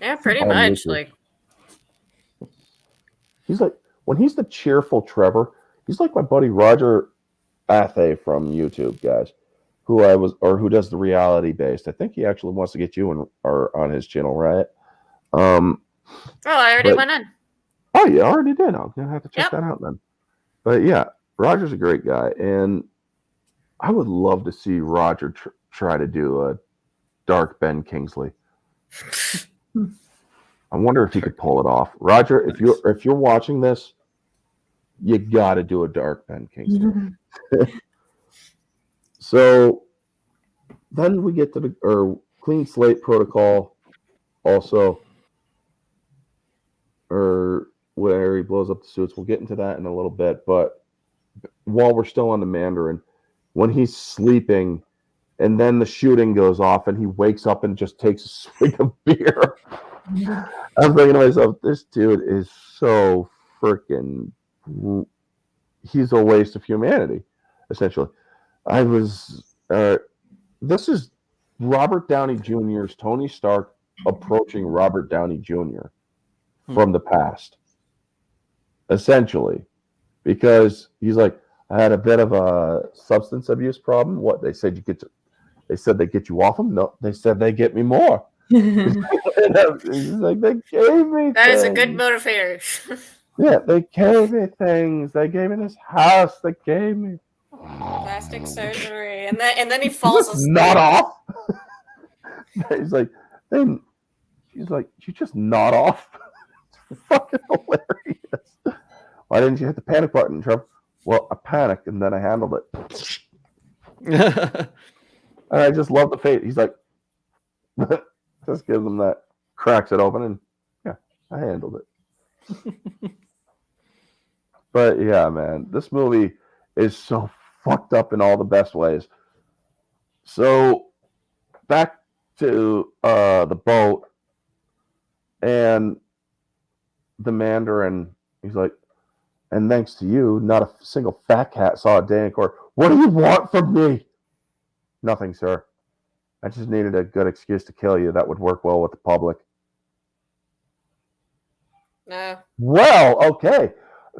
Yeah, pretty much. Like, he's like, when he's the cheerful Trevor, he's like my buddy Roger Athay from YouTube, guys, who does the reality based. I think he actually wants to get you on his channel, right? I already went in. Oh, you already did. I'm gonna have to check that out then. But yeah, Roger's a great guy, and I would love to see Roger try to do a dark Ben Kingsley. I wonder if he could pull it off. Roger, if you're watching this, you got to do a dark Ben Kingsley. So then we get to the clean slate protocol, also, or where he blows up the suits. We'll get into that in a little bit, but while we're still on the Mandarin, when he's sleeping and then the shooting goes off and he wakes up and just takes a swig of beer. I'm thinking to myself, this dude is so freaking, he's a waste of humanity, essentially. This is Robert Downey Jr.'s Tony Stark approaching Robert Downey Jr. from the past, essentially, because he's like, I had a bit of a substance abuse problem. What they said they said they get you off them. No, they said they get me more. He's like, they gave me. That is a good motivator. Yeah, they gave me things. They gave me this house. They gave me Plastic surgery. and then he He's falls just asleep. not off. He's like, then she's like, you just not off. It's fucking hilarious. Why didn't you hit the panic button, Trev? Well, I panicked and then I handled it. And I just love the face. He's like, just gives him that, cracks it open, and yeah, I handled it. But yeah, man, this movie is so fucked up in all the best ways. So back to the boat, and the Mandarin, he's like, and thanks to you, not a single fat cat saw a day in court. What do you want from me? Nothing, sir. I just needed a good excuse to kill you that would work well with the public. No. Well, okay.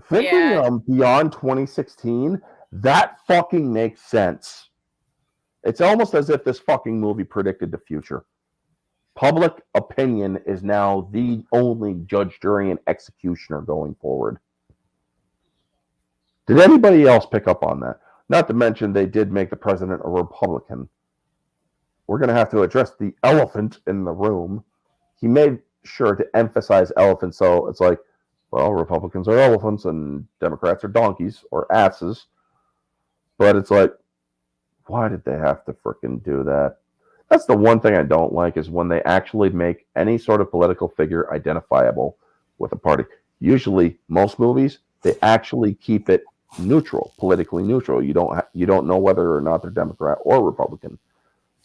Thinking Yeah. beyond 2016, that fucking makes sense. It's almost as if this fucking movie predicted the future. Public opinion is now the only judge, jury, and executioner going forward. Did anybody else pick up on that? Not to mention they did make the president a Republican. We're going to have to address the elephant in the room. He made sure to emphasize elephant, so it's like, well, Republicans are elephants and Democrats are donkeys or asses. But it's like, why did they have to freaking do that? That's the one thing I don't like, is when they actually make any sort of political figure identifiable with a party. Usually, most movies, they actually keep it neutral, politically neutral. You don't know whether or not they're Democrat or Republican.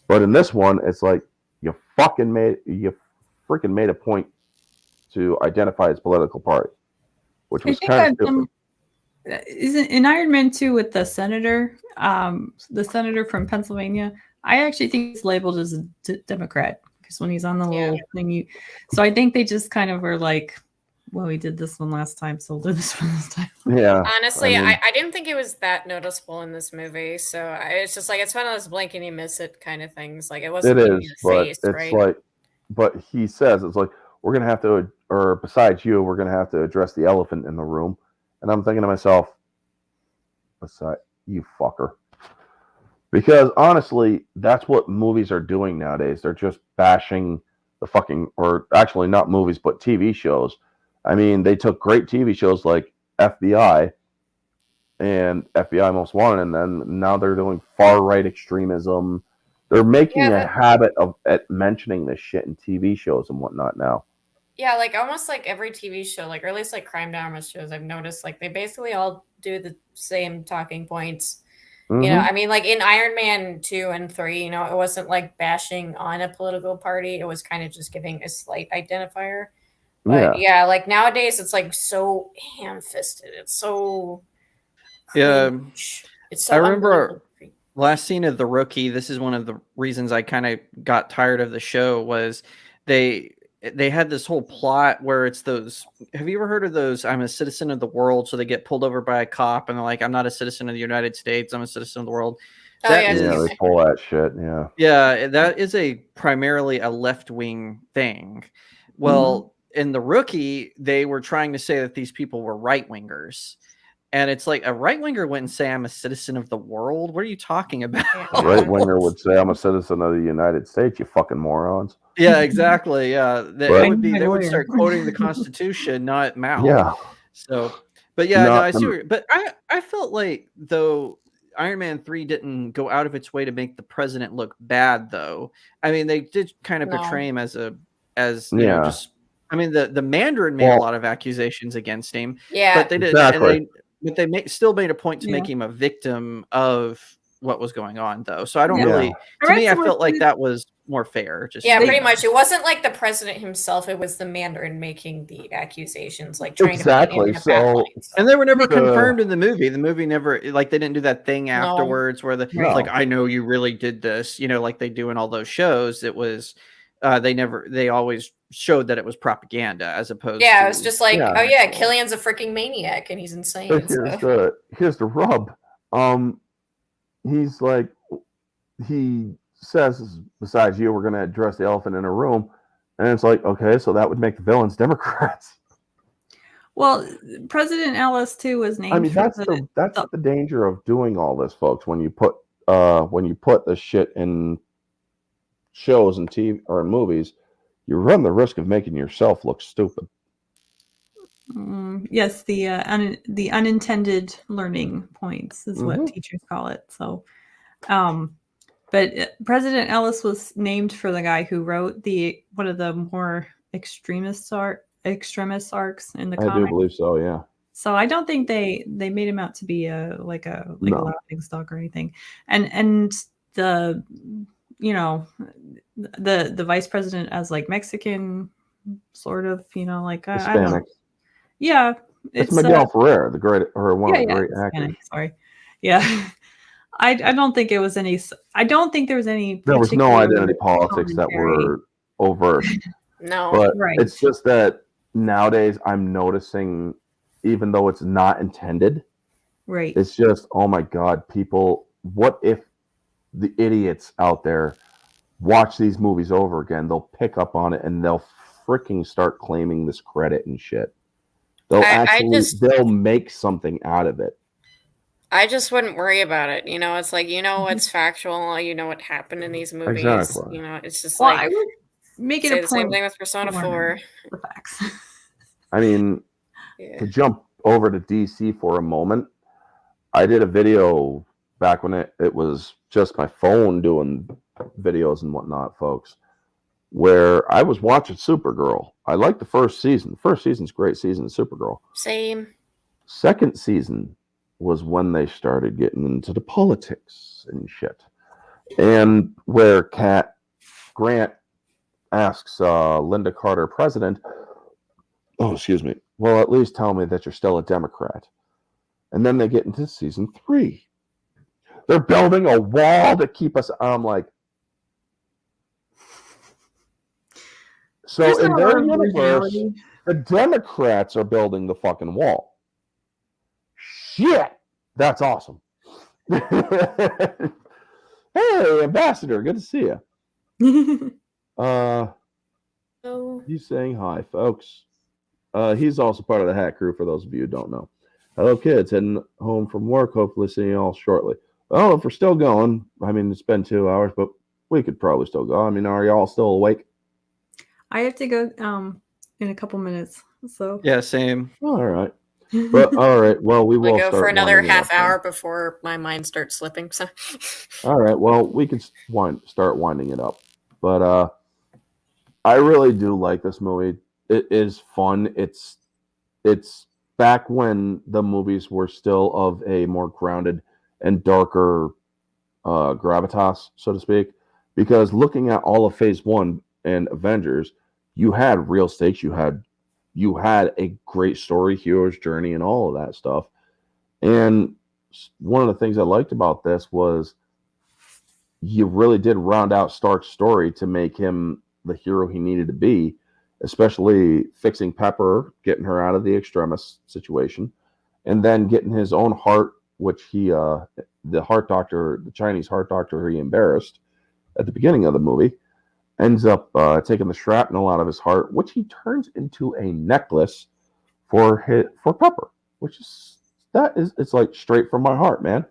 But in this one, it's like you freaking made a point to identify its political party, which was kind of stupid. Isn't in Iron Man 2 with the senator from Pennsylvania? I actually think he's labeled as a Democrat because when he's on the little thing, so I think they just kind of were like, well, we did this one last time, so we'll do this one this time. Yeah. Honestly, I didn't think it was that noticeable in this movie, so it's just like, it's one of those blink and you miss it kind of things. Like, it wasn't in your face, it's right? like, but he says, it's like, we're going to have to, or besides you, we're going to have to address the elephant in the room. And I'm thinking to myself, besides you fucker. Because honestly, that's what movies are doing nowadays. They're just bashing the fucking, or actually not movies, but TV shows. I mean, they took great TV shows like FBI and FBI Most Wanted, and then now they're doing far-right extremism. They're making a habit of mentioning this shit in TV shows and whatnot now. Yeah, like almost like every TV show, like, or at least like crime drama shows, I've noticed, like, they basically all do the same talking points. Mm-hmm. You know, I mean, like in Iron Man 2 and 3, you know, it wasn't like bashing on a political party. It was kind of just giving a slight identifier. But yeah, like nowadays it's like so ham-fisted. It's so cringe. It's so I remember last scene of The Rookie. This is one of the reasons I kind of got tired of the show, was they had this whole plot where it's those, have you ever heard of those, I'm a citizen of the world, so they get pulled over by a cop and they're like, I'm not a citizen of the United States, I'm a citizen of the world. They pull that shit. Yeah, that is primarily a left-wing thing. Well, in The Rookie, they were trying to say that these people were right-wingers. And it's like, a right-winger wouldn't say, I'm a citizen of the world. What are you talking about? A right-winger would say, I'm a citizen of the United States, you fucking morons. Yeah, exactly. Yeah. They would start quoting the Constitution, not Mao. Yeah. So, but yeah, no, I see. But I felt like, though, Iron Man 3 didn't go out of its way to make the president look bad, though. I mean, they did kind of portray him as you know, just, I mean, the Mandarin made a lot of accusations against him. Yeah. But they did. Exactly. But they still made a point to make him a victim of what was going on, though. So I don't really, to me, I felt like that was more fair. Pretty much. It wasn't like the president himself. It was the Mandarin making the accusations, like trying to make and they were never confirmed in the movie. The movie never, like, they didn't do that thing afterwards where like, I know you really did this, you know, like they do in all those shows. It was, they always showed that it was propaganda as opposed to, it was just like, Killian's a freaking maniac and he's insane. But here's the rub. He's like, he says, besides you, we're going to address the elephant in a room. And it's like, okay, so that would make the villains Democrats. Well, President Ellis, too, was named. I mean, that's the danger of doing all this, folks, when you put when you put this shit in shows and TV or in movies, you run the risk of making yourself look stupid. Yes, the unintended learning points is what teachers call it. So, but President Ellis was named for the guy who wrote one of the more extremist arcs in the I comic. do believe so, yeah. So I don't think they made him out to be a No. laughing stock or anything. And the the vice president as like Mexican, sort of, I don't Hispanic. know. Yeah, It's Miguel Ferrer, the great, or one of the great Hispanic, actors. sorry, yeah. I don't think it was any. I don't think there was any. There was no particular identity politics that commentary. were overt. No. But Right. it's just that nowadays I'm noticing, even though it's not intended, Right. it's just, oh my God, people, what if the idiots out there watch these movies over again? They'll pick up on it and they'll freaking start claiming this credit and shit. They'll make something out of it. I just wouldn't worry about it. It's like, what's factual, what happened in these movies. Exactly. It's just Well, like, I would make it say a the same point thing with Persona to 4. learn the facts. I mean, Yeah. to jump over to DC for a moment, I did a video back when it was just my phone doing videos and whatnot, folks, where I was watching Supergirl. I liked the first season. The first season's a great season of Supergirl. Same. Second season was when they started getting into the politics and shit. And where Grant asks Linda Carter, president, well, at least tell me that you're still a Democrat. And then they get into season 3. They're building a wall to keep us. I'm like, so There's in no their originality. universe, the Democrats are building the fucking wall. Shit, that's awesome. Hey, Ambassador, good to see you. He's saying hi, folks. He's also part of the Hat Crew, for those of you who don't know. Hello, kids. Heading home from work. Hopefully seeing you all shortly. Well, if we're still going, I mean, it's been 2 hours, but we could probably still go. I mean, are y'all still awake? I have to go in a couple minutes. So Yeah, same. All right. But all right. Well, we will go start for another winding it half up then. hour before my mind starts slipping. So. All right. Well, we can start winding it up. But I really do like this movie. It is fun. It's back when the movies were still of a more grounded and darker gravitas, so to speak. Because looking at all of Phase 1 and Avengers, you had real stakes. You had a great story, hero's journey, and all of that stuff. And one of the things I liked about this was you really did round out Stark's story to make him the hero he needed to be, especially fixing Pepper, getting her out of the extremis situation, and then getting his own heart, which the heart doctor, the Chinese heart doctor he embarrassed at the beginning of the movie, ends up taking the shrapnel out of his heart, which he turns into a necklace for Pepper, which is it's like straight from my heart, man.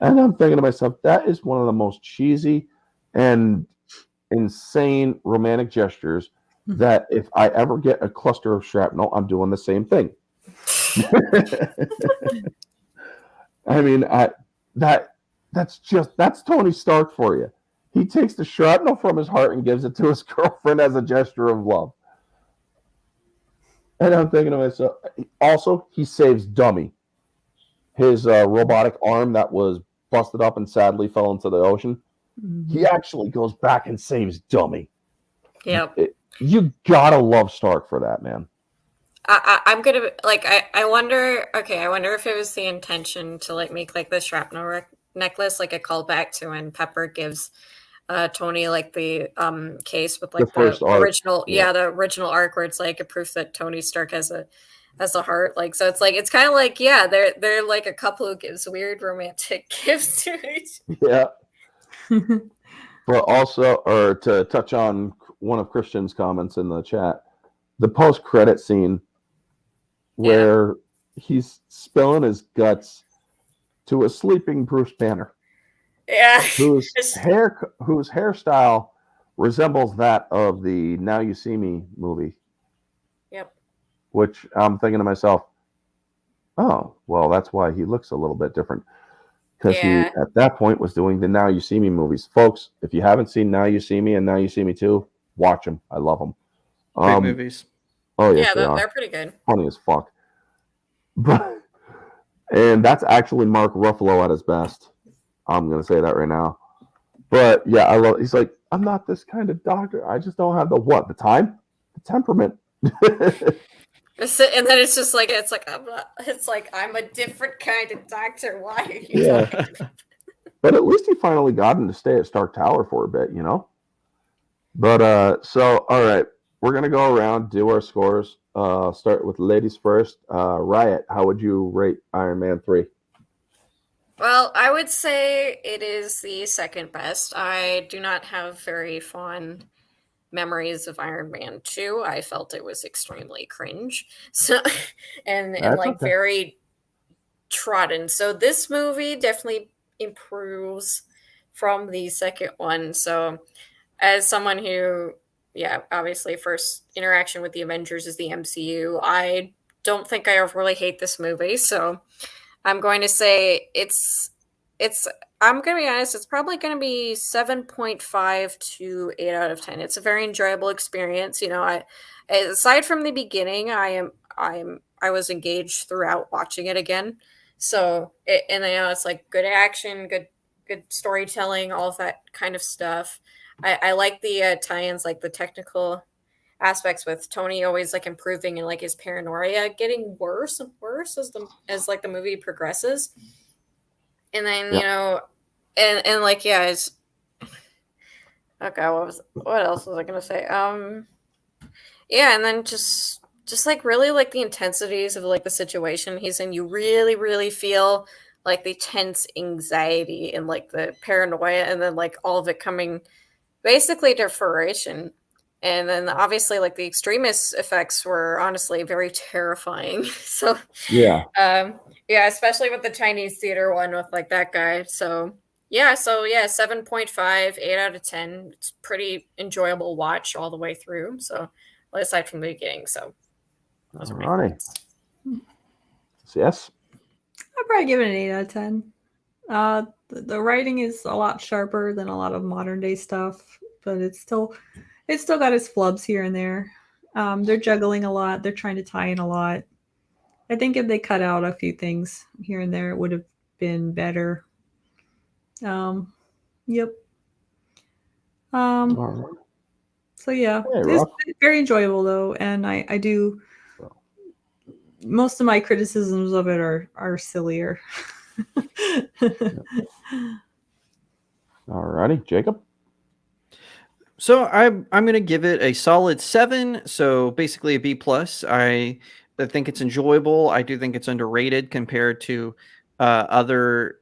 And I'm thinking to myself, that is one of the most cheesy and insane romantic gestures that if I ever get a cluster of shrapnel, I'm doing the same thing. I mean, that's Tony Stark for you. He takes the shrapnel from his heart and gives it to his girlfriend as a gesture of love. And I'm thinking to myself, also, he saves Dummy. His robotic arm that was busted up and sadly fell into the ocean. Mm-hmm. He actually goes back and saves Dummy. Yep. You gotta love Stark for that, man. I'm gonna I wonder. Okay, I wonder if it was the intention to make the shrapnel necklace like a callback to when Pepper gives Tony the case with the original, the original arc where it's like a proof that Tony Stark has a heart. So it's kind of they're like a couple who gives weird romantic gifts to each. Yeah. But also, or to touch on one of Christian's comments in the chat, the post-credit scene where he's spilling his guts to a sleeping Bruce Banner. Yeah. whose It's- hairstyle resembles that of the Now You See Me movie, yep. which I'm thinking to myself, oh, well, that's why he looks a little bit different. Because he, Yeah. at that point, was doing the Now You See Me movies. Folks, if you haven't seen Now You See Me and Now You See Me 2, watch them. I love them. Great movies. Oh, yes, Yeah, they are. they're pretty good. Funny as fuck. But, and that's actually Mark Ruffalo at his best. I'm going to say that right now. But, yeah, I love, he's like, I'm not this kind of doctor. I just don't have the what? The time? The temperament. And then it's like I'm not, it's like I'm a different kind of doctor. Why are you Yeah. talking? But at least he finally got him to stay at Stark Tower for a bit, you know? But so all right, we're gonna go around, do our scores. Start with ladies first. Riot, how would you rate Iron Man 3? Well, I would say it is the second best. I do not have very fond memories of Iron Man 2. I felt it was extremely cringe. So and That's like okay. very trodden. So this movie definitely improves from the second one. So as someone who, yeah, obviously first interaction with the Avengers is the MCU, I don't think I overly hate this movie. So I'm going to say it's I'm going to be honest, it's probably going to be 7.5 to 8 out of 10. It's a very enjoyable experience. You know, I aside from the beginning, I was engaged throughout watching it again. So, and I know it's like good action, good storytelling, all of that kind of stuff. I like the tie-ins, like the technical aspects with Tony always like improving and like his paranoia getting worse and worse as like the movie progresses. And then, Yeah. you know, and like yeah, it's okay, what else was I gonna say? Yeah, and then just like really like the intensities of like the situation he's in, you really, really feel like the tense anxiety and like the paranoia and then like all of it coming basically to fruition. And then obviously like the extremist effects were honestly very terrifying. So Yeah. yeah, especially with the Chinese theater one with like that guy. So yeah, 7.5, 8 out of 10. It's pretty enjoyable watch all the way through. So aside from the beginning. So those are my Alrighty. thoughts. Yes. I'd probably give it an 8 out of 10. The writing is a lot sharper than a lot of modern day stuff, but it's still got its flubs here and there. They're juggling a lot. They're trying to tie in a lot. I think if they cut out a few things here and there, it would have been better. Yep. All right. So yeah, Hey, it's Rock. very enjoyable though, and I do. Most of my criticisms of it are sillier. Alrighty, Jacob. So I'm going to give it a solid 7. So basically a B plus. I think it's enjoyable. I do think it's underrated compared to other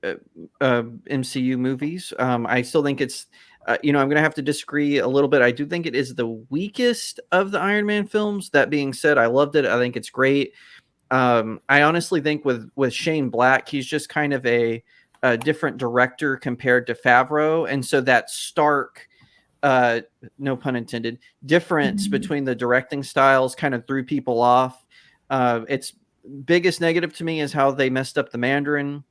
MCU movies. I still think it's I'm going to have to disagree a little bit. I do think it is the weakest of the Iron Man films. That being said, I loved it. I think it's great. I honestly think with Shane Black, he's just kind of a different director compared to Favreau, and so that stark no pun intended, difference between the directing styles kind of threw people off. Its biggest negative to me is how they messed up the Mandarin.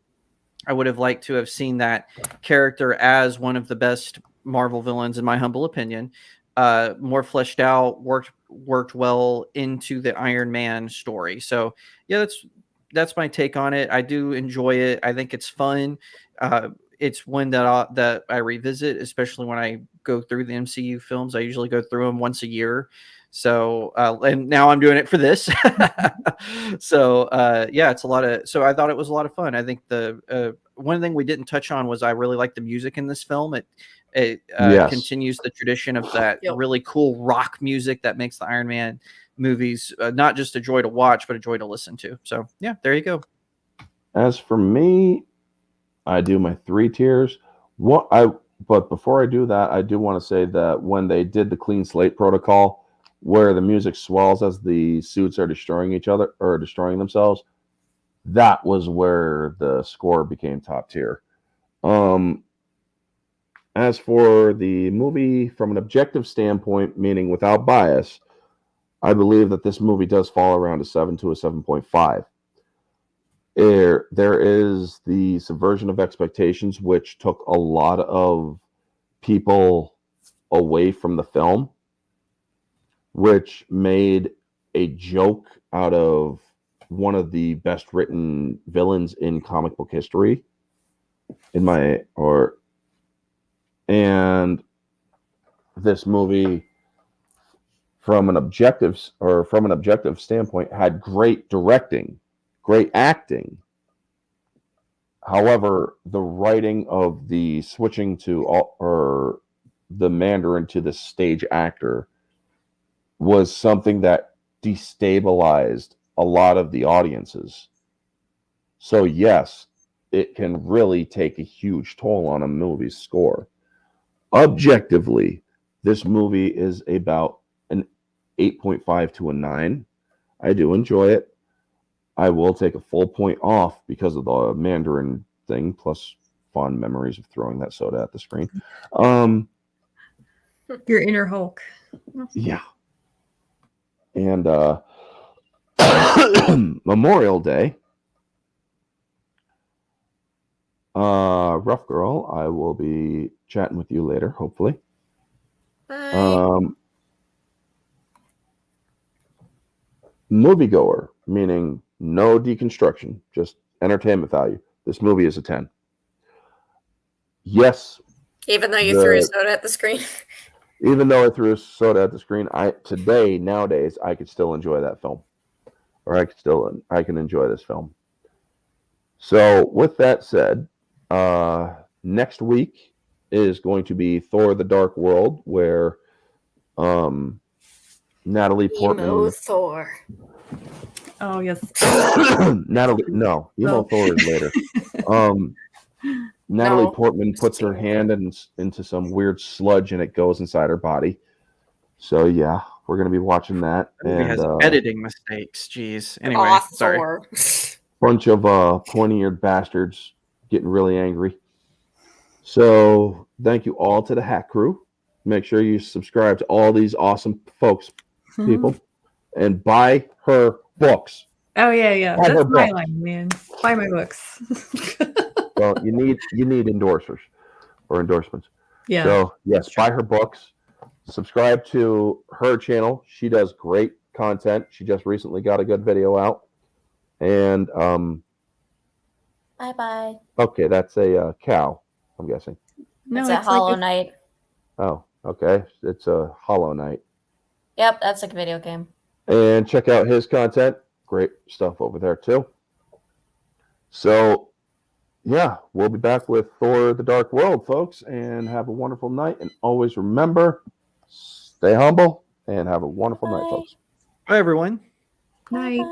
I would have liked to have seen that character as one of the best Marvel villains, in my humble opinion. More fleshed out, worked well into the Iron Man story. So yeah, that's my take on it. I do enjoy it. I think it's fun. It's one that I revisit, especially when I go through the MCU films. I usually go through them once a year. So, and now I'm doing it for this. So, yeah, it's a lot of, so I thought it was a lot of fun. I think the, one thing we didn't touch on was I really like the music in this film. It Yes. continues the tradition of that Yep. really cool rock music that makes the Iron Man movies not just a joy to watch, but a joy to listen to. So, yeah, there you go. As for me, I do my 3 tiers. But before I do that, I do want to say that when they did the clean slate protocol, where the music swells as the suits are destroying each other or destroying themselves, that was where the score became top tier. as for the movie from an objective standpoint, meaning without bias, I believe that this movie does fall around a 7 to a 7.5. There is the subversion of expectations, which took a lot of people away from the film, which made a joke out of one of the best written villains in comic book history. And this movie from an objective standpoint had great directing, great acting. However, the writing of the switching or the Mandarin to the stage actor was something that destabilized a lot of the audiences. So yes, it can really take a huge toll on a movie's score. Objectively, this movie is about an 8.5 to a 9. I do enjoy it. I will take a full point off because of the Mandarin thing, plus fond memories of throwing that soda at the screen. Your inner Hulk. Yeah. And Memorial Day. Rough Girl, I will be chatting with you later, hopefully. Bye. Moviegoer, meaning no deconstruction, just entertainment value. This movie is a 10. Yes. Even though you threw a soda at the screen. Even though I threw a soda at the screen, nowadays, I could still enjoy that film. Or I can enjoy this film. So with that said, next week is going to be Thor: The Dark World, where Natalie Portman. Emo Thor. Oh yes. Emo Thor is later. Natalie Portman puts her hand into some weird sludge and it goes inside her body. So yeah, we're gonna be watching that. It has editing mistakes. Jeez. Anyway, sorry. Bunch of pointy-eared bastards getting really angry. So thank you all to the Hack Crew. Make sure you subscribe to all these awesome people, and buy her books. Oh yeah. That's my line, man. Buy my books. Well, you need endorsers or endorsements. Yeah. So yes, buy her books. Subscribe to her channel. She does great content. She just recently got a good video out. And bye. Okay, that's a cow, I'm guessing. No, it's a Hollow Knight. Oh, okay. It's a Hollow Knight. Yep, that's like a video game. And check out his content. Great stuff over there too. So yeah, we'll be back with Thor: The Dark World, folks, and have a wonderful night. And always remember, stay humble and have a wonderful night, folks. Bye, everyone. Night.